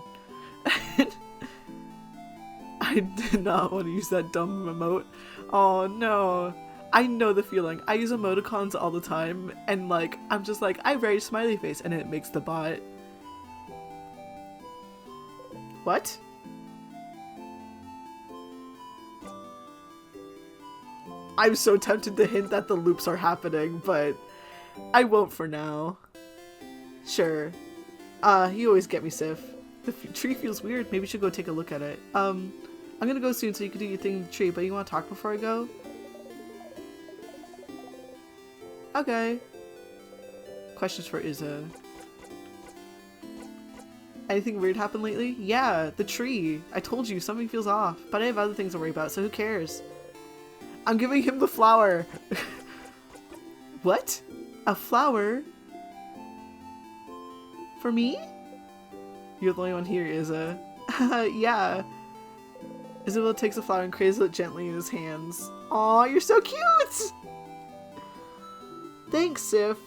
I did not want to use that dumb emote. Oh no. I know the feeling. I use emoticons all the time, and like, I'm just like, I write smiley face, and it makes the bot. What? I'm so tempted to hint that the loops are happening, but I won't for now. Sure. You always get me, Sif. The tree feels weird. Maybe we should go take a look at it. I'm gonna go soon so you can do your thing in the tree, but you want to talk before I go? Okay. Questions for Izza. Anything weird happened lately? Yeah, the tree. I told you, something feels off, but I have other things to worry about, so who cares? I'm giving him the flower. What? A flower? For me? You're the only one here, Izza. Yeah. Isabel takes the flower and cradles it gently in his hands. Aw, you're so cute! Thanks, Sif.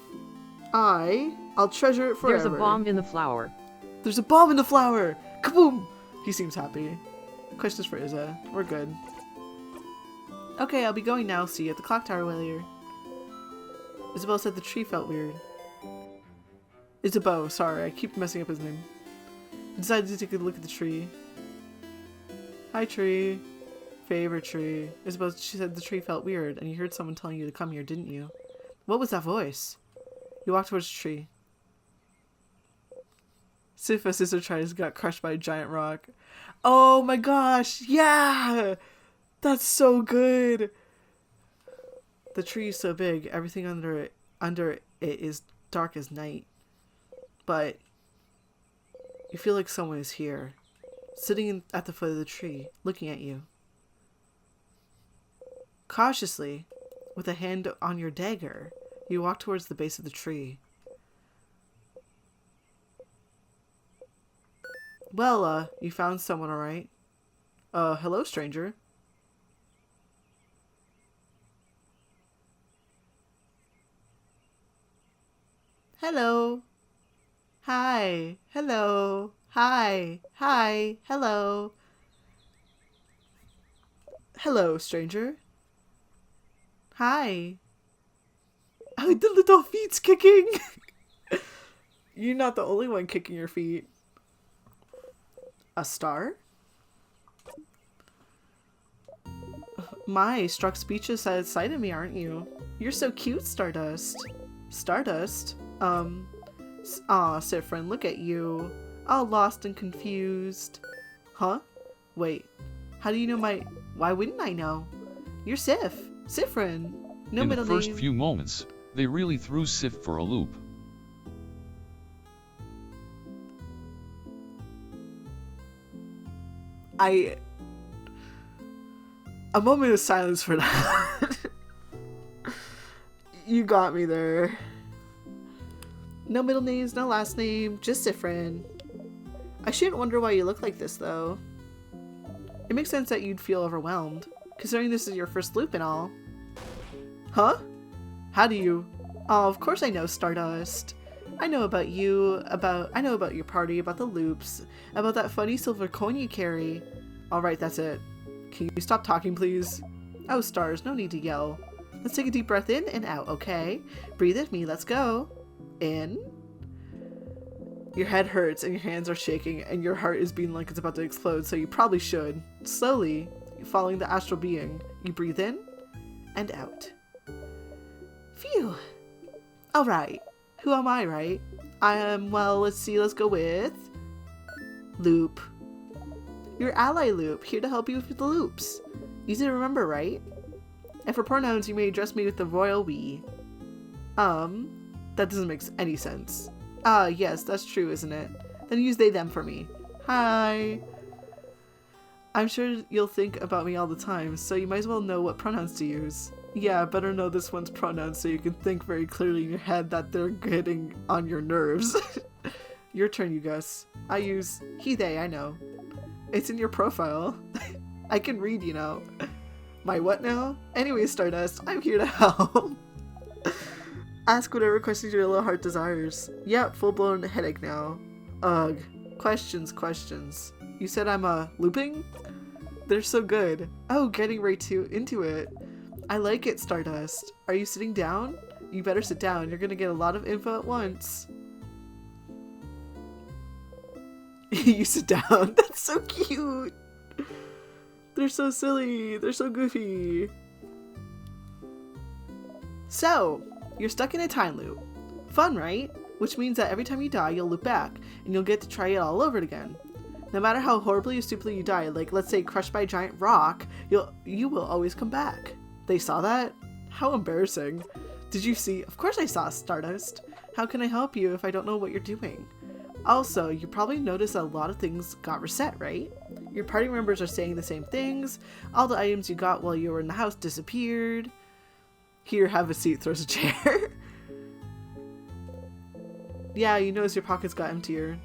I'll treasure it forever. There's a bomb in the flower. There's a bomb in the flower! Kaboom! He seems happy. Questions for Izza. We're good. Okay, I'll be going now. See you at the clock tower later. Isabel said the tree felt weird. Isabeau, sorry, I keep messing up his name. I decided to take a look at the tree. Hi, tree. Favorite tree. Isabel, she said the tree felt weird, and you heard someone telling you to come here, didn't you? What was that voice? You walked towards the tree. Sif, as sister tries, got crushed by a giant rock. Oh my gosh, yeah! That's so good! The tree is so big, everything under it is dark as night. But you feel like someone is here, sitting at the foot of the tree, looking at you. Cautiously, with a hand on your dagger, you walk towards the base of the tree. Well, you found someone, alright? Hello, stranger. Hello. Hi. Hello. Hi. Hi. Hello. Hello, stranger. Hi. Oh, the little feet's kicking. You're not the only one kicking your feet. A star? My, struck speechless at sight of me, aren't you? You're so cute, Stardust. Stardust? Aw, Sifrin, look at you. All lost and confused. Huh? Wait. How do you know my... Why wouldn't I know? You're Sif. Sifrin. No middle name. In the first few moments, they really threw Sif for a loop. A moment of silence for that. You got me there. No middle names, no last name, just Sifrin. I shouldn't wonder why you look like this, though. It makes sense that you'd feel overwhelmed, considering this is your first loop and all. Huh? How do you... Oh, of course I know, Stardust. I know about you, I know about your party, about the loops, about that funny silver coin you carry. Alright, that's it. Can you stop talking, please? Oh, stars, no need to yell. Let's take a deep breath in and out, okay? Breathe with me, let's go. In. Your head hurts and your hands are shaking and your heart is beating like it's about to explode, so you probably should. Slowly, following the astral being, you breathe in and out. Phew. Alright. Who am I, right? I am, well, let's see, let's go with... Loop. Your ally Loop, here to help you with the loops. Easy to remember, right? And for pronouns, you may address me with the royal we. That doesn't make any sense. Ah, yes, that's true, isn't it? Then use they, them for me. Hi. I'm sure you'll think about me all the time, so you might as well know what pronouns to use. Yeah, better know this one's pronouns so you can think very clearly in your head that they're getting on your nerves. Your turn, you Gus. I use he, they, I know. It's in your profile. I can read, you know. My what now? Anyway, Stardust, I'm here to help. Ask whatever questions your little heart desires. Yep, full-blown headache now. Ugh. Questions. You said I'm looping? They're so good. Oh, getting right into it. I like it, Stardust. Are you sitting down? You better sit down. You're gonna get a lot of info at once. You sit down. That's so cute. They're so silly. They're so goofy. So, you're stuck in a time loop. Fun, right? Which means that every time you die, you'll loop back, and you'll get to try it all over again. No matter how horribly or stupidly you die, like let's say crushed by a giant rock, you will always come back. They saw that? How embarrassing. Did you see? Of course I saw, Stardust. How can I help you if I don't know what you're doing? Also, you probably noticed that a lot of things got reset, right? Your party members are saying the same things. All the items you got while you were in the house disappeared. Here, have a seat, throws a chair. Yeah, you notice your pockets got emptier.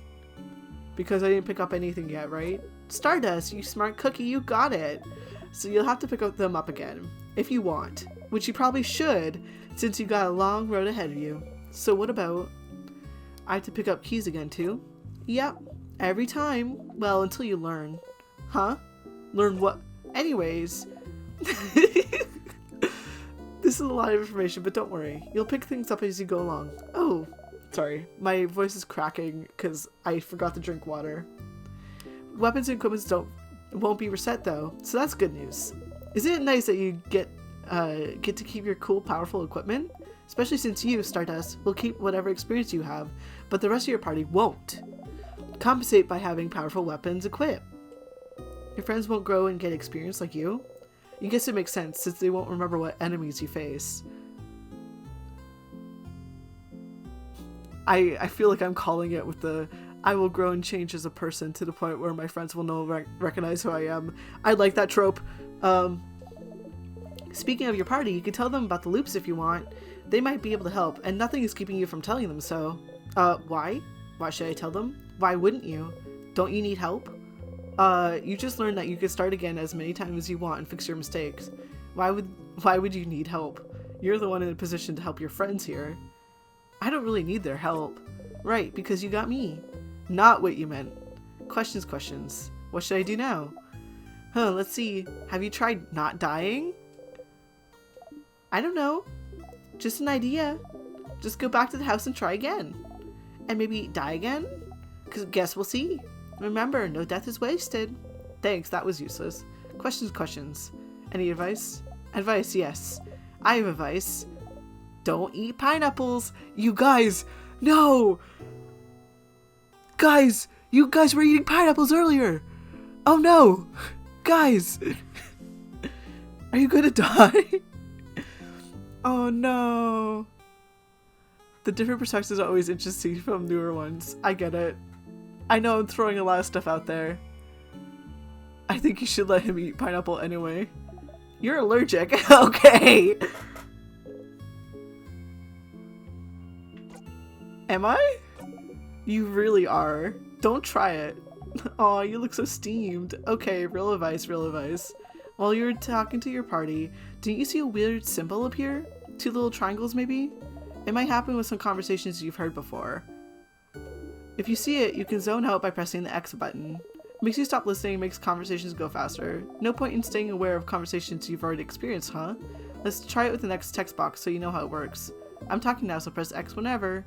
Because I didn't pick up anything yet, right? Stardust, you smart cookie, you got it. So you'll have to pick them up again, if you want. Which you probably should, since you got a long road ahead of you. So what about... I have to pick up keys again too? Yep, every time. Well, until you learn. Huh? Learn what? Anyways. This is a lot of information, but don't worry. You'll pick things up as you go along. Oh, sorry. My voice is cracking because I forgot to drink water. Weapons and equipment won't be reset though, so that's good news. Isn't it nice that you get to keep your cool, powerful equipment? Especially since you, Stardust, will keep whatever experience you have, but the rest of your party won't. Compensate by having powerful weapons equipped. Your friends won't grow and get experience like you. I guess it makes sense, since they won't remember what enemies you face. I feel like I'm calling it with the I will grow and change as a person to the point where my friends will recognize who I am. I like that trope. Speaking of your party, you can tell them about the loops if you want. They might be able to help, and nothing is keeping you from telling them so. Why? Why should I tell them? Why wouldn't you? Don't you need help? You just learned that you can start again as many times as you want and fix your mistakes. Why would you need help? You're the one in a position to help your friends here. I don't really need their help. Right, because you got me. Not what you meant. Questions. What should I do now? Let's see. Have you tried not dying? I don't know. Just an idea. Just go back to the house and try again. And maybe die again? Guess we'll see. Remember, no death is wasted. Thanks, that was useless. Questions. Any advice? Advice, yes. I have advice. Don't eat pineapples. You guys, no! Guys, you guys were eating pineapples earlier. Oh no! Guys! Are you gonna die? Oh no. The different perspectives are always interesting from newer ones. I get it. I know I'm throwing a lot of stuff out there. I think you should let him eat pineapple anyway. You're allergic. Okay. Am I? You really are. Don't try it. Aw, you look so steamed. Okay, real advice. While you were talking to your party, didn't you see a weird symbol appear? 2 little triangles maybe? It might happen with some conversations you've heard before. If you see it, you can zone out by pressing the X button. It makes you stop listening, makes conversations go faster. No point in staying aware of conversations you've already experienced, huh? Let's try it with the next text box so you know how it works. I'm talking now, so press X whenever.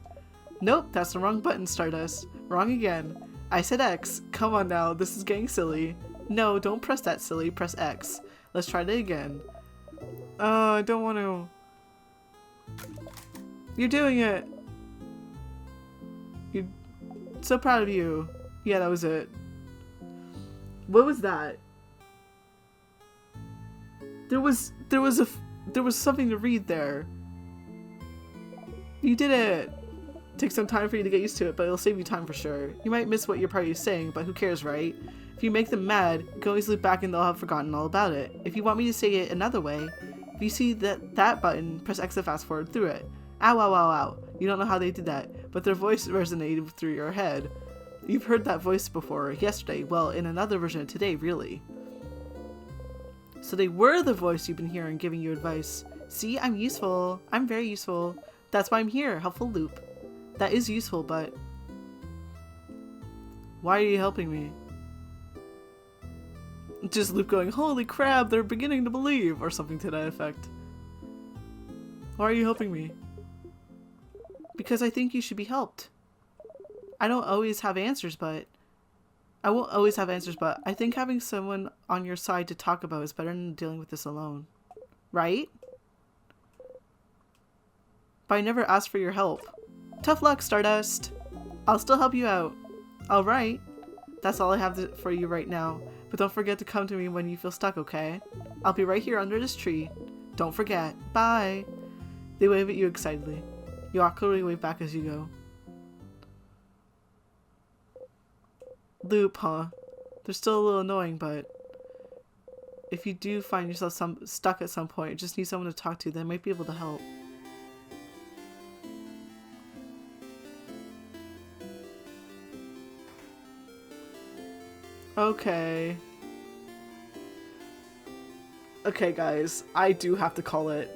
Nope, that's the wrong button, Stardust. Wrong again. I said X. Come on now, this is getting silly. No, don't press that silly, press X. Let's try it again. I don't want to. You're doing it! You're so proud of you. Yeah, that was it. What was that? There was something to read there. You did it! Takes some time for you to get used to it, but it'll save you time for sure. You might miss what your party is saying, but who cares, right? If you make them mad, you can always loop back and they'll have forgotten all about it. If you want me to say it another way, if you see that button, press X to fast forward through it. Ow, ow, ow, ow. You don't know how they did that, but their voice resonated through your head. You've heard that voice before, yesterday, well, in another version today, really. So they were the voice you've been hearing giving you advice. See, I'm useful. I'm very useful. That's why I'm here, helpful loop. That is useful, but... why are you helping me? Just Loop going, holy crap, they're beginning to believe, or something to that effect. Why are you helping me? Because I think you should be helped. I don't always have answers, but... I won't always have answers, but I think having someone on your side to talk about is better than dealing with this alone. Right? But I never asked for your help. Tough luck, Stardust. I'll still help you out. Alright. That's all I have for you right now. But don't forget to come to me when you feel stuck, okay? I'll be right here under this tree. Don't forget. Bye. They wave at you excitedly. You awkwardly wave back as you go. Loop, huh? They're still a little annoying, but if you do find yourself stuck at some point, just need someone to talk to, they might be able to help. Okay. Okay, guys, I do have to call it.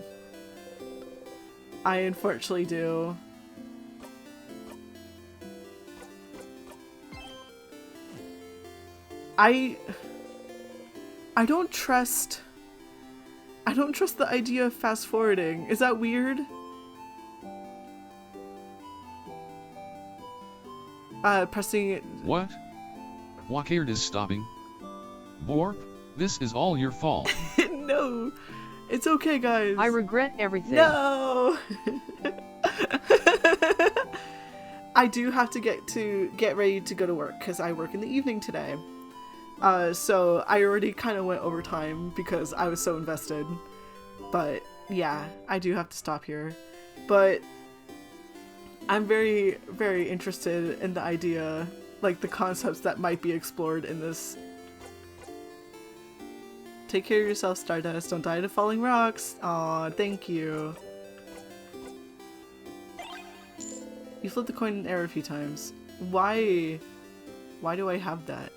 I unfortunately do. I don't trust the idea of fast forwarding. Is that weird? Pressing it. What? Walkard is stopping. Borp, this is all your fault. No. It's okay, guys. I regret everything. No. I do have to get ready to go to work because I work in the evening today. So I already kind of went overtime because I was so invested. But yeah, I do have to stop here. But I'm very, very interested in the idea, like the concepts that might be explored in this. Take care of yourself, Stardust. Don't die to falling rocks. Aw, thank you. You flipped the coin in air a few times. Why? Why do I have that?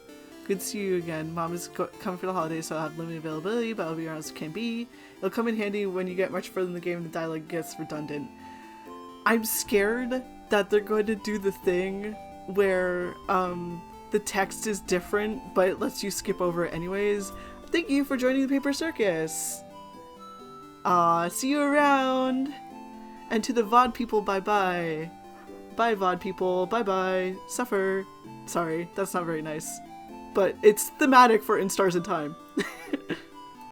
Good to see you again. Mom is coming for the holidays, so I'll have limited availability, but I'll be around as it can be. It'll come in handy when you get much further in the game and the dialogue gets redundant. I'm scared that they're going to do the thing where the text is different, but it lets you skip over it anyways. Thank you for joining the Paper Circus! See you around! And to the VOD people, bye-bye. Bye, VOD people. Bye-bye. Suffer. Sorry, that's not very nice. But it's thematic for In Stars in Time.